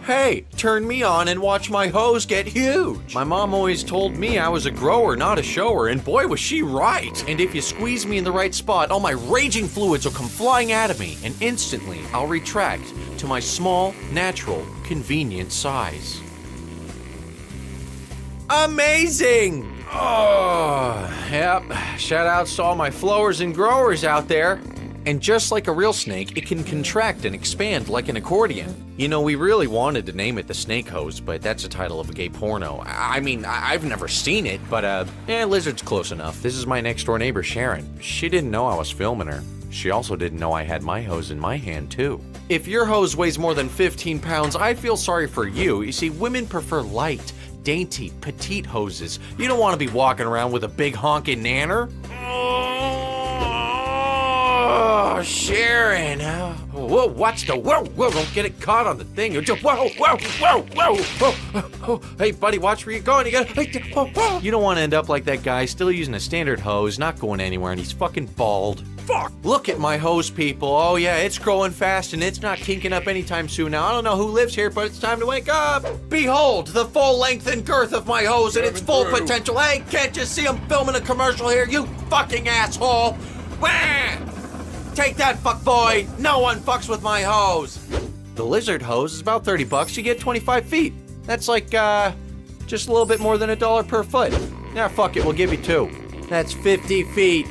[SPEAKER 14] Hey, turn me on and watch my hose get huge. My mom always told me I was a grower, not a shower, and boy was she right. And if you squeeze me in the right spot, all my raging fluids will come flying out of me, and instantly I'll retract to my small, natural, convenient size. Amazing! Oh, yep. Shout outs to all my flowers and growers out there. And just like a real snake, it can contract and expand like an accordion. You know, we really wanted to name it the Snake Hose, but that's the title of a gay porno. I mean, I've never seen it, but lizard's close enough. This is my next door neighbor, Sharon. She didn't know I was filming her. She also didn't know I had my hose in my hand, too. If your hose weighs more than 15 pounds, I feel sorry for you. You see, women prefer light, dainty, petite hoses. You don't want to be walking around with a big honking nanner. Oh, Sharon. Whoa, watch the whoa, don't get it caught on the thing. Whoa. Hey, buddy, watch where you're going. You don't want to end up like that guy, still using a standard hose, not going anywhere, and he's fucking bald. Fuck! Look at my hose, people. Oh, yeah, it's growing fast, and it's not kinking up anytime soon. Now, I don't know who lives here, but it's time to wake up. Behold, the full length and girth of my hose and its full potential. Hey, can't you see I'm filming a commercial here, you fucking asshole? Wah! Take that, fuck boy! No one fucks with my hose! The lizard hose is about $30. You get 25 feet. That's like, just a little bit more than $1 per foot. Now, fuck it, we'll give you 2. That's 50 feet.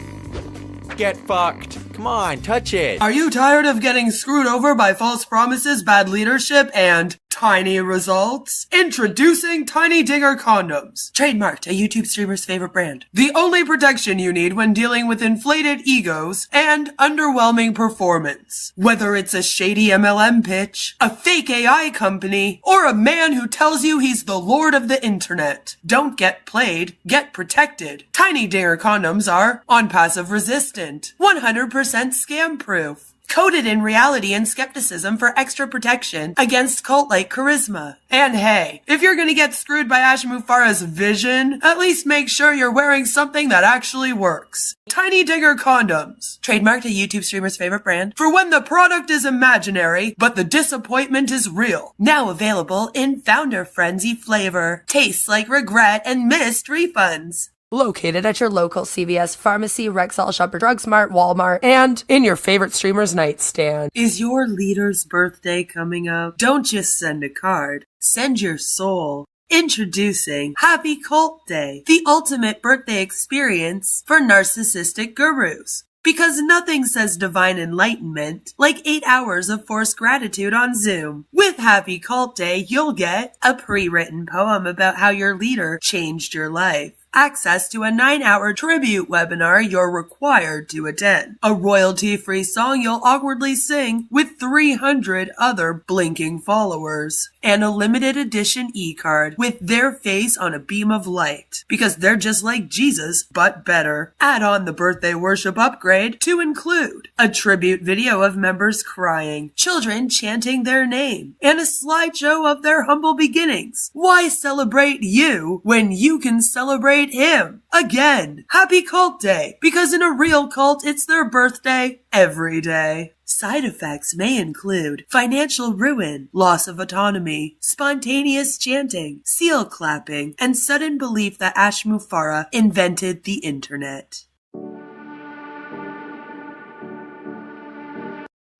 [SPEAKER 14] Get fucked. Come on, touch it.
[SPEAKER 12] Are you tired of getting screwed over by false promises, bad leadership, and tiny results? Introducing Tiny Digger Condoms. Trademarked, a YouTube streamer's favorite brand. The only protection you need when dealing with inflated egos and underwhelming performance. Whether it's a shady MLM pitch, a fake AI company, or a man who tells you he's the lord of the internet. Don't get played, get protected. Tiny Digger Condoms are OnPassive resistant, 100% scam proof. Coated in reality and skepticism for extra protection against cult-like charisma. And hey, if you're gonna get screwed by Ash Mufara's vision, at least make sure you're wearing something that actually works. Tiny Digger Condoms. Trademarked, a YouTube streamer's favorite brand. For when the product is imaginary, but the disappointment is real. Now available in Founder Frenzy flavor. Tastes like regret and missed refunds.
[SPEAKER 4] Located at your local CVS, pharmacy, Rexall, Shopper, Drug Smart, Walmart, and in your favorite streamer's nightstand.
[SPEAKER 12] Is your leader's birthday coming up? Don't just send a card. Send your soul. Introducing Happy Cult Day, the ultimate birthday experience for narcissistic gurus. Because nothing says divine enlightenment like 8 hours of forced gratitude on Zoom. With Happy Cult Day, you'll get a pre-written poem about how your leader changed your life. Access to a 9-hour tribute webinar you're required to attend. A royalty-free song you'll awkwardly sing with 300 other blinking followers. And a limited edition e-card with their face on a beam of light. Because they're just like Jesus, but better. Add on the birthday worship upgrade to include a tribute video of members crying, children chanting their name, and a slideshow of their humble beginnings. Why celebrate you when you can celebrate him? Again, Happy Cult Day, because in a real cult, it's their birthday every day. Side effects may include financial ruin, loss of autonomy, spontaneous chanting, seal clapping, and sudden belief that Ash Mufara invented the internet.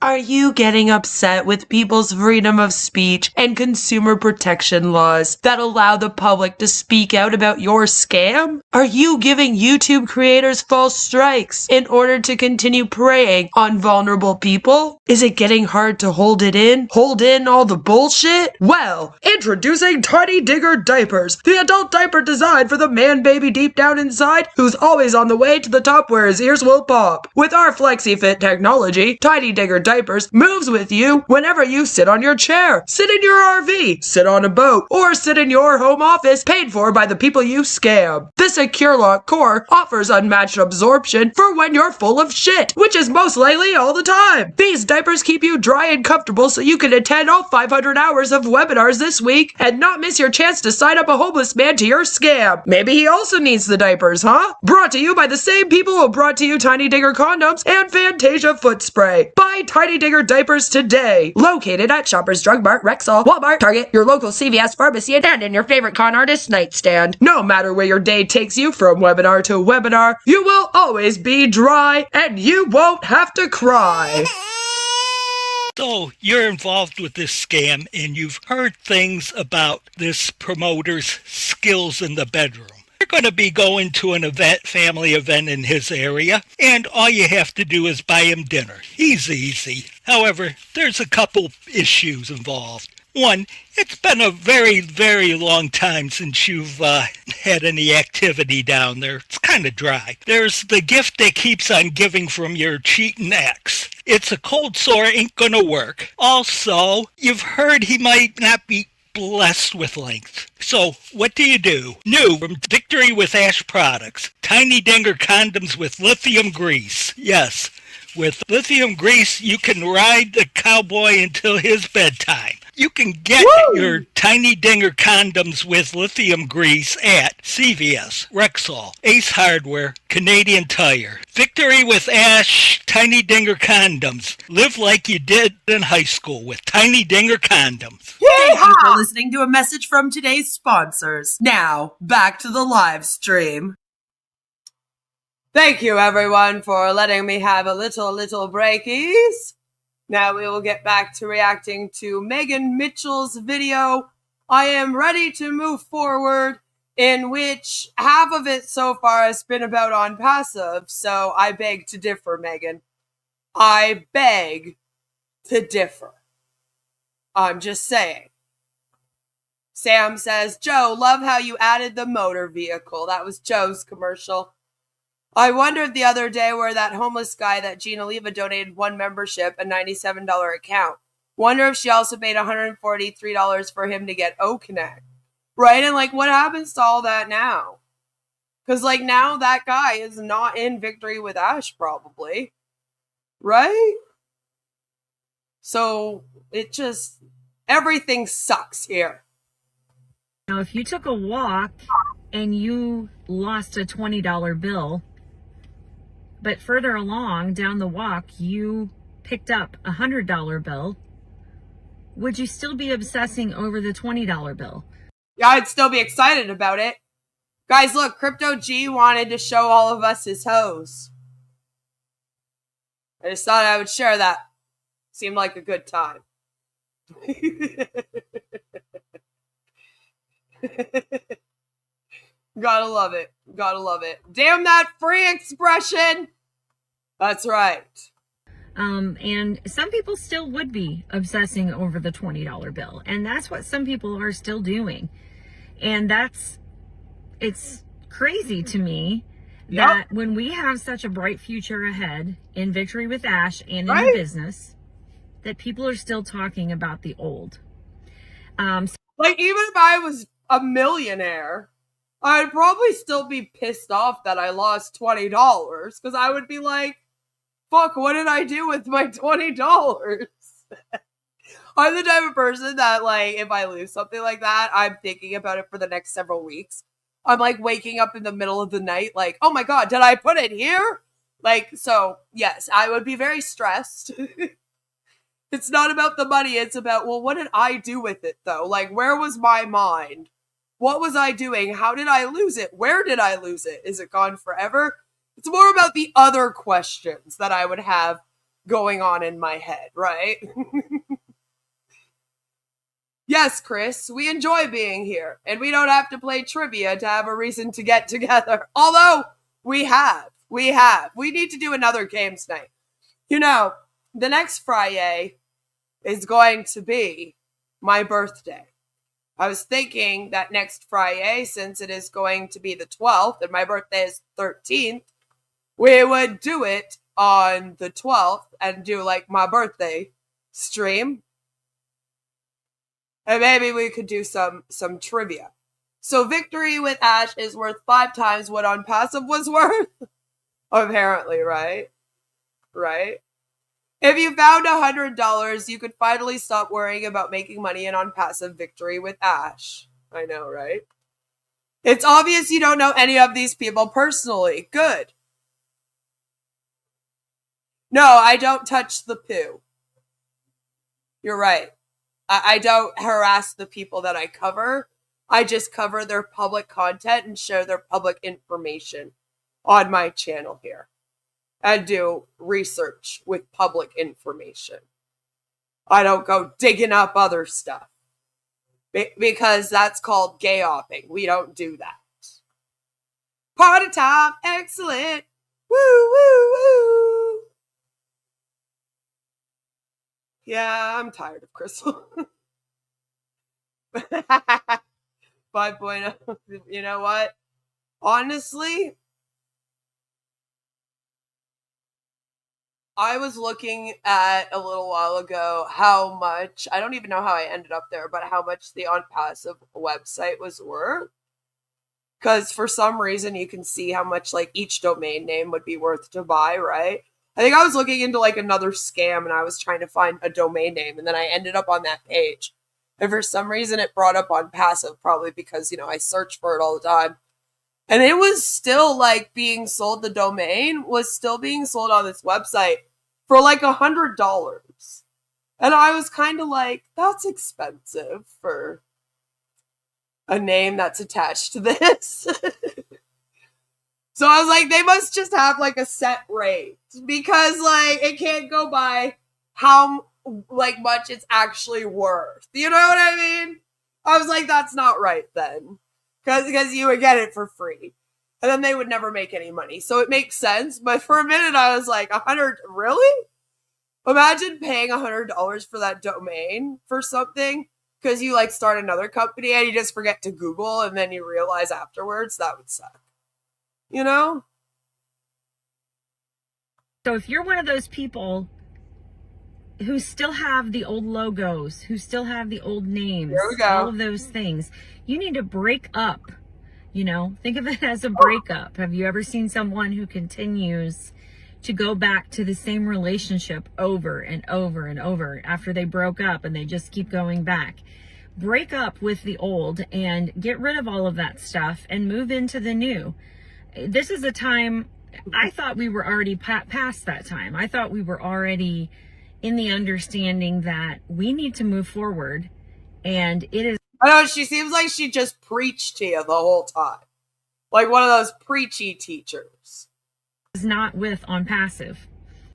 [SPEAKER 12] Are you getting upset with people's freedom of speech and consumer protection laws that allow the public to speak out about your scam? Are you giving YouTube creators false strikes in order to continue preying on vulnerable people? Is it getting hard to hold it in? Hold in all the bullshit? Well, introducing Tiny Digger Diapers, the adult diaper designed for the man baby deep down inside who's always on the way to the top where his ears will pop. With our FlexiFit technology, Tiny Digger Diapers
[SPEAKER 4] diapers moves with you whenever you sit on your chair, sit in your RV, sit on a boat, or sit in your home office paid for by the people you scam. The Secure Lock Core offers unmatched absorption for when you're full of shit, which is most likely all the time. These diapers keep you dry and comfortable so you can attend all 500 hours of webinars this week and not miss your chance to sign up a homeless man to your scam. Maybe he also needs the diapers, huh? Brought to you by the same people who brought to you Tiny Digger condoms and Fantasia foot spray. Buy Tiny Digger diapers today. Located at Shoppers Drug Mart, Rexall, Walmart, Target, your local CVS pharmacy, and in your favorite con artist nightstand. No matter where your day takes you from webinar to webinar, you will always be dry and you won't have to cry.
[SPEAKER 15] So you're involved with this scam and you've heard things about this promoter's skills in the bedroom. You're going to be going to an family event in his area, and all you have to do is buy him dinner. He's easy. However, there's a couple issues involved. One, it's been a very, very long time since you've had any activity down there. It's kind of dry. There's the gift that keeps on giving from your cheating ex. It's a cold sore, ain't gonna work. Also, you've heard he might not be blessed with length. So, what do? New from Victory with Ash Products. Tiny Dinger condoms with lithium grease. Yes, with lithium grease, you can ride the cowboy until his bedtime. You can get your Tiny Dinger condoms with lithium grease at CVS, Rexall, Ace Hardware, Canadian Tire. Victory with Ash Tiny Dinger condoms. Live like you did in high school with Tiny Dinger condoms.
[SPEAKER 12] Thank you for listening to a message from today's sponsors. Now, back to the live stream.
[SPEAKER 4] Thank you, everyone, for letting me have a little breakies. Now we will get back to reacting to Megan Mitchell's video. I am ready to move forward, in which half of it so far has been about OnPassive, so I beg to differ, Megan. I beg to differ. I'm just saying. Sam says, Joe, love how you added the motor vehicle. That was Joe's commercial. I wondered the other day where that homeless guy that Gina Leva donated one membership, a $97 account. Wonder if she also paid $143 for him to get O-Connect. Right? And like, what happens to all that now? Because like now that guy is not in Victory with Ash probably. Right? So it just, everything sucks here.
[SPEAKER 11] Now, if you took a walk and you lost a $20 bill, but further along down the walk, you picked up a $100 bill, would you still be obsessing over the $20 bill?
[SPEAKER 4] Yeah, I'd still be excited about it. Guys, look, Crypto G wanted to show all of us his hose. I just thought I would share that. Seemed like a good time. Gotta love it. Gotta love it. Damn that free expression! That's right.
[SPEAKER 11] And some people still would be obsessing over the $20 bill. And that's what some people are still doing. And it's crazy to me that when we have such a bright future ahead in Victory with Ash and in the business, that people are still talking about the old.
[SPEAKER 4] Like, even if I was a millionaire, I'd probably still be pissed off that I lost $20 because I would be like, fuck, what did I do with my $20? I'm the type of person that, like, if I lose something like that, I'm thinking about it for the next several weeks. I'm, like, waking up in the middle of the night, like, oh my god, did I put it here? Like, so, yes, I would be very stressed. It's not about the money, it's about, well, what did I do with it, though? Like, where was my mind? What was I doing? How did I lose it? Where did I lose it? Is it gone forever? It's more about the other questions that I would have going on in my head, right? Yes, Chris, we enjoy being here, and we don't have to play trivia to have a reason to get together. Although, we have. We need to do another games night. You know, the next FriYAY is going to be my birthday. I was thinking that next FriYAY, since it is going to be the 12th, and my birthday is 13th, we would do it on the 12th and do like my birthday stream. And maybe we could do some trivia. So Victory with Ash is worth 5 times what OnPassive was worth. Apparently, right? Right? If you found $100, you could finally stop worrying about making money in OnPassive. Victory with Ash. I know, right? It's obvious you don't know any of these people personally. Good. No, I don't touch the poo. You're right. I don't harass the people that I cover. I just cover their public content and share their public information on my channel here. And do research with public information. I don't go digging up other stuff. Because that's called gay-opping. We don't do that. Party time, excellent. Woo, woo, woo. Yeah, I'm tired of Crystal. 5.0. You know what? Honestly, I was looking at a little while ago how much, I don't even know how I ended up there, but how much the OnPassive website was worth. Because for some reason you can see how much like each domain name would be worth to buy, right? I think I was looking into like another scam and I was trying to find a domain name and then I ended up on that page. And for some reason it brought up OnPassive, probably because, you know, I search for it all the time. And it was still like being sold, the domain was still being sold on this website for like $100. And I was kind of like, that's expensive for a name that's attached to this. So I was like, they must just have like a set rate because like it can't go by how like much it's actually worth. You know what I mean? I was like, that's not right then. Because you would get it for free. And then they would never make any money. So it makes sense. But for a minute I was like, 100, really? Imagine paying $100 for that domain for something because you like start another company and you just forget to Google and then you realize afterwards. That would suck. You know?
[SPEAKER 11] So if you're one of those people who still have the old logos, who still have the old names, all of those things, you need to break up. You know, think of it as a breakup. Have you ever seen someone who continues to go back to the same relationship over and over and over after they broke up and they just keep going back? Break up with the old and get rid of all of that stuff and move into the new. This is a time, I thought we were already past that time. I thought we were already in the understanding that we need to move forward, and it is.
[SPEAKER 4] I know, she seems like she just preached to you the whole time. Like one of those preachy teachers.
[SPEAKER 11] Is not with OnPassive.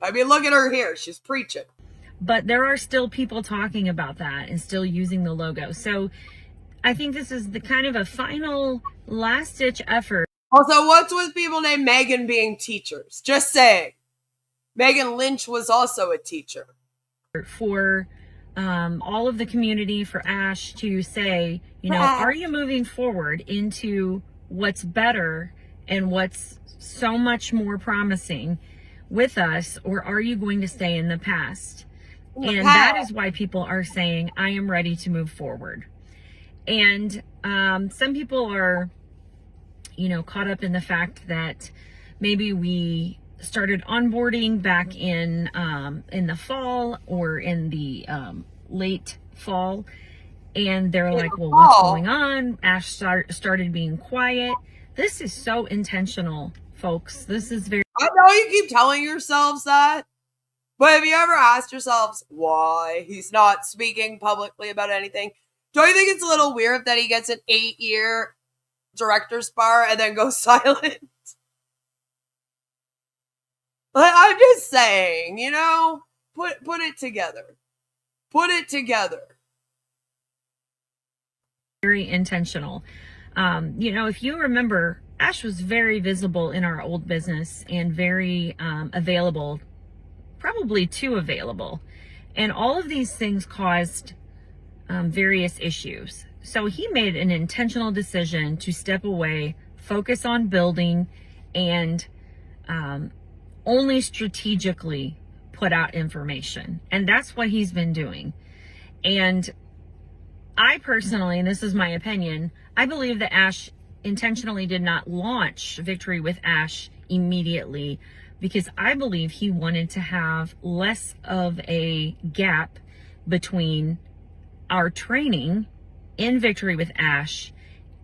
[SPEAKER 4] I mean, look at her here. She's preaching.
[SPEAKER 11] But there are still people talking about that and still using the logo. So I think this is the kind of a final last-ditch effort.
[SPEAKER 4] Also, what's with people named Megan being teachers? Just saying. Megan Lynch was also a teacher.
[SPEAKER 11] For all of the community, for Ash to say, you know, are you moving forward into what's better and what's so much more promising with us, or are you going to stay in the past? And that is why people are saying, I am ready to move forward. And some people are, you know, caught up in the fact that maybe we started onboarding back in the fall or in the late fall, and they're like, well, what's going on? Ash started being quiet. This is so intentional, folks. This is very.
[SPEAKER 4] I know you keep telling yourselves that, but have you ever asked yourselves why he's not speaking publicly about anything? Don't you think it's a little weird that he gets an 8-year director's bar and then goes silent? I'm just saying, you know, put it together. Put it together.
[SPEAKER 11] Very intentional. You know, if you remember, Ash was very visible in our old business and very available, probably too available. And all of these things caused various issues. So he made an intentional decision to step away, focus on building, and only strategically put out information. And that's what he's been doing. And I personally, and this is my opinion, I believe that Ash intentionally did not launch Victory with Ash immediately, because I believe he wanted to have less of a gap between our training in Victory with Ash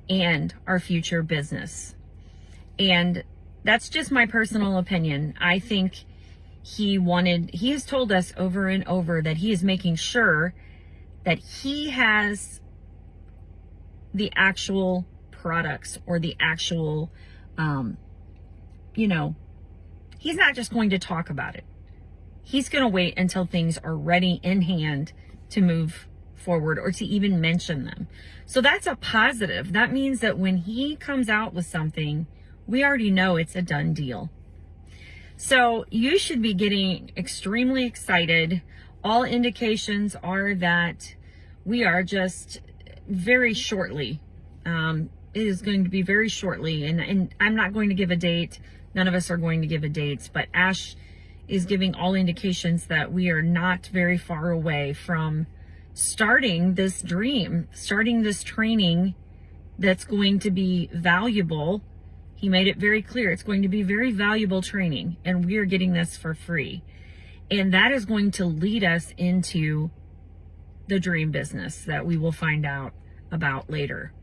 [SPEAKER 11] and our future business. And that's just my personal opinion. I think he has told us over and over that he is making sure that he has the actual products or the actual, he's not just going to talk about it. He's going to wait until things are ready in hand to move forward or to even mention them. So that's a positive. That means that when he comes out with something, we already know it's a done deal. So you should be getting extremely excited. All indications are that we are just very shortly, it is going to be very shortly, and I'm not going to give a date. None of us are going to give a date, but Ash is giving all indications that we are not very far away from starting this dream, starting this training that's going to be valuable. He made it very clear it's going to be very valuable training, and we are getting this for free. And that is going to lead us into the dream business that we will find out about later.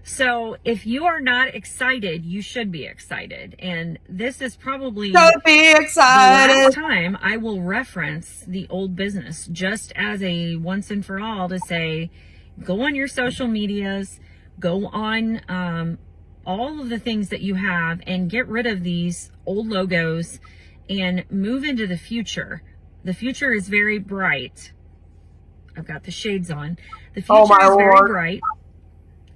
[SPEAKER 11] So if you are not excited, you should be excited. And this is probably the last time I will reference the old business, just as a once and for all, to say, go on your social medias, go on all of the things that you have, and get rid of these old logos and move into the future. The future is very bright. I've got the shades on. The future is very bright.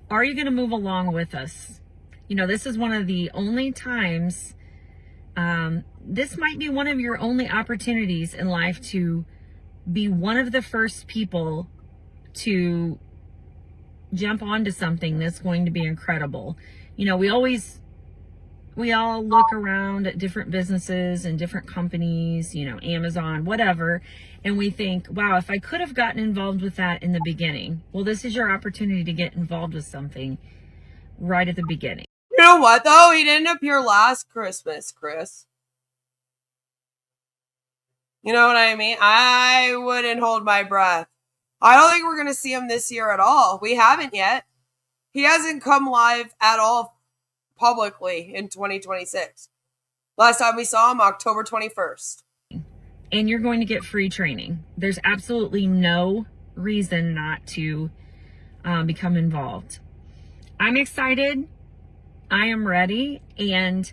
[SPEAKER 11] Are you going to move along with us? You know, this is one of the only times, this might be one of your only opportunities in life to be one of the first people to jump onto something that's going to be incredible. You know, we all look around at different businesses and different companies, you know, Amazon, whatever, and we think, wow, if I could have gotten involved with that in the beginning. Well, this is your opportunity to get involved with something right at the beginning.
[SPEAKER 4] You know what, though? He didn't appear last Christmas, Chris. You know what I mean? I wouldn't hold my breath. I don't think we're going to see him this year at all. We haven't yet. He hasn't come live at all publicly in 2026. Last time we saw him, October 21st.
[SPEAKER 11] And you're going to get free training. There's absolutely no reason not to become involved. I'm excited. I am ready. And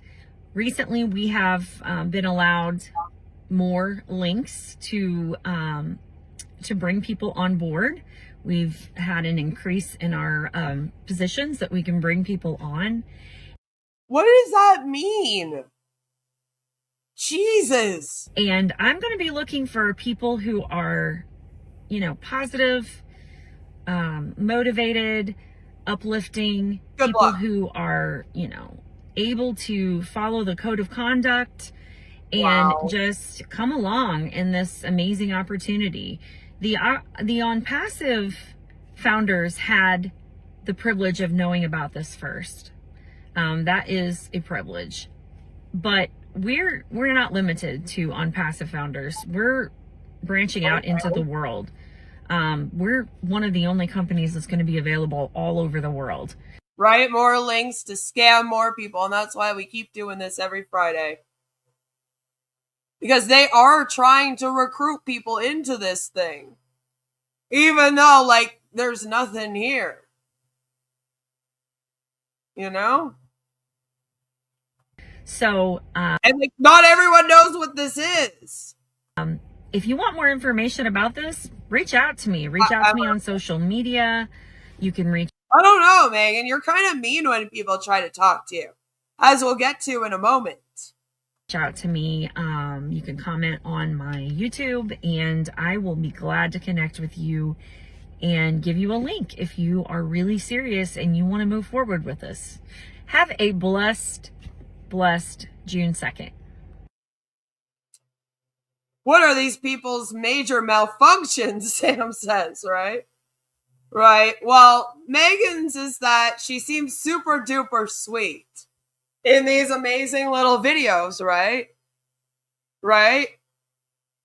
[SPEAKER 11] recently we have been allowed more links to bring people on board. We've had an increase in our positions that we can bring people on.
[SPEAKER 4] What does that mean? Jesus.
[SPEAKER 11] And I'm going to be looking for people who are, you know, positive, motivated, uplifting, people who are, you know, able to follow the code of conduct and just come along in this amazing opportunity. The OnPassive founders had the privilege of knowing about this first. That is a privilege, but we're not limited to OnPassive founders. We're branching out into the world. We're one of the only companies that's going to be available all over the world.
[SPEAKER 4] Write more links to scam more people, and that's why we keep doing this every Friday. Because they are trying to recruit people into this thing. Even though, like, there's nothing here. You know?
[SPEAKER 11] So,
[SPEAKER 4] and like, not everyone knows what this is.
[SPEAKER 11] If you want more information about this, reach out to me. Reach out to me on social media. You can reach.
[SPEAKER 4] I don't know, Megan. You're kind of mean when people try to talk to you, as we'll get to in a moment.
[SPEAKER 11] Reach out to me. You can comment on my YouTube, and I will be glad to connect with you and give you a link if you are really serious and you want to move forward with this. Have a blessed June 2nd.
[SPEAKER 4] What are these people's major malfunctions, Sam says, right? Right. Well, Megan's is that she seems super duper sweet in these amazing little videos, right? Right?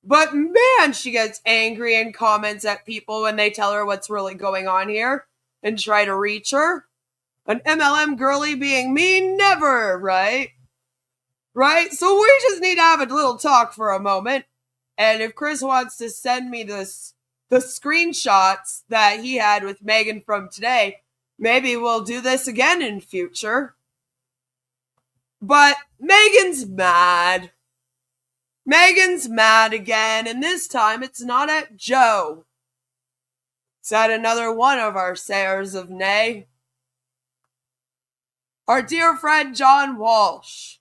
[SPEAKER 4] But man, she gets angry and comments at people when they tell her what's really going on here and try to reach her. An MLM girly being mean? Never, right? Right? So we just need to have a little talk for a moment. And if Chris wants to send me the screenshots that he had with Megan from today, maybe we'll do this again in future. But Megan's mad. Megan's mad again, and this time it's not at Joe. It's at another one of our sayers of nay. Our dear friend John Walsh,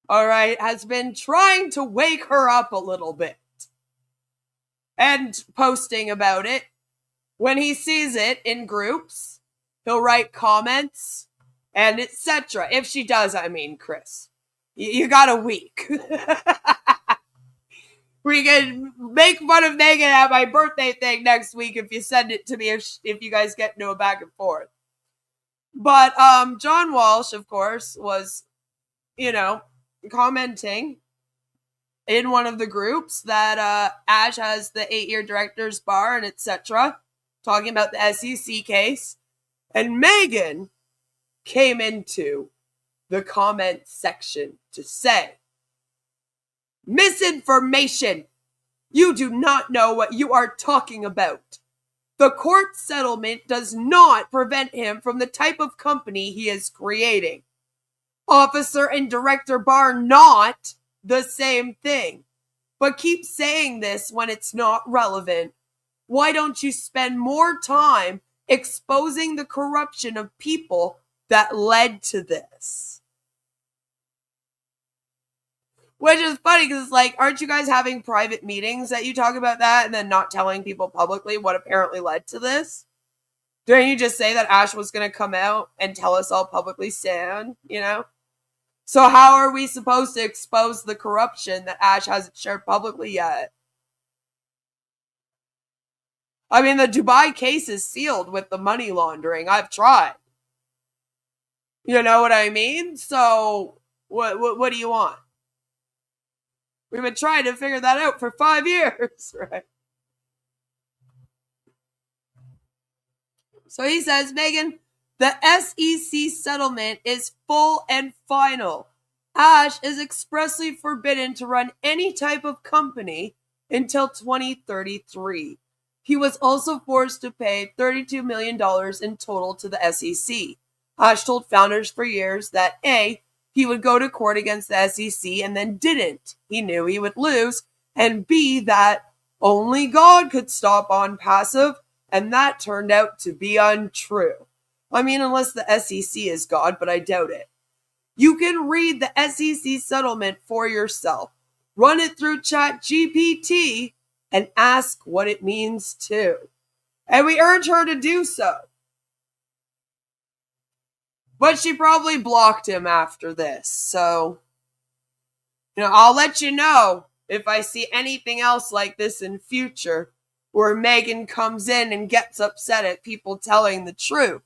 [SPEAKER 4] all right, has been trying to wake her up a little bit and posting about it. When he sees it in groups, he'll write comments and etc. If she does, I mean, Chris. You got a week. We can make fun of Megan at my birthday thing next week if you send it to me, if you guys get into a back and forth. But John Walsh, of course, was, commenting in one of the groups that Ash has the 8-year director's bar and etc., talking about the SEC case. And Megan came into the comment section to say, misinformation. You do not know what you are talking about. The court settlement does not prevent him from the type of company he is creating. Officer and director bar not the same thing. But keep saying this when it's not relevant. Why don't you spend more time exposing the corruption of people that led to this? Which is funny because it's like, aren't you guys having private meetings that you talk about that and then not telling people publicly what apparently led to this? Didn't you just say that Ash was going to come out and tell us all publicly soon, So how are we supposed to expose the corruption that Ash hasn't shared publicly yet? I mean, the Dubai case is sealed with the money laundering. I've tried. You know what I mean? So what do you want? We've been trying to figure that out for 5 years, right? So he says, Megan, the SEC settlement is full and final. Ash is expressly forbidden to run any type of company until 2033. He was also forced to pay $32 million in total to the SEC. Ash told founders for years that A, he would go to court against the SEC and then didn't. He knew he would lose. And B, that only God could stop OnPassive, and that turned out to be untrue. I mean, unless the SEC is God, but I doubt it. You can read the SEC settlement for yourself. Run it through ChatGPT and ask what it means too. And we urge her to do so. But she probably blocked him after this. So, I'll let you know if I see anything else like this in future where Megan comes in and gets upset at people telling the truth.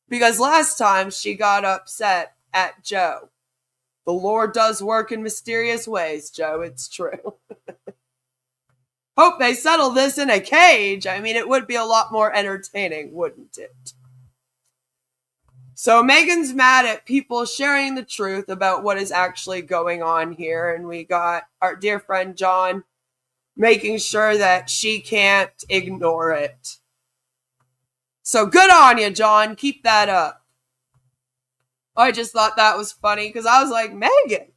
[SPEAKER 4] Because last time she got upset at Joe. The Lord does work in mysterious ways, Joe. It's true. Hope they settle this in a cage. I mean, it would be a lot more entertaining, wouldn't it? So Megan's mad at people sharing the truth about what is actually going on here. And we got our dear friend John making sure that she can't ignore it. So good on you, John. Keep that up. I just thought that was funny because I was like, Megan,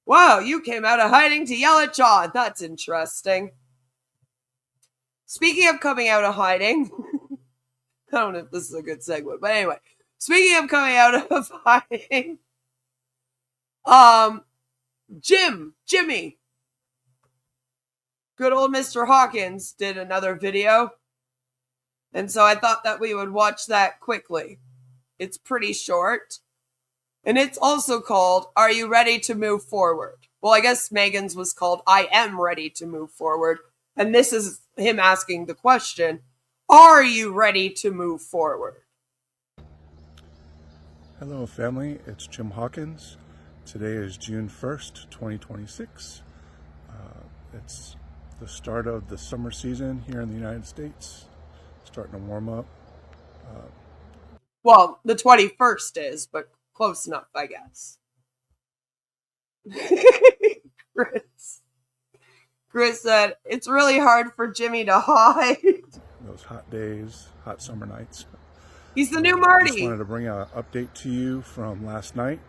[SPEAKER 4] wow, you came out of hiding to yell at John. That's interesting. Speaking of coming out of hiding, I don't know if this is a good segue, but anyway. Speaking of coming out of hiding, Jimmy, good old Mr. Hawkins did another video. And so I thought that we would watch that quickly. It's pretty short. And it's also called, Are You Ready to Move Forward? Well, I guess Megan's was called I Am Ready to Move Forward. And this is him asking the question, are you ready to move forward?
[SPEAKER 16] Hello family, it's Jim Hawkins. Today is June 1st, 2026. It's the start of the summer season here in the United States. Starting to warm up.
[SPEAKER 4] Well, the 21st is, but close enough, I guess. Chris said, it's really hard for Jimmy to hide.
[SPEAKER 16] Those hot days, hot summer nights.
[SPEAKER 4] He's the new Marty.
[SPEAKER 16] I just wanted to bring an update to you from last night.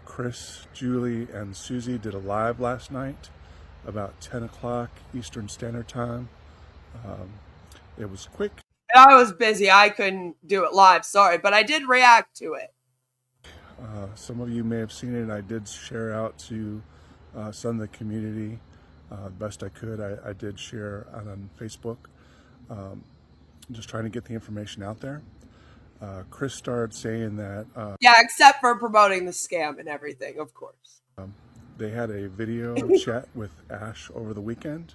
[SPEAKER 16] Chris, Julie, and Susie did a live last night about 10 o'clock Eastern Standard Time. It was quick.
[SPEAKER 4] And I was busy. I couldn't do it live, sorry, but I did react to it.
[SPEAKER 16] Some of you may have seen it. I did share out to some of the community best I could. I did share on Facebook, just trying to get the information out there. Chris started saying that...
[SPEAKER 4] yeah, except for promoting the scam and everything, of course.
[SPEAKER 16] They had a video chat with Ash over the weekend.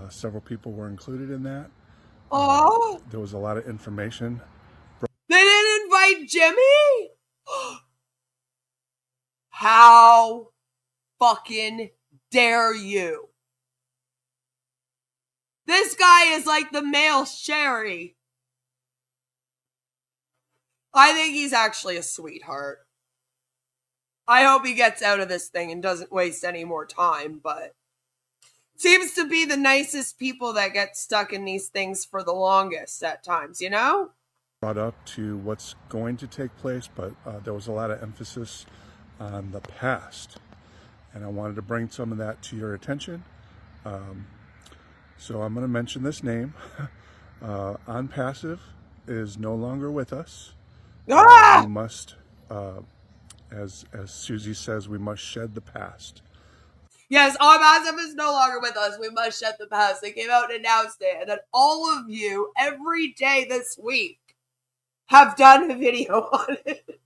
[SPEAKER 16] Several people were included in that.
[SPEAKER 4] Oh!
[SPEAKER 16] There was a lot of information.
[SPEAKER 4] They didn't invite Jimmy? How fucking dare you? This guy is like the male Sherry. I think he's actually a sweetheart. I hope he gets out of this thing and doesn't waste any more time, but seems to be the nicest people that get stuck in these things for the longest at times, you know?
[SPEAKER 16] Brought up to what's going to take place, but there was a lot of emphasis on the past. And I wanted to bring some of that to your attention. So I'm going to mention this name. OnPassive is no longer with us. We must, as Susie says, we must shed the past.
[SPEAKER 4] Yes, OnPassive is no longer with us. We must shed the past. They came out and announced it. And then all of you, every day this week, have done a video on it.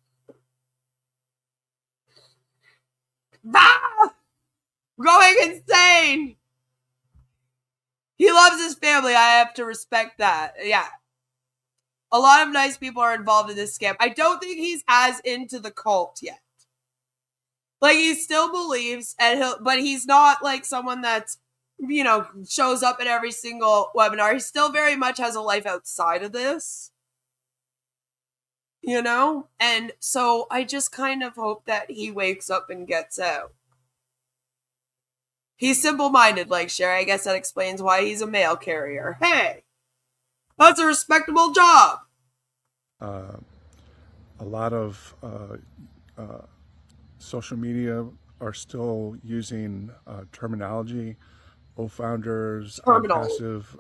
[SPEAKER 4] Ah! Going insane! He loves his family. I have to respect that. Yeah. A lot of nice people are involved in this scam. I don't think he's as into the cult yet. Like, he still believes, but he's not like someone that's, you know, shows up at every single webinar. He still very much has a life outside of this. You know? And so I just kind of hope that he wakes up and gets out. He's simple-minded, like Sherry. I guess that explains why he's a mail carrier. Hey! That's a respectable job!
[SPEAKER 16] A lot of social media are still using terminology, founders, passive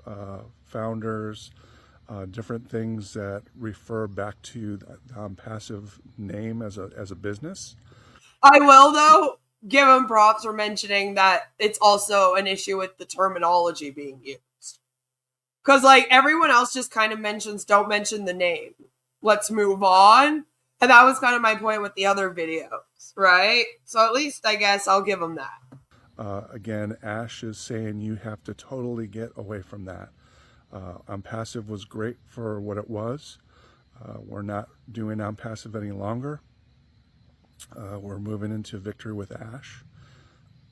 [SPEAKER 16] founders, different things that refer back to the passive name as a business.
[SPEAKER 4] I will, though, give him props for mentioning that it's also an issue with the terminology being used. Because, like, everyone else just kind of mentions, don't mention the name. Let's move on. And that was kind of my point with the other videos, right? So at least, I guess, I'll give him that.
[SPEAKER 16] Again, Ash is saying you have to totally get away from that. OnPassive was great for what it was. We're not doing OnPassive any longer. We're moving into Victory with Ash.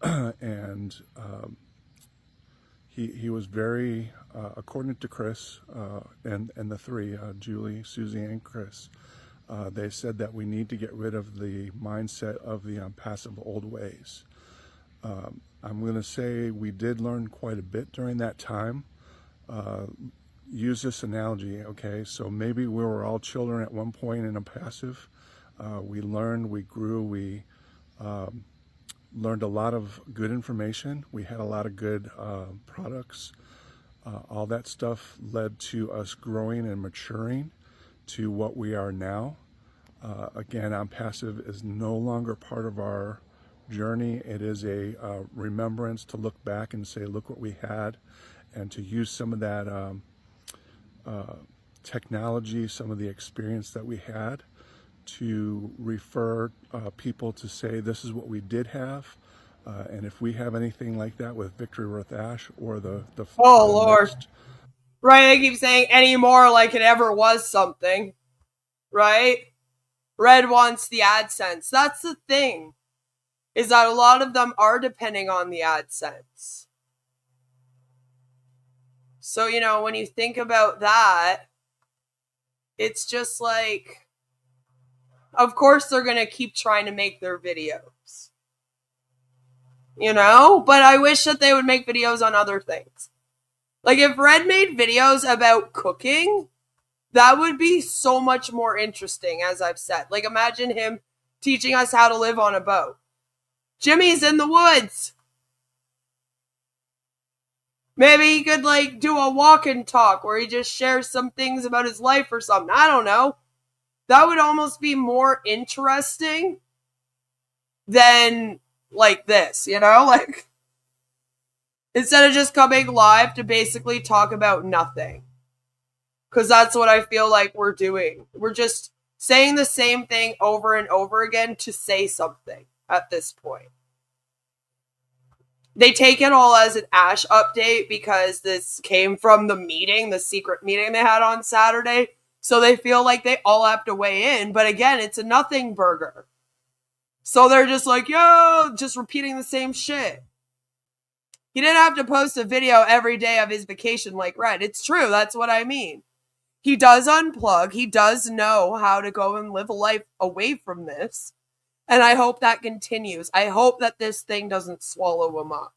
[SPEAKER 16] And he was very, according to Chris and the three, Julie, Susie, and Chris, they said that we need to get rid of the mindset of the OnPassive old ways. I'm going to say we did learn quite a bit during that time. Use this analogy, okay? So maybe we were all children at one point in OnPassive. We learned, we grew, we learned a lot of good information. We had a lot of good products. All that stuff led to us growing and maturing to what we are now. Again, OnPassive is no longer part of our journey. It is a remembrance to look back and say, look what we had, and to use some of that technology, some of the experience that we had to refer people to say, this is what we did have. And if we have anything like that with Victory with Ash or the
[SPEAKER 4] oh Lord,
[SPEAKER 16] next...
[SPEAKER 4] right? They keep saying anymore like it ever was something, right? Red wants the AdSense. That's the thing, is that a lot of them are depending on the AdSense. So, you know, when you think about that, it's just like, of course they're going to keep trying to make their videos. You know? But I wish that they would make videos on other things. Like, if Red made videos about cooking, that would be so much more interesting, as I've said. Like, imagine him teaching us how to live on a boat. Jimmy's in the woods. Maybe he could, like, do a walk and talk where he just shares some things about his life or something. I don't know. That would almost be more interesting than, like, this, you know? Like, instead of just coming live to basically talk about nothing. Because that's what I feel like we're doing. We're just saying the same thing over and over again to say something at this point. They take it all as an Ash update because this came from the meeting, the secret meeting they had on Saturday. So they feel like they all have to weigh in. But again, it's a nothing burger. So they're just like, yo, just repeating the same shit. He didn't have to post a video every day of his vacation like Red. It's true. That's what I mean. He does unplug. He does know how to go and live a life away from this. And I hope that continues. I hope that this thing doesn't swallow him up.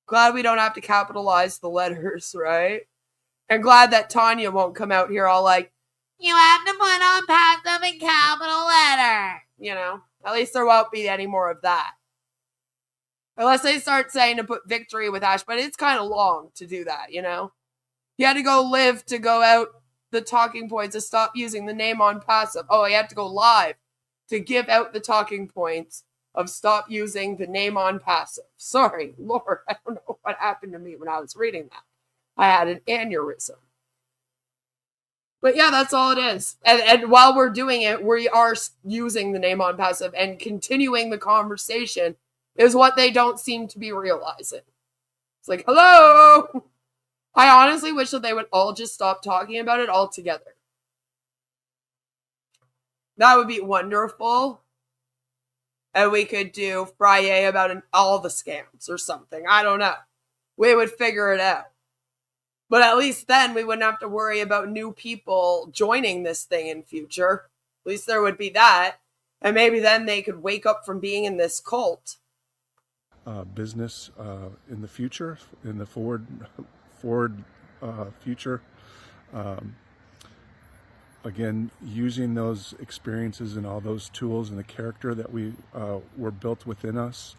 [SPEAKER 4] Glad we don't have to capitalize the letters, right? And glad that Tanya won't come out here all like, you have to put OnPassive in capital letter. You know, at least there won't be any more of that. Unless they start saying to put Victory with Ash, but it's kind of long to do that, you know? You had to go live to go out the talking points to stop using the name OnPassive. Oh, you had to go live to give out the talking points of stop using the name OnPassive. Sorry, Lord, I don't know what happened to me when I was reading that. I had an aneurysm. But yeah, that's all it is. And while we're doing it, we are using the name OnPassive and continuing the conversation is what they don't seem to be realizing. It's like, hello! I honestly wish that they would all just stop talking about it altogether. That would be wonderful. And we could do FriYAY about all the scams or something. I don't know. We would figure it out. But at least then we wouldn't have to worry about new people joining this thing in future. At least there would be that. And maybe then they could wake up from being in this cult.
[SPEAKER 16] Business in the future, in the forward future. Again, using those experiences and all those tools and the character that we were built within us,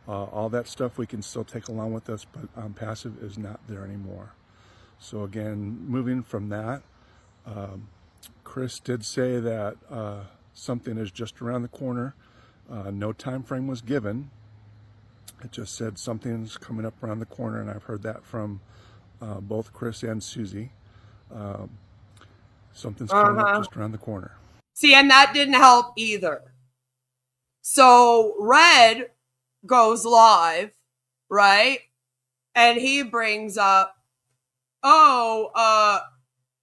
[SPEAKER 16] all that stuff we can still take along with us, but OnPassive is not there anymore. So again, moving from that, Chris did say that something is just around the corner. No time frame was given. It just said something's coming up around the corner, and I've heard that from both Chris and Susie. Something's coming up just around the corner.
[SPEAKER 4] See, and that didn't help either. So Red goes live, right? And he brings up,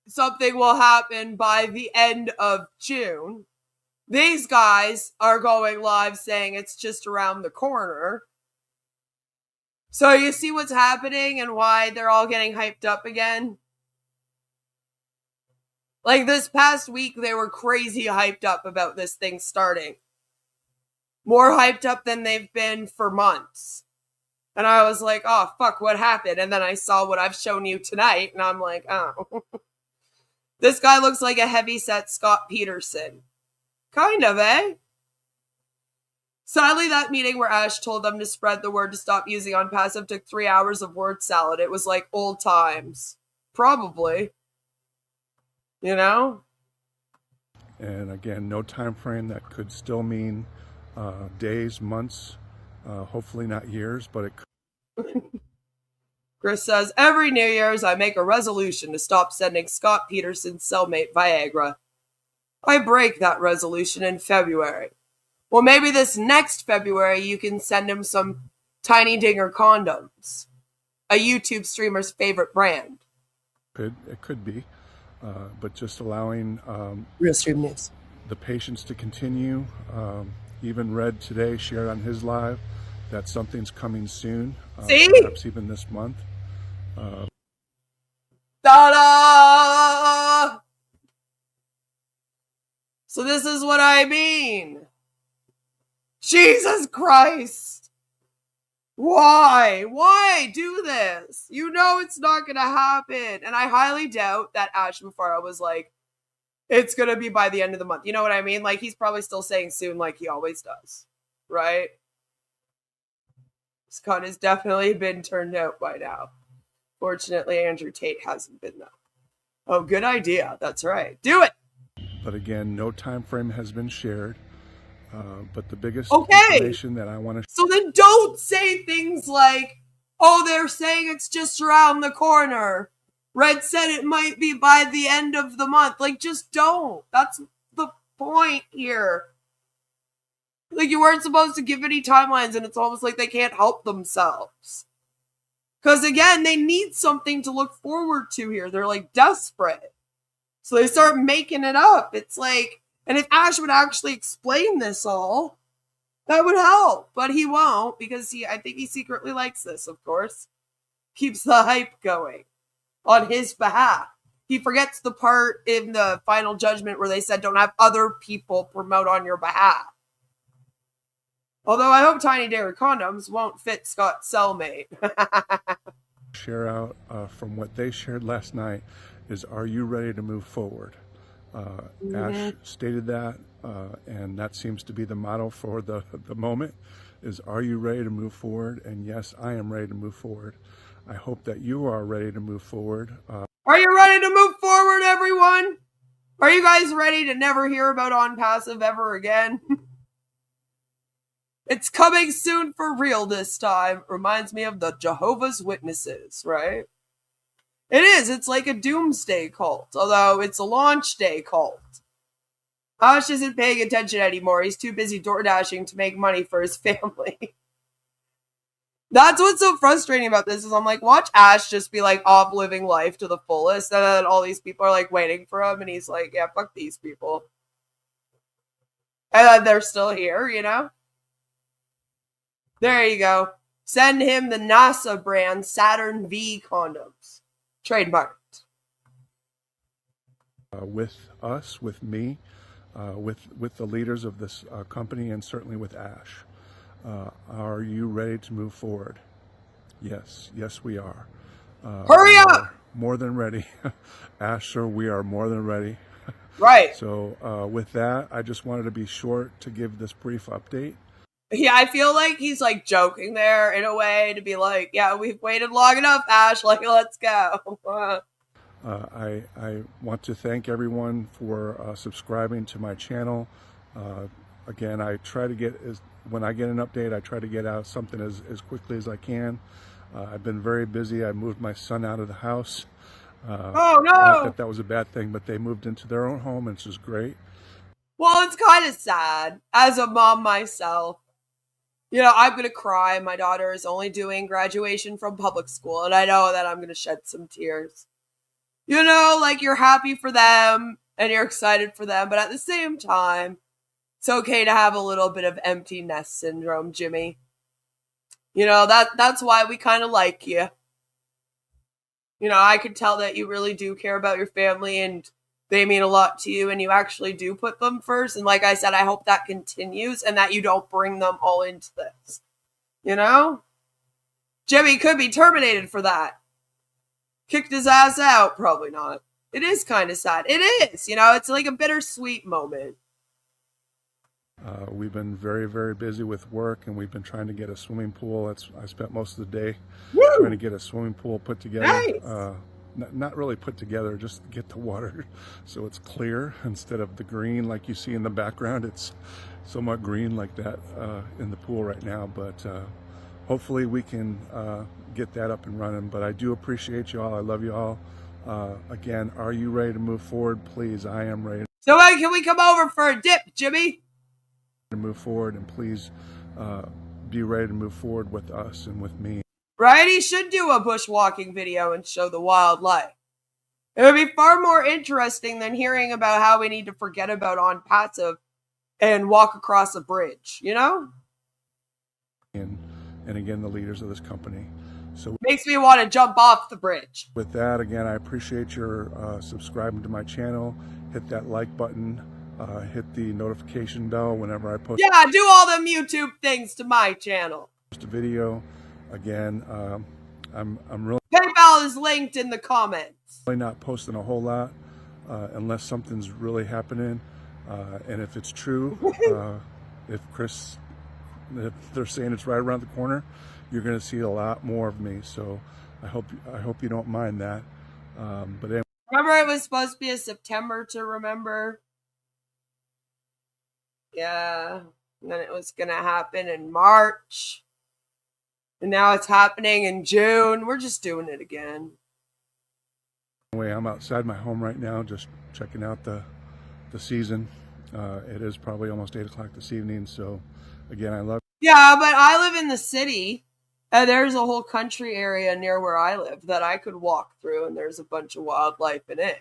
[SPEAKER 4] something will happen by the end of June. These guys are going live saying it's just around the corner. So you see what's happening and why they're all getting hyped up again? Like this past week, they were crazy hyped up about this thing starting. More hyped up than they've been for months. And I was like, oh, fuck, what happened? And then I saw what I've shown you tonight, and I'm like, oh. This guy looks like a heavyset Scott Peterson. Kind of, eh? Sadly, that meeting where Ash told them to spread the word to stop using OnPassive took 3 hours of word salad. It was like old times. Probably. You know?
[SPEAKER 16] And again, no time frame. That could still mean days, months, hopefully not years, but it could.
[SPEAKER 4] Chris says, every New Year's I make a resolution to stop sending Scott Peterson's cellmate Viagra. I break that resolution in February. Well, maybe this next February you can send him some Tiny Dinger condoms, a YouTube streamer's favorite brand.
[SPEAKER 16] It could be, but just allowing
[SPEAKER 4] Real Stream News.
[SPEAKER 16] The patients to continue. Even Red today shared on his live that something's coming soon,
[SPEAKER 4] See?
[SPEAKER 16] perhaps even this month.
[SPEAKER 4] Ta-da! So this is what I mean. Jesus Christ! Why? Why do this? You know it's not gonna happen. And I highly doubt that Ash Mufara was like, it's gonna be by the end of the month. You know what I mean? Like, he's probably still saying soon like he always does. Right? This cunt has definitely been turned out by now. Fortunately, Andrew Tate hasn't been, though. Oh, good idea. That's right. Do it!
[SPEAKER 16] But again, no time frame has been shared. But the biggest
[SPEAKER 4] Okay.
[SPEAKER 16] information that I want to...
[SPEAKER 4] So then don't say things like, oh, they're saying it's just around the corner. Red said it might be by the end of the month. Like, just don't. That's the point here. Like, you weren't supposed to give any timelines, and it's almost like they can't help themselves. Because, again, they need something to look forward to here. They're, like, desperate. So they start making it up. It's like, and if Ash would actually explain this all, that would help. But he won't, because I think he secretly likes this, of course. Keeps the hype going on his behalf. He forgets the part in the Final Judgment where they said don't have other people promote on your behalf. Although I hope Tiny Dairy condoms won't fit Scott's cellmate.
[SPEAKER 16] share out from what they shared last night is, are you ready to move forward? Ash stated that, and that seems to be the motto for the moment, is are you ready to move forward? And yes, I am ready to move forward. I hope that you are ready to move forward.
[SPEAKER 4] Are you ready to move forward, everyone? Are you guys ready to never hear about OnPassive ever again? It's coming soon for real this time. Reminds me of the Jehovah's Witnesses, right? It is. It's like a doomsday cult, although it's a launch day cult. Ash isn't paying attention anymore. He's too busy door dashing to make money for his family. That's what's so frustrating about this is I'm like, watch Ash just be like off living life to the fullest, and then all these people are like waiting for him, and he's like, yeah, fuck these people. And then they're still here, you know? There you go. Send him the NASA brand Saturn V condoms. Trademarked.
[SPEAKER 16] With us, with me, with the leaders of this company, and certainly with Ash. Are you ready to move forward? Yes, we are.
[SPEAKER 4] Hurry up!
[SPEAKER 16] More than ready. Ash, sir, we are more than ready.
[SPEAKER 4] Right.
[SPEAKER 16] So with that, I just wanted to be short to give this brief update.
[SPEAKER 4] Yeah, I feel like he's like joking there in a way to be like, yeah, we've waited long enough, Ash, like, let's go.
[SPEAKER 16] I want to thank everyone for subscribing to my channel. Again, I try to get, when I get an update, I try to get out something as quickly as I can. I've been very busy. I moved my son out of the house.
[SPEAKER 4] Oh, no!
[SPEAKER 16] Not that was a bad thing, but they moved into their own home, and it's just great.
[SPEAKER 4] Well, it's kind of sad. As a mom myself, you know, I'm going to cry. My daughter is only doing graduation from public school, and I know that I'm going to shed some tears. You know, like, you're happy for them, and you're excited for them, but at the same time, it's okay to have a little bit of empty nest syndrome, Jimmy. You know, that's why we kind of like you. You know, I could tell that you really do care about your family, and they mean a lot to you, and you actually do put them first. And like I said, I hope that continues and that you don't bring them all into this. You know? Jimmy could be terminated for that. Kicked his ass out. Probably not. It is kind of sad. It is. You know, it's like a bittersweet moment.
[SPEAKER 16] We've been very, very busy with work, and we've been trying to get a swimming pool. I spent most of the day trying to get a swimming pool put together.
[SPEAKER 4] Nice.
[SPEAKER 16] Not really put together, just get the water so it's clear instead of the green like you see in the background. It's somewhat green like that in the pool right now, but hopefully we can get that up and running. But I do appreciate you all. I love you all. Again, are you ready to move forward? Please, I am ready.
[SPEAKER 4] So can we come over for a dip, Jimmy?
[SPEAKER 16] to move forward, and please be ready to move forward with us and with me.
[SPEAKER 4] Right? He should do a bushwalking video and show the wildlife. It would be far more interesting than hearing about how we need to forget about OnPassive and walk across a bridge, you know?
[SPEAKER 16] And again, the leaders of this company. So
[SPEAKER 4] makes me want to jump off the bridge.
[SPEAKER 16] With that, again, I appreciate your subscribing to my channel. Hit that like button. Hit the notification bell whenever I post.
[SPEAKER 4] Yeah, do all them YouTube things to my channel.
[SPEAKER 16] A video. Again, I'm really
[SPEAKER 4] PayPal is linked in the comments.
[SPEAKER 16] Really not posting a whole lot unless something's really happening, and if it's true, if they're saying it's right around the corner, you're going to see a lot more of me. So I hope you don't mind that. But anyway.
[SPEAKER 4] Remember, it was supposed to be a September to remember. Yeah, and then it was going to happen in March. And now it's happening in June. We're just doing it again.
[SPEAKER 16] Anyway, I'm outside my home right now, just checking out the season. It is probably almost 8 o'clock this evening. So, again, I love.
[SPEAKER 4] Yeah, but I live in the city. And there's a whole country area near where I live that I could walk through, and there's a bunch of wildlife in it.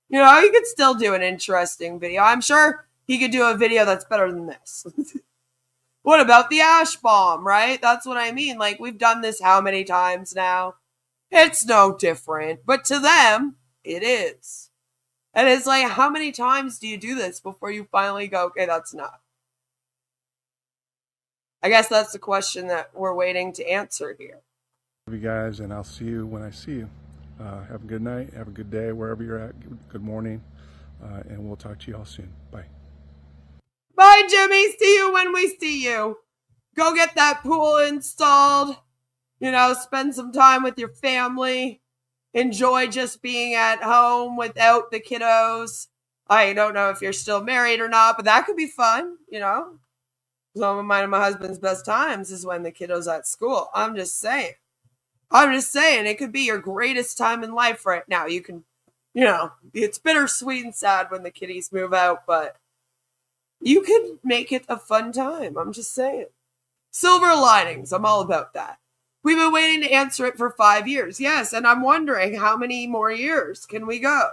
[SPEAKER 4] You know, you could still do an interesting video. I'm sure he could do a video that's better than this. What about the ash bomb, right? That's what I mean. Like, we've done this how many times now? It's no different. But to them, it is. And it's like, how many times do you do this before you finally go, okay, that's enough? I guess that's the question that we're waiting to answer here.
[SPEAKER 16] Love you guys, and I'll see you when I see you. Have a good night. Have a good day wherever you're at. Good morning. And we'll talk to you all soon. Bye.
[SPEAKER 4] Bye, Jimmy. See you when we see you. Go get that pool installed. You know, spend some time with your family. Enjoy just being at home without the kiddos. I don't know if you're still married or not, but that could be fun, you know. Some of mine and my husband's best times is when the kiddo's at school. I'm just saying. It could be your greatest time in life right now. You can, you know, it's bittersweet and sad when the kiddies move out, but you could make it a fun time. I'm just saying. Silver linings. I'm all about that. We've been waiting to answer it for 5 years. Yes, and I'm wondering how many more years can we go?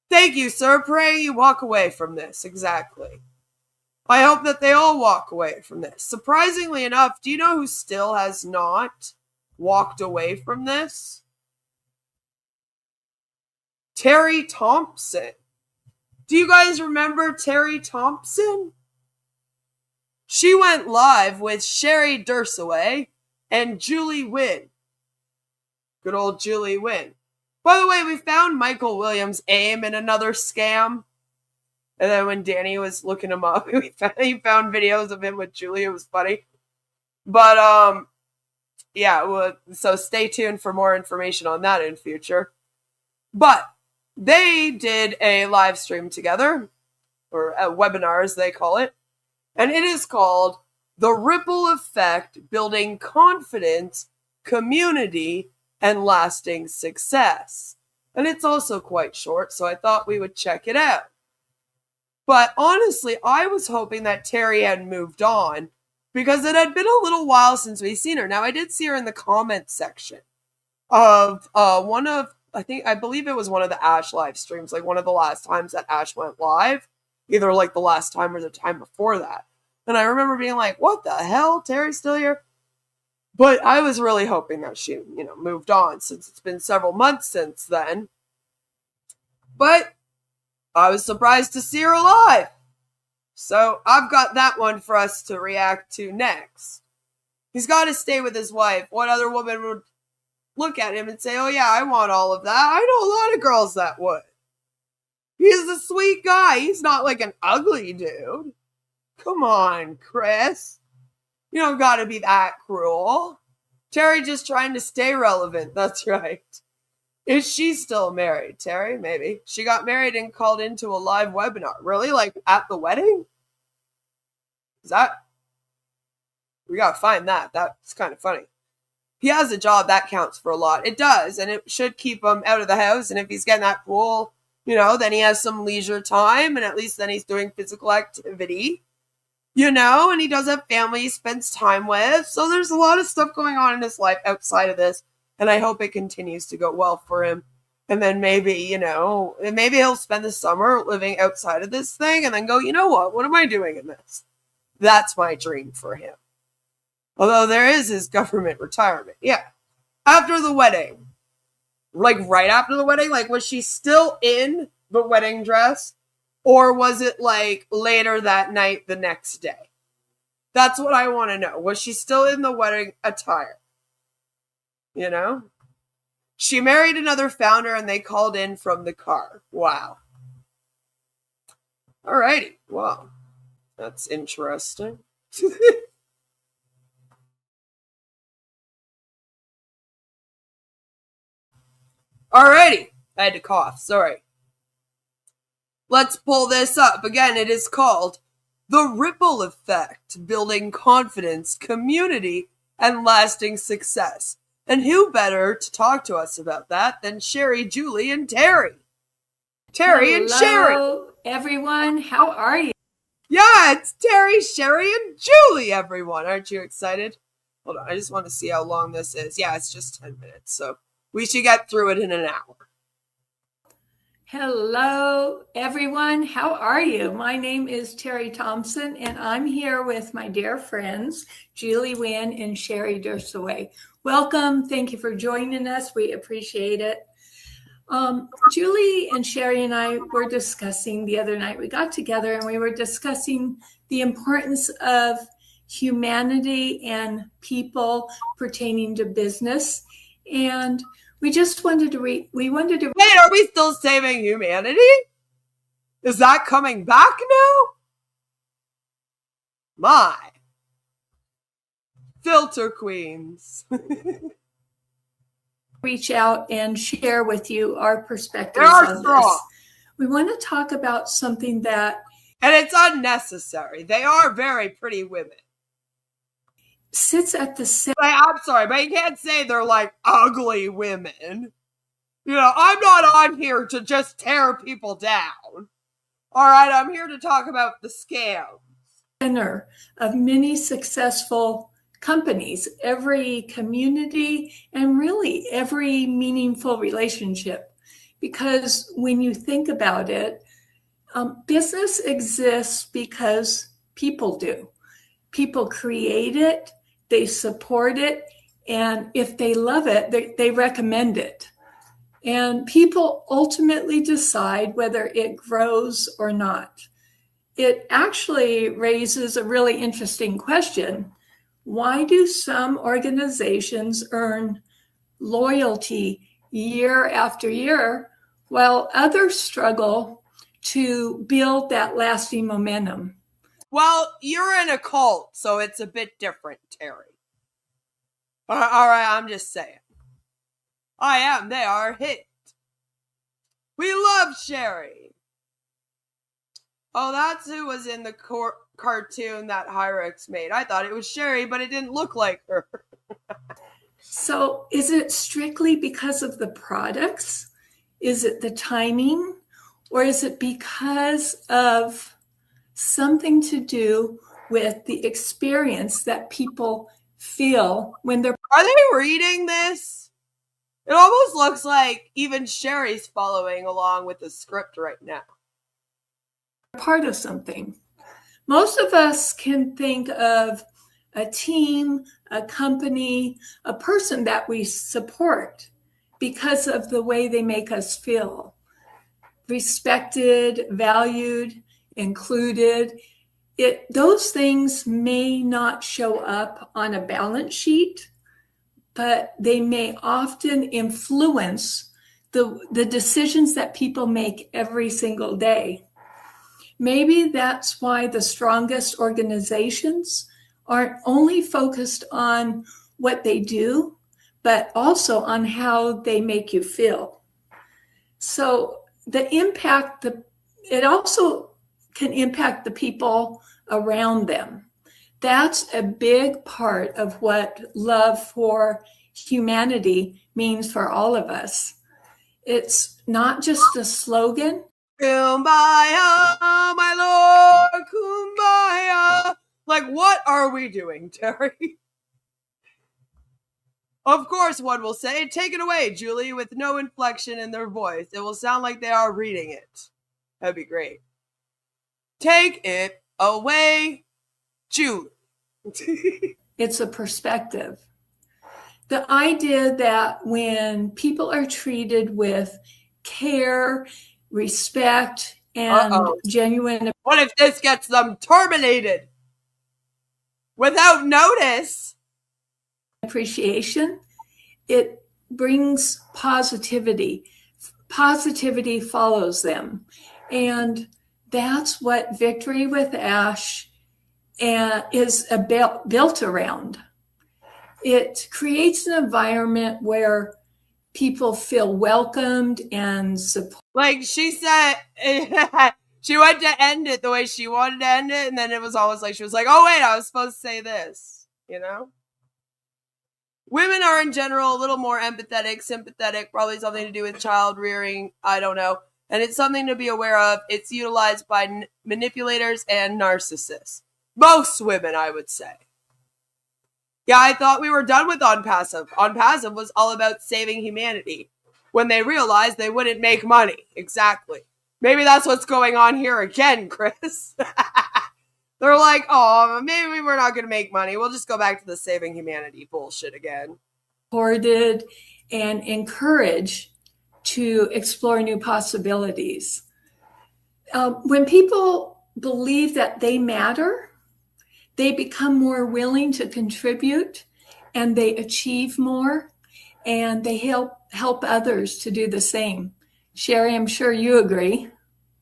[SPEAKER 4] Thank you, sir. Pray you walk away from this. Exactly. I hope that they all walk away from this. Surprisingly enough, do you know who still has not walked away from this? Terry Thompson. Do you guys remember Terry Thompson? She went live with Sherry Dursaway and Julie Wynn. Good old Julie Wynn. By the way, we found Michael Williams' aim in another scam. And then when Danny was looking him up, he found videos of him with Julie. It was funny. But, yeah, well, so stay tuned for more information on that in future. But they did a live stream together, or a webinar as they call it. And it is called The Ripple Effect, Building Confidence, Community, and Lasting Success. And it's also quite short, so I thought we would check it out. But honestly, I was hoping that Terry had moved on because it had been a little while since we've seen her. Now, I did see her in the comments section of I believe it was one of the Ash live streams, like one of the last times that Ash went live, either like the last time or the time before that. And I remember being like, what the hell? Terry's still here? But I was really hoping that she, you know, moved on since it's been several months since then. But I was surprised to see her alive. So I've got that one for us to react to next. He's got to stay with his wife. What other woman would look at him and say, oh yeah, I want all of that? I know a lot of girls that would. He's a sweet guy. He's not like an ugly dude. Come on, Chris. You don't gotta be that cruel. Terry just trying to stay relevant. That's right. Is she still married, Terry? Maybe. She got married and called into a live webinar. Really? Like at the wedding? Is that? We gotta find that. That's kind of funny. He has a job, that counts for a lot. It does, and it should keep him out of the house. And if he's getting that pool, you know, then he has some leisure time, and at least then he's doing physical activity. and he does have family he spends time with. So there's a lot of stuff going on in his life outside of this. And I hope it continues to go well for him. And then maybe, maybe he'll spend the summer living outside of this thing and then go, you know what am I doing in this? That's my dream for him. Although there is his government retirement. Yeah. After the wedding. Like right after the wedding? Like was she still in the wedding dress? Or was it like later that night the next day? That's what I want to know. Was she still in the wedding attire? She married another founder and they called in from the car. Wow. Alrighty. Wow. That's interesting. Alrighty. I had to cough. Sorry. Let's pull this up. Again, it is called The Ripple Effect, Building Confidence, Community, and Lasting Success. And who better to talk to us about that than Sherry, Julie, and Terry? Terry and Sherry.
[SPEAKER 17] Hello, everyone. How are you?
[SPEAKER 4] Yeah, it's Terry, Sherry, and Julie, everyone. Aren't you excited? Hold on, I just want to see how long this is. Yeah, it's just 10 minutes, so we should get through it in an hour.
[SPEAKER 17] Hello, everyone. How are you? My name is Terry Thompson, and I'm here with my dear friends, Julie Wynn and Sherry Dursaway. Welcome. Thank you for joining us. We appreciate it. Julie and Sherry and I were discussing the other night. We got together and we were discussing the importance of humanity and people pertaining to business. And we just wanted to Wait,
[SPEAKER 4] are we still saving humanity? Is that coming back now? My. Filter queens.
[SPEAKER 17] Reach out and share with you our perspectives on this. We want to talk about something that...
[SPEAKER 4] And it's unnecessary. They are very pretty women.
[SPEAKER 17] Sits at the center.
[SPEAKER 4] I'm sorry, but you can't say they're like ugly women. I'm not on here to just tear people down. All right, I'm here to talk about the scams.
[SPEAKER 17] Center of many successful companies, every community, and really every meaningful relationship. Because when you think about it, business exists because people do. People create it, they support it, and if they love it, they recommend it. And people ultimately decide whether it grows or not. It actually raises a really interesting question. Why do some organizations earn loyalty year after year while others struggle to build that lasting momentum?
[SPEAKER 4] Well, you're in a cult, so it's a bit different, Terry. All right, I'm just saying. I am. They are a hit. We love Sherry. Oh, that's who was in the cartoon that Hyrex made. I thought it was Sherry, but it didn't look like her.
[SPEAKER 17] So is it strictly because of the products? Is it the timing? Or is it because of something to do with the experience that people feel when they're...
[SPEAKER 4] Are they reading this? It almost looks like even Sherry's following along with the script right now.
[SPEAKER 17] Part of something. Most of us can think of a team, a company, a person that we support because of the way they make us feel. Respected, valued, included. Those things may not show up on a balance sheet, but they may often influence the decisions that people make every single day. Maybe that's why the strongest organizations aren't only focused on what they do, but also on how they make you feel. So the impact, it also can impact the people around them. That's a big part of what love for humanity means for all of us. It's not just a slogan.
[SPEAKER 4] Kumbaya, my lord, kumbaya. Like, what are we doing, Terry? Of course, one will say, take it away, Julie, with no inflection in their voice. It will sound like they are reading it. That'd be great. Take it away, Julie.
[SPEAKER 17] It's a perspective. The idea that when people are treated with care, respect, and genuine...
[SPEAKER 4] What if this gets them terminated? Without notice?
[SPEAKER 17] Appreciation, it brings positivity. Positivity follows them. And that's what Victory with Ash is built around. It creates an environment where people feel welcomed and supported.
[SPEAKER 4] Like she said, she went to end it the way she wanted to end it, and then it was always like she was like, oh wait, I was supposed to say this, you know? Women are in general a little more empathetic, sympathetic, probably something to do with child rearing, I don't know. And it's something to be aware of. It's utilized by manipulators and narcissists. Most women, I would say. Yeah, I thought we were done with OnPassive. OnPassive was all about saving humanity. When they realized they wouldn't make money. Exactly. Maybe that's what's going on here again, Chris. They're like, oh, maybe we're not going to make money. We'll just go back to the saving humanity bullshit again.
[SPEAKER 17] Supported and encouraged to explore new possibilities. When people believe that they matter, they become more willing to contribute, and they achieve more, and they help others to do the same. Sherry, I'm sure you agree.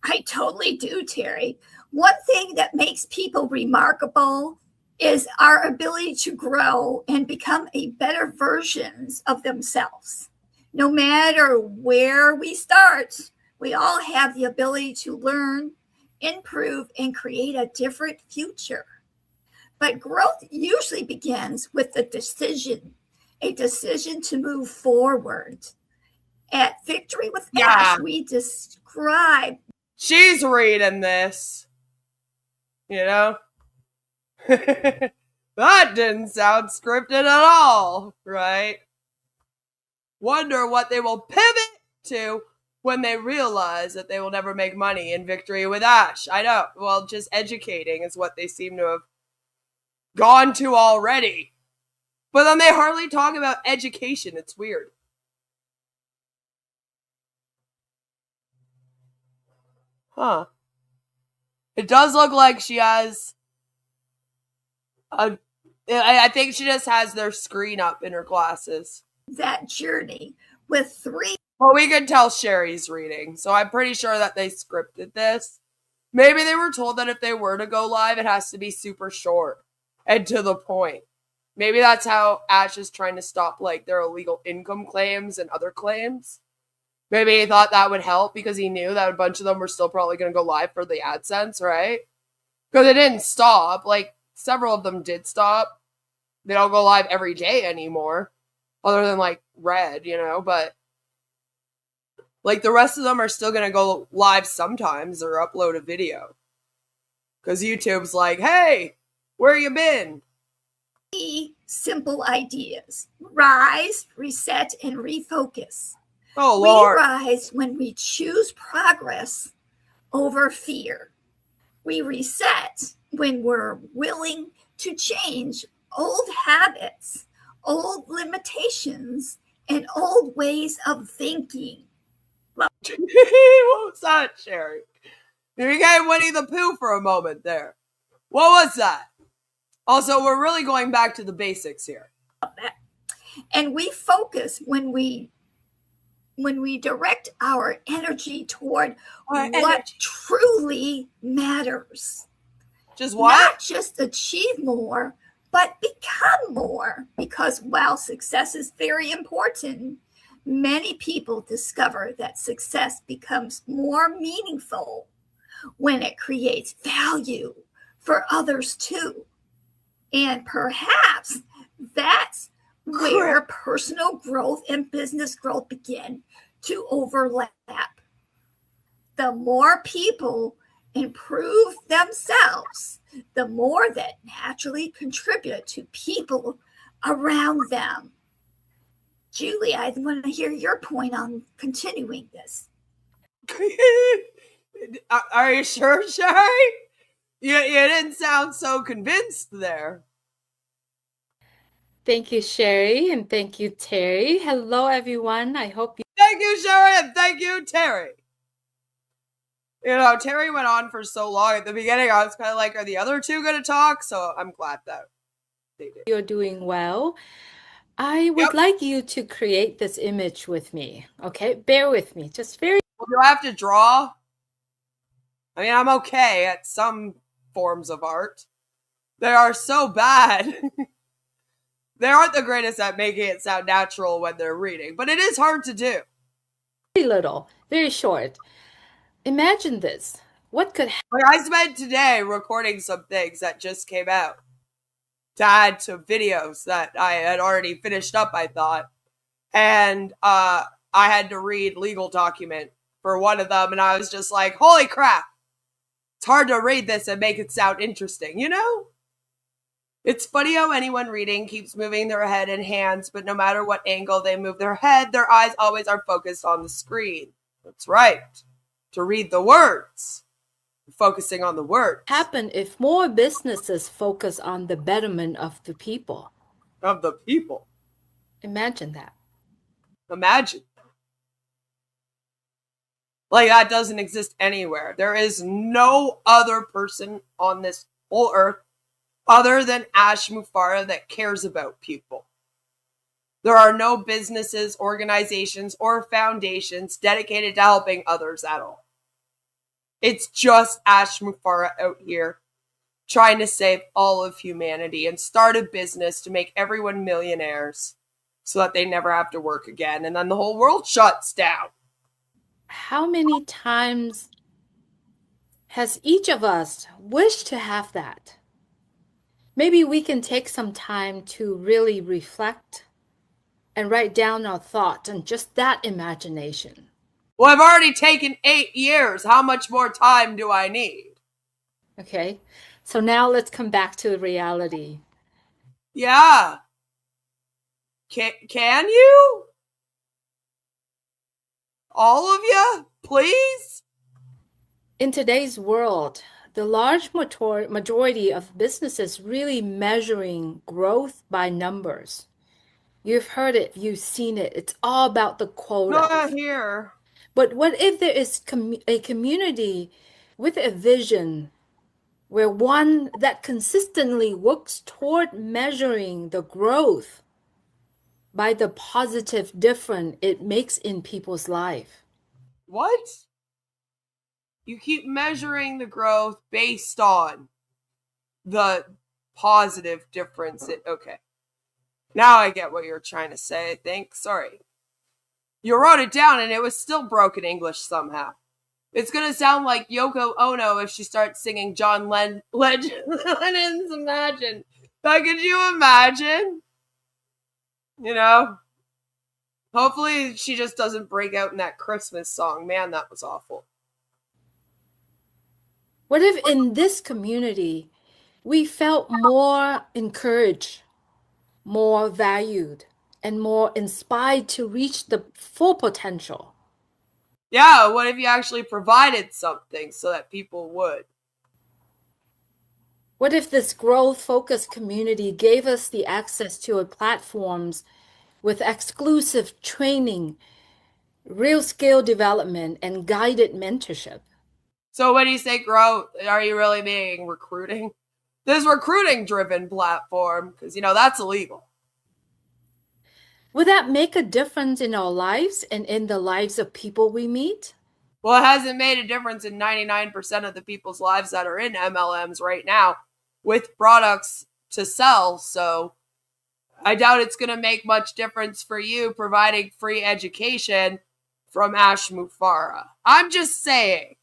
[SPEAKER 18] I totally do, Terry. One thing that makes people remarkable is our ability to grow and become a better versions of themselves. No matter where we start, we all have the ability to learn, improve, and create a different future. But growth usually begins with a decision to move forward. At Victory with Ash, we describe...
[SPEAKER 4] She's reading this. You know? That didn't sound scripted at all, right? Wonder what they will pivot to when they realize that they will never make money in Victory with Ash. I know. Well, just educating is what they seem to have gone to already. But then they hardly talk about education. It's weird. Huh. It does look like she has I think she just has their screen up in her glasses.
[SPEAKER 18] That journey with 3.
[SPEAKER 4] Well, we can tell Sherry's reading, so I'm pretty sure that they scripted this. Maybe they were told that if they were to go live, it has to be super short and to the point. Maybe that's how Ash is trying to stop like their illegal income claims and other claims. Maybe he thought that would help because he knew that a bunch of them were still probably going to go live for the AdSense, right? Because it didn't stop. Like, several of them did stop. They don't go live every day anymore. Other than, like, Red, you know? But, like, the rest of them are still going to go live sometimes or upload a video. Because YouTube's like, hey, where you been?
[SPEAKER 18] Simple ideas. Rise, reset, and refocus.
[SPEAKER 4] Oh, Lord.
[SPEAKER 18] We rise when we choose progress over fear. We reset when we're willing to change old habits, old limitations, and old ways of thinking.
[SPEAKER 4] What was that, Sherry? You gave Winnie the Pooh for a moment there. What was that? Also, we're really going back to the basics here.
[SPEAKER 18] And we focus when we direct our energy toward what truly matters.
[SPEAKER 4] Just what?
[SPEAKER 18] Not just achieve more, but become more. Because while success is very important, many people discover that success becomes more meaningful when it creates value for others too. And perhaps that's where personal growth and business growth begin to overlap. The more people improve themselves, the more that naturally contribute to people around them. Julie, I want to hear your point on continuing this.
[SPEAKER 4] Are you sure, Sherry? You didn't sound so convinced there.
[SPEAKER 19] Thank you, Sherry, and thank you, Terry. Hello, everyone. I hope you.
[SPEAKER 4] Thank you, Sherry, and thank you, Terry. You know, Terry went on for so long at the beginning. I was kind of like, are the other two going to talk? So I'm glad that they did.
[SPEAKER 19] You're doing well. I would like you to create this image with me. Okay, bear with me. Just very.
[SPEAKER 4] Well, do I have to draw? I mean, I'm okay at some forms of art. They are so bad. They aren't the greatest at making it sound natural when they're reading, but it is hard to do.
[SPEAKER 19] Very little, very short. Imagine this. What could happen?
[SPEAKER 4] Like I spent today recording some things that just came out to add to videos that I had already finished up, I thought. And I had to read legal document for one of them, and I was just like, holy crap. It's hard to read this and make it sound interesting, you know? It's funny how anyone reading keeps moving their head and hands, but no matter what angle they move their head, their eyes always are focused on the screen. That's right. To read the words. Focusing on the words.
[SPEAKER 19] Happen if more businesses focus on the betterment of the people.
[SPEAKER 4] Of the people.
[SPEAKER 19] Imagine that.
[SPEAKER 4] Imagine. Like that doesn't exist anywhere. There is no other person on this whole earth other than Ash Mufareh that cares about people. There are no businesses, organizations, or foundations dedicated to helping others at all. It's just Ash Mufareh out here trying to save all of humanity and start a business to make everyone millionaires so that they never have to work again. And then the whole world shuts down.
[SPEAKER 19] How many times has each of us wished to have that? Maybe we can take some time to really reflect and write down our thoughts and just that imagination.
[SPEAKER 4] Well, I've already taken 8 years. How much more time do I need?
[SPEAKER 19] Okay, so now let's come back to reality.
[SPEAKER 4] Yeah. Can you? All of you? Please?
[SPEAKER 19] In today's world, the large majority of businesses really measuring growth by numbers. You've heard it, you've seen it. It's all about the quotas.
[SPEAKER 4] Not here.
[SPEAKER 19] But what if there is a community with a vision where one that consistently works toward measuring the growth by the positive difference it makes in people's life?
[SPEAKER 4] What? You keep measuring the growth based on the positive difference. Okay. Now I get what you're trying to say, I think. Sorry. You wrote it down and it was still broken English somehow. It's going to sound like Yoko Ono if she starts singing John Lennon's Imagine. But could you imagine? You know? Hopefully she just doesn't break out in that Christmas song. Man, that was awful.
[SPEAKER 19] What if in this community we felt more encouraged, more valued, and more inspired to reach the full potential?
[SPEAKER 4] Yeah, what if you actually provided something so that people would?
[SPEAKER 19] What if this growth-focused community gave us the access to platforms with exclusive training, real skill development, and guided mentorship?
[SPEAKER 4] So when you say growth, are you really meaning recruiting? This recruiting-driven platform, because, you know, that's illegal.
[SPEAKER 19] Would that make a difference in our lives and in the lives of people we meet?
[SPEAKER 4] Well, it hasn't made a difference in 99% of the people's lives that are in MLMs right now with products to sell. So I doubt it's going to make much difference for you providing free education from Ash Mufareh. I'm just saying,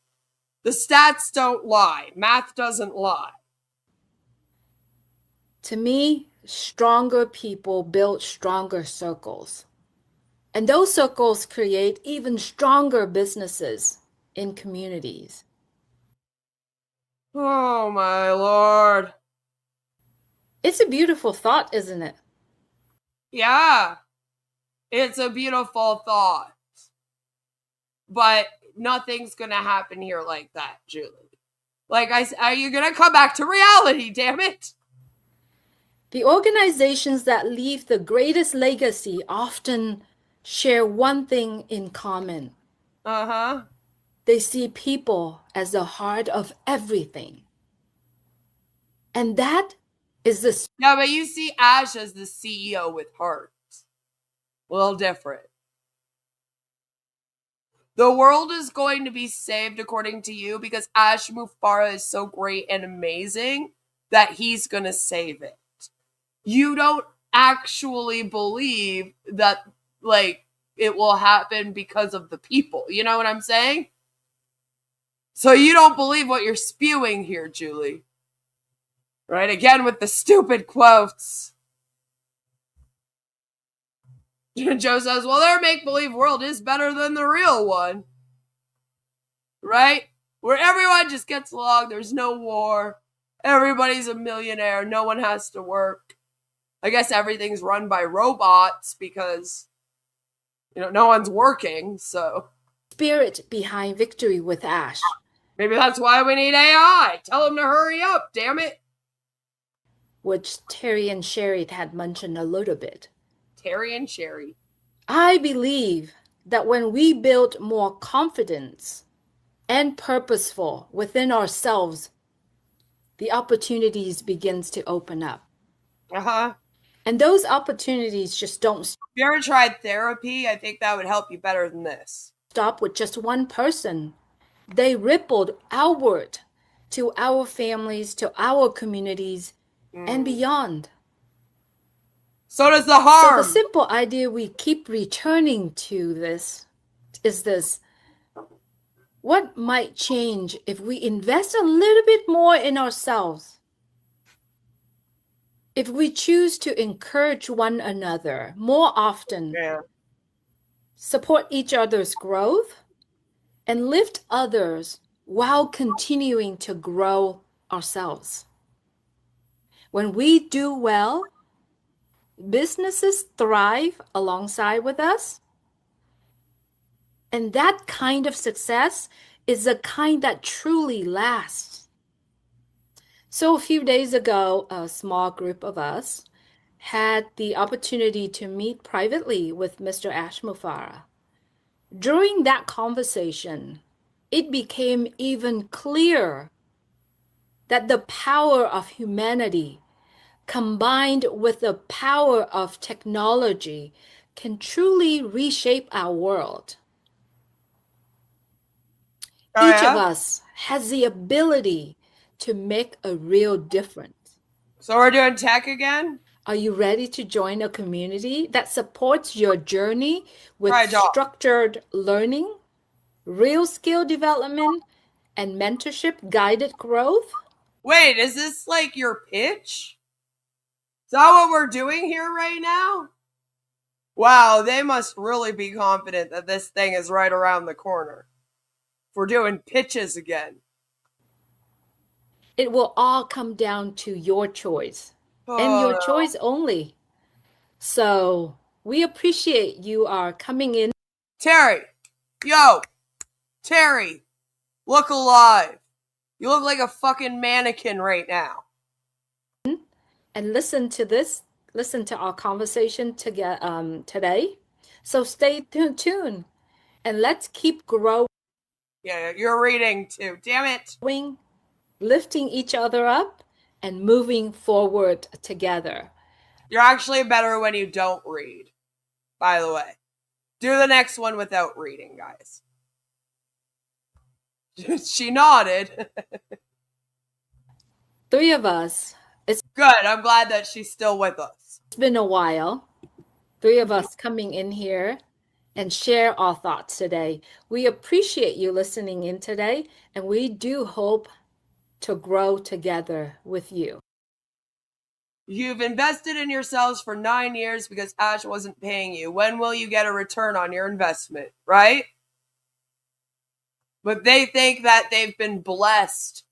[SPEAKER 4] the stats don't lie. Math doesn't lie.
[SPEAKER 19] To me, stronger people build stronger circles. And those circles create even stronger businesses in communities.
[SPEAKER 4] Oh my lord.
[SPEAKER 19] It's a beautiful thought, isn't it?
[SPEAKER 4] Yeah. It's a beautiful thought. But nothing's gonna happen here like that, Julie. Like I said, are you gonna come back to reality, damn it?
[SPEAKER 19] The organizations that leave the greatest legacy often share one thing in common.
[SPEAKER 4] Uh-huh.
[SPEAKER 19] They see people as the heart of everything. And that is the...
[SPEAKER 4] Yeah, but you see Ash as the CEO with heart. A little different. The world is going to be saved according to you because Ash Mufara is so great and amazing that he's going to save it. You don't actually believe that, like, it will happen because of the people. You know what I'm saying? So you don't believe what you're spewing here, Julie. Right? Again with the stupid quotes. Joe says, well, their make-believe world is better than the real one. Right? Where everyone just gets along, there's no war, everybody's a millionaire, no one has to work. I guess everything's run by robots because, no one's working, so.
[SPEAKER 19] Spirit behind Victory with Ash.
[SPEAKER 4] Maybe that's why we need AI. Tell them to hurry up, damn it.
[SPEAKER 19] Which Terry and Sherry had mentioned a little bit.
[SPEAKER 4] Terry and Sherry.
[SPEAKER 19] I believe that when we build more confidence and purposeful within ourselves, the opportunities begins to open up.
[SPEAKER 4] Uh-huh.
[SPEAKER 19] And those opportunities just don't...
[SPEAKER 4] If you ever tried therapy, I think that would help you better than this.
[SPEAKER 19] Stop with just one person. They rippled outward to our families, to our communities, and beyond.
[SPEAKER 4] So does the harm.
[SPEAKER 19] So the simple idea we keep returning to this is this. What might change if we invest a little bit more in ourselves? If we choose to encourage one another more often, support each other's growth, and lift others while continuing to grow ourselves. When we do well, businesses thrive alongside with us. And that kind of success is the kind that truly lasts. So a few days ago, a small group of us had the opportunity to meet privately with Mr. Ash Mufara. During that conversation, it became even clearer that the power of humanity combined with the power of technology can truly reshape our world. Each of us has the ability to make a real difference.
[SPEAKER 4] So we're doing tech again?
[SPEAKER 19] Are you ready to join a community that supports your journey with structured learning, real skill development, and mentorship guided growth?
[SPEAKER 4] Wait, is this like your pitch? Is that what we're doing here right now? Wow, they must really be confident that this thing is right around the corner. If we're doing pitches again.
[SPEAKER 19] It will all come down to your choice and your choice only. So we appreciate you are coming in.
[SPEAKER 4] Terry, yo, Terry, look alive. You look like a fucking mannequin right now.
[SPEAKER 19] And listen to this, listen to our conversation today. So stay tuned and let's keep growing.
[SPEAKER 4] Yeah, you're reading too, damn it.
[SPEAKER 19] Lifting each other up and moving forward together.
[SPEAKER 4] You're actually better when you don't read, by the way. Do the next one without reading, guys. She nodded.
[SPEAKER 19] Three of us. It's
[SPEAKER 4] good. I'm glad that she's still with us.
[SPEAKER 19] It's been a while. Three of us coming in here and share our thoughts today. We appreciate you listening in today, and we do hope to grow together with you.
[SPEAKER 4] You've invested in yourselves for 9 years because Ash wasn't paying you. When will you get a return on your investment, right? But they think that they've been blessed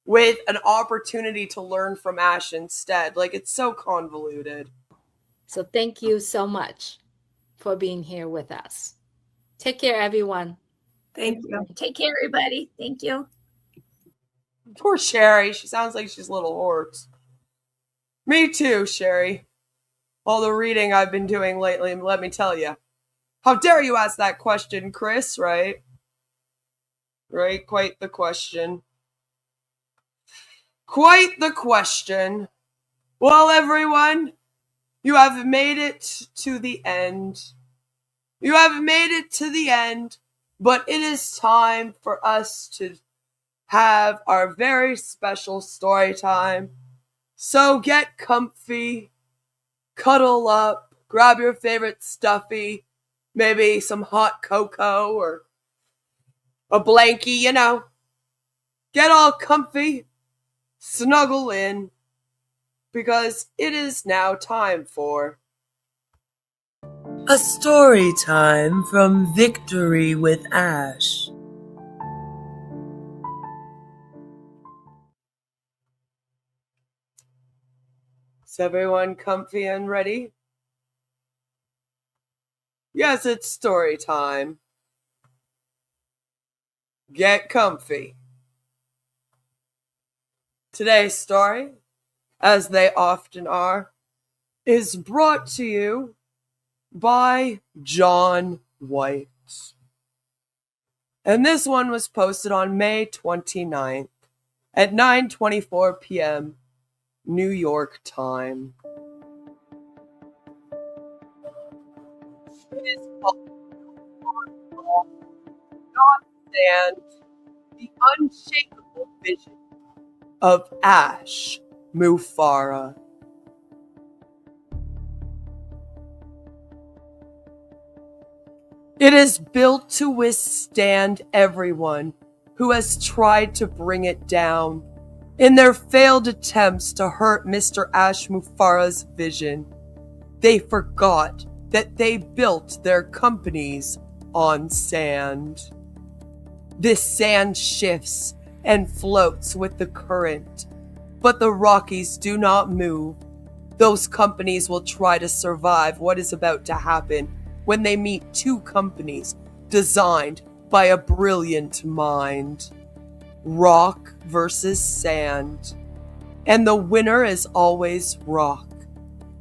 [SPEAKER 4] with an opportunity to learn from Ash instead. Like, it's so convoluted.
[SPEAKER 19] So thank you so much for being here with us. Take care, everyone.
[SPEAKER 17] Thank you.
[SPEAKER 18] Take care, everybody. Thank you.
[SPEAKER 4] Poor Sherry. She sounds like she's a little hoarse. Me too, Sherry. All the reading I've been doing lately, let me tell you. How dare you ask that question, Chris, right? Right? Quite the question. Quite the question. Well, everyone, you have made it to the end. You have made it to the end, but it is time for us to have our very special story time. So get comfy, cuddle up, grab your favorite stuffy, maybe some hot cocoa or a blankie, you know. Get all comfy, snuggle in, because it is now time for
[SPEAKER 12] a story time from Victory with Ash.
[SPEAKER 4] Is everyone comfy and ready? Yes, it's story time. Get comfy. Today's story, as they often are, is brought to you by John White. And this one was posted on May 29th at 9:24 p.m. New York time. It is called Not Stand, the Unshakable Vision of Ash Mufara. It is built to withstand everyone who has tried to bring it down in their failed attempts to hurt Mr. Ash Mufara's vision. They forgot that they built their companies on sand. This sand shifts and floats with the current, but the Rockies do not move. Those companies will try to survive what is about to happen when they meet two companies designed by a brilliant mind. Rock versus sand. And the winner is always rock.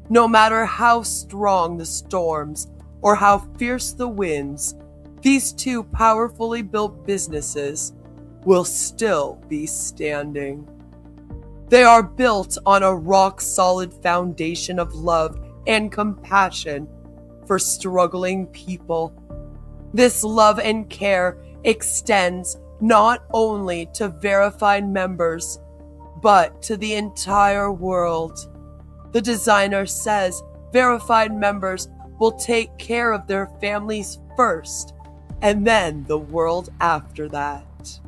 [SPEAKER 4] No matter how strong the storms or how fierce the winds, these two powerfully built businesses will still be standing. They are built on a rock-solid foundation of love and compassion for struggling people. This love and care extends not only to verified members, but to the entire world. The designer says verified members will take care of their families first, and then the world after that.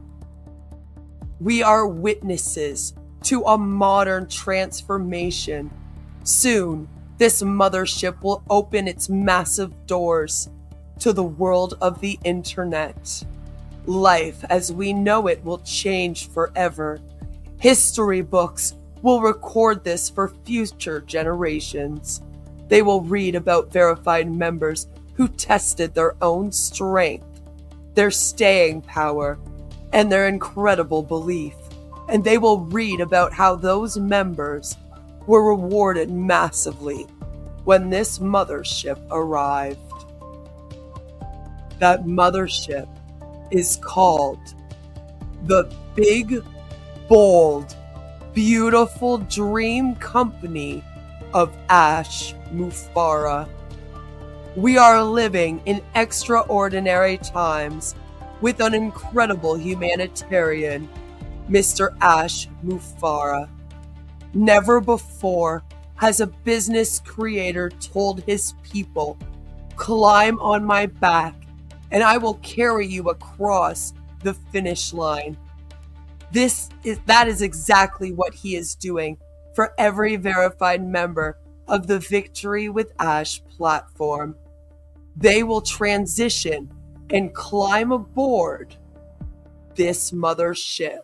[SPEAKER 4] We are witnesses to a modern transformation. Soon, this mothership will open its massive doors to the world of the internet. Life as we know it will change forever. History books will record this for future generations. They will read about verified members who tested their own strength, their staying power, and their incredible belief. And they will read about how those members were rewarded massively when this mothership arrived. That mothership is called the Big, Bold, Beautiful Dream Company of Ash Mufara. We are living in extraordinary times with an incredible humanitarian, Mr. Ash Mufara. Never before has a business creator told his people, "Climb on my back, and I will carry you across the finish line." That is exactly what he is doing for every verified member of the Victory with Ash platform. They will transition and climb aboard this mothership.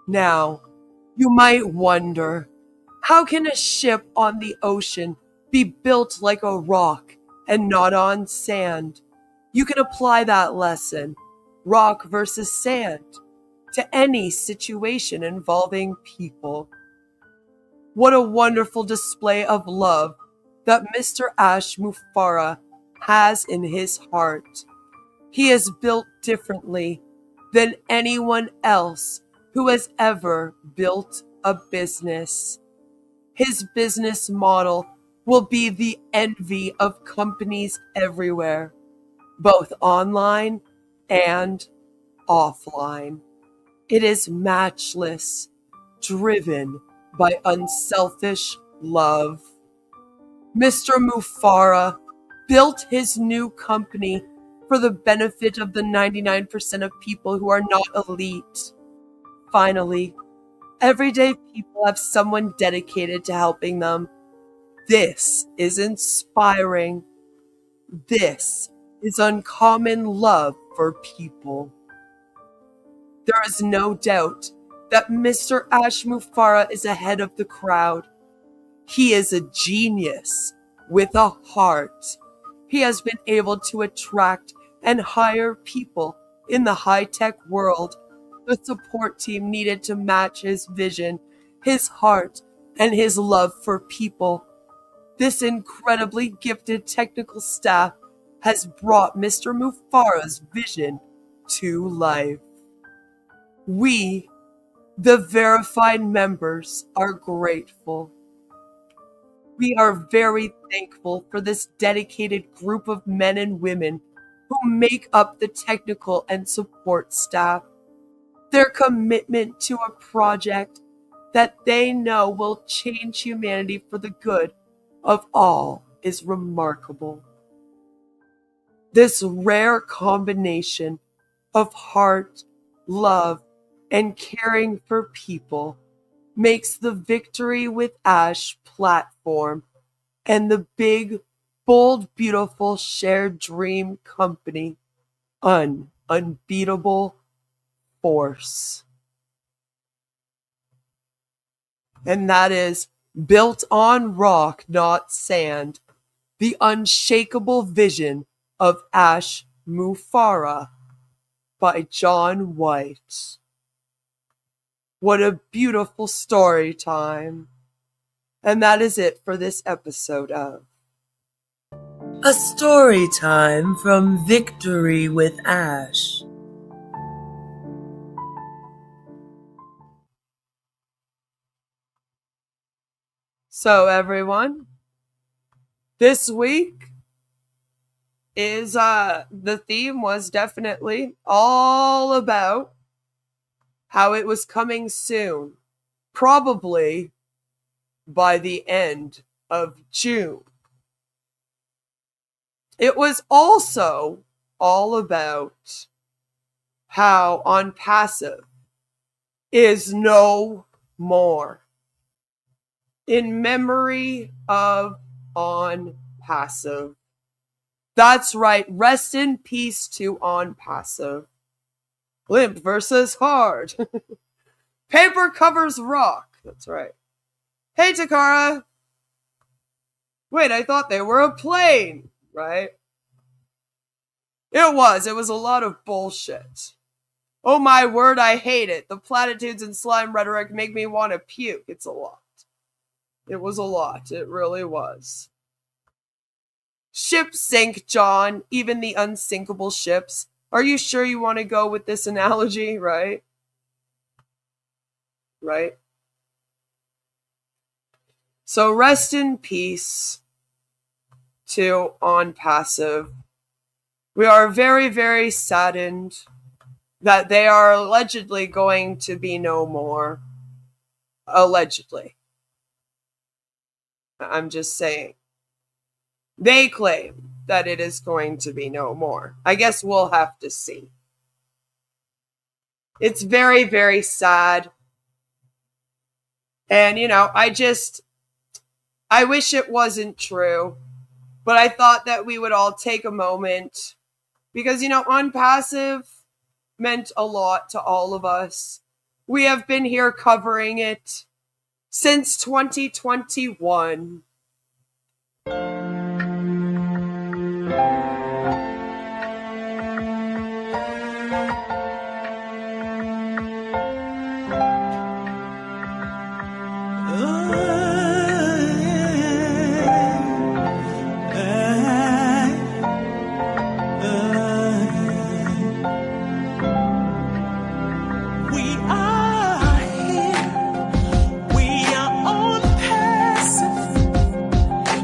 [SPEAKER 4] Now, you might wonder, how can a ship on the ocean be built like a rock and not on sand? You can apply that lesson, rock versus sand, to any situation involving people. What a wonderful display of love that Mr. Ash Mufara has in his heart. He is built differently than anyone else who has ever built a business. His business model will be the envy of companies everywhere, both online and offline. It is matchless, driven by unselfish love. Mr. Mufara built his new company for the benefit of the 99% of people who are not elite. Finally, everyday people have someone dedicated to helping them. This is inspiring. This is uncommon love for people. There is no doubt that Mr. Ash Mufara is ahead of the crowd. He is a genius with a heart. He has been able to attract and hire people in the high-tech world. The support team needed to match his vision, his heart, and his love for people. This incredibly gifted technical staff has brought Mr. Mufara's vision to life. We, the verified members, are grateful. We are very thankful for this dedicated group of men and women who make up the technical and support staff. Their commitment to a project that they know will change humanity for the good of all is remarkable. This rare combination of heart, love, and caring for people makes the Victory with Ash platform and the big, bold, beautiful shared dream company an unbeatable force. And that is built on rock, not sand, the unshakable vision of Ash Mufara by John White. What a beautiful story time. And that is it for this episode of
[SPEAKER 12] A Story Time from Victory with Ash.
[SPEAKER 4] So everyone, this week is the theme was definitely all about how it was coming soon, probably by the end of June. It was also all about how OnPassive is no more. In memory of OnPassive. That's right, rest in peace to OnPassive. Limp versus hard. Paper covers rock. That's right. Hey, Takara. Wait, I thought they were a plane, right? It was a lot of bullshit. Oh my word, I hate it. The platitudes and slime rhetoric make me want to puke. It's a lot. It was a lot. It really was. Ships sink, John. Even the unsinkable ships. Are you sure you want to go with this analogy, right? Right? So rest in peace to OnPassive. We are very, very saddened that they are allegedly going to be no more. Allegedly. I'm just saying. They claim that it is going to be no more. I guess we'll have to see. It's very, very sad. And, I wish it wasn't true. But I thought that we would all take a moment. Because, OnPassive meant a lot to all of us. We have been here covering it since 2021.
[SPEAKER 1] We are here. We are OnPassive,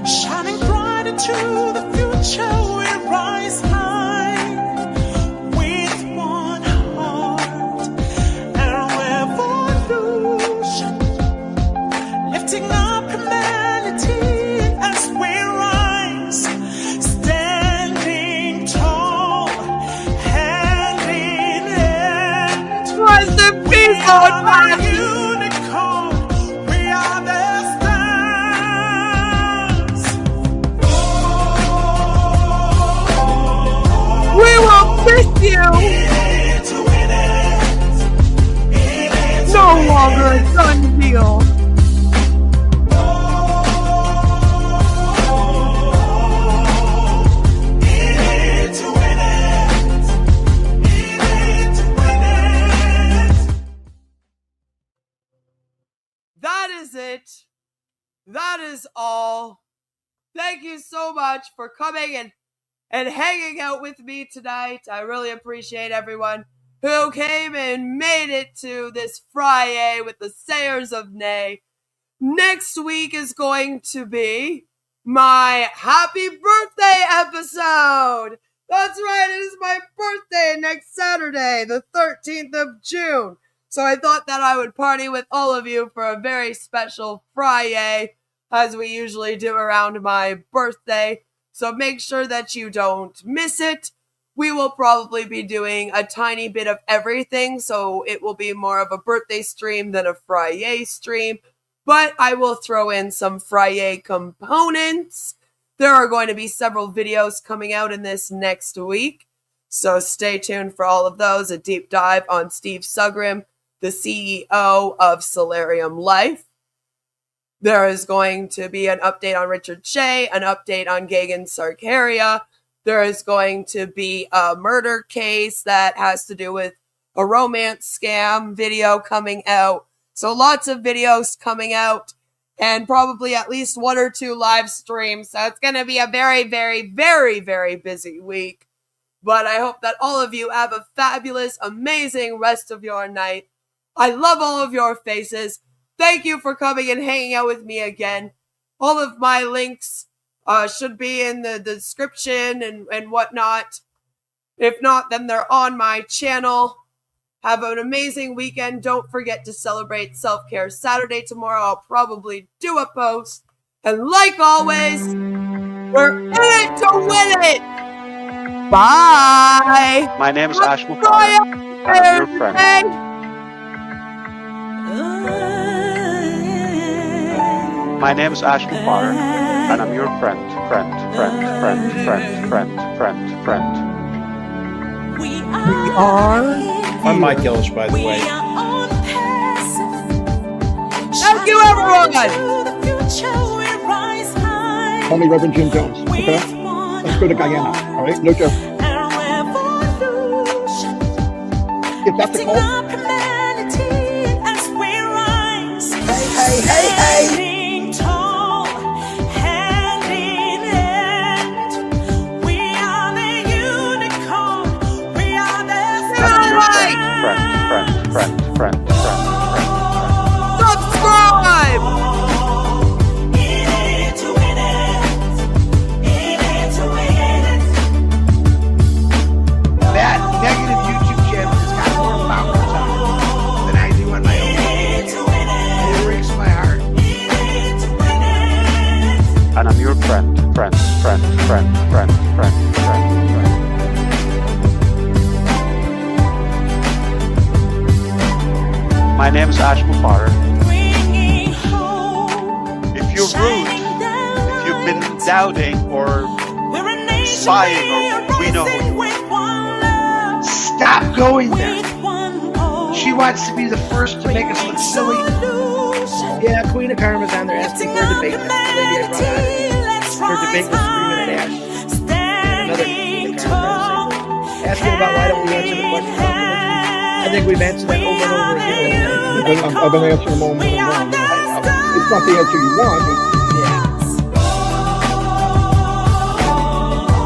[SPEAKER 1] shining bright into the future. We rise high with one heart and revolution, lifting up humanity as we rise, standing tall, hand in hand.
[SPEAKER 4] Rest in peace, OnPassive.
[SPEAKER 1] Unicorn, we are the stars.
[SPEAKER 4] We will miss you. No longer a done deal. That is it. That is all. Thank you so much for coming and hanging out with me tonight. I really appreciate everyone who came and made it to this FriYAY with the Sayers of Nay. Next week is going to be my happy birthday episode. That's right, it is my birthday next Saturday, the 13th of June. So I thought that I would party with all of you for a very special FriYAY, as we usually do around my birthday. So make sure that you don't miss it. We will probably be doing a tiny bit of everything, so it will be more of a birthday stream than a FriYAY stream. But I will throw in some FriYAY components. There are going to be several videos coming out in this next week, so stay tuned for all of those. A deep dive on Steve Sugrim, the CEO of Solarium Life. There is going to be an update on Richard Shea, an update on Gagan Sarkaria. There is going to be a murder case that has to do with a romance scam video coming out. So lots of videos coming out and probably at least 1 or 2 live streams. So it's going to be a very, very, very, very busy week. But I hope that all of you have a fabulous, amazing rest of your night. I love all of your faces. Thank you for coming and hanging out with me again. All of my links should be in the description and whatnot. If not, then they're on my channel. Have an amazing weekend. Don't forget to celebrate Self-Care Saturday tomorrow. I'll probably do a post. And like always, we're in it to win it. Bye.
[SPEAKER 20] My name is Ash Mufar, and I'm your friend. My name is Ash Mufar, and I'm your friend.
[SPEAKER 1] We are.
[SPEAKER 21] I'm Mike Ellish, by the way.
[SPEAKER 4] Thank you, everyone.
[SPEAKER 21] Call me Reverend Jim Jones, okay? Let's go to Guyana, all right? No joke. If that's a call.
[SPEAKER 1] Hey.
[SPEAKER 20] Friend.
[SPEAKER 4] Subscribe!
[SPEAKER 22] That negative YouTube channel has got more followers on it than I do on my own. It breaks my heart.
[SPEAKER 20] And I'm your friend. My name is Ash Mufar. If you're rude, if you've been doubting or spying or we know who you are,
[SPEAKER 22] stop going there. She wants to be the first to make us look silly. Yeah, Queen of Karma's on there asking for a debate. That's the lady I brought on. Her debate was 3-minute Ash. And another Queen of Karma asking about why don't we answer the question about religion. I think we've answered that over and over again.
[SPEAKER 21] I've been answering them over and over. It's not the answer you want.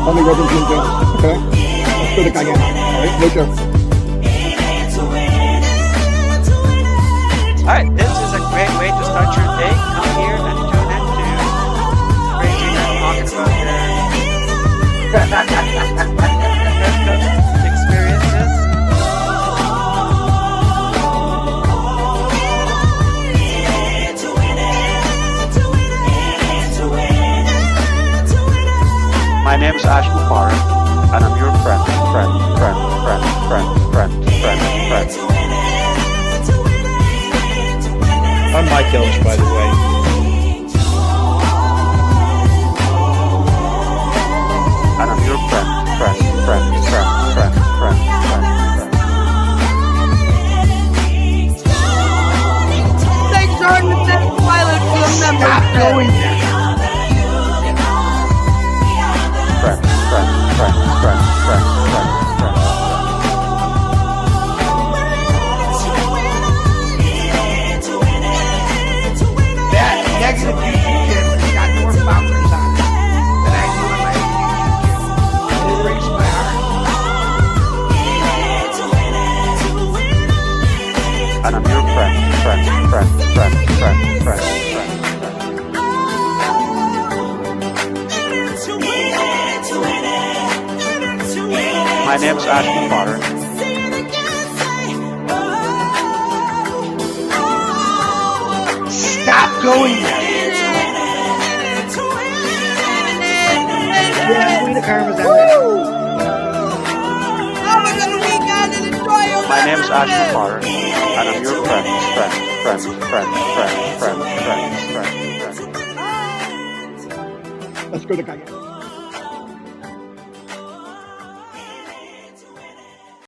[SPEAKER 21] Only Reverend Jim Jones. Okay? Let's go to Guyana. All right? No joke.
[SPEAKER 20] Alright, this is a great way to start your day. Come here and tune in to crazy men talking about their experiences. My name is Ash Mufar, and I'm your friend.
[SPEAKER 3] I'm Mike Elch, by the way.
[SPEAKER 20] And I'm your friend.
[SPEAKER 4] Thanks, Jordan. Thanks, Twilight, for the membership.
[SPEAKER 22] Stop going there. That negative YouTube channel has got more followers on it than I do on my own YouTube channel. And it breaks my heart.
[SPEAKER 20] And I'm your friend. My name's Ash Mufar.
[SPEAKER 22] Stop going there. Yeah, Queen of Karma's on there.
[SPEAKER 20] My name's Ash Mufar, and I'm your friend.
[SPEAKER 21] Let's go to Guyana.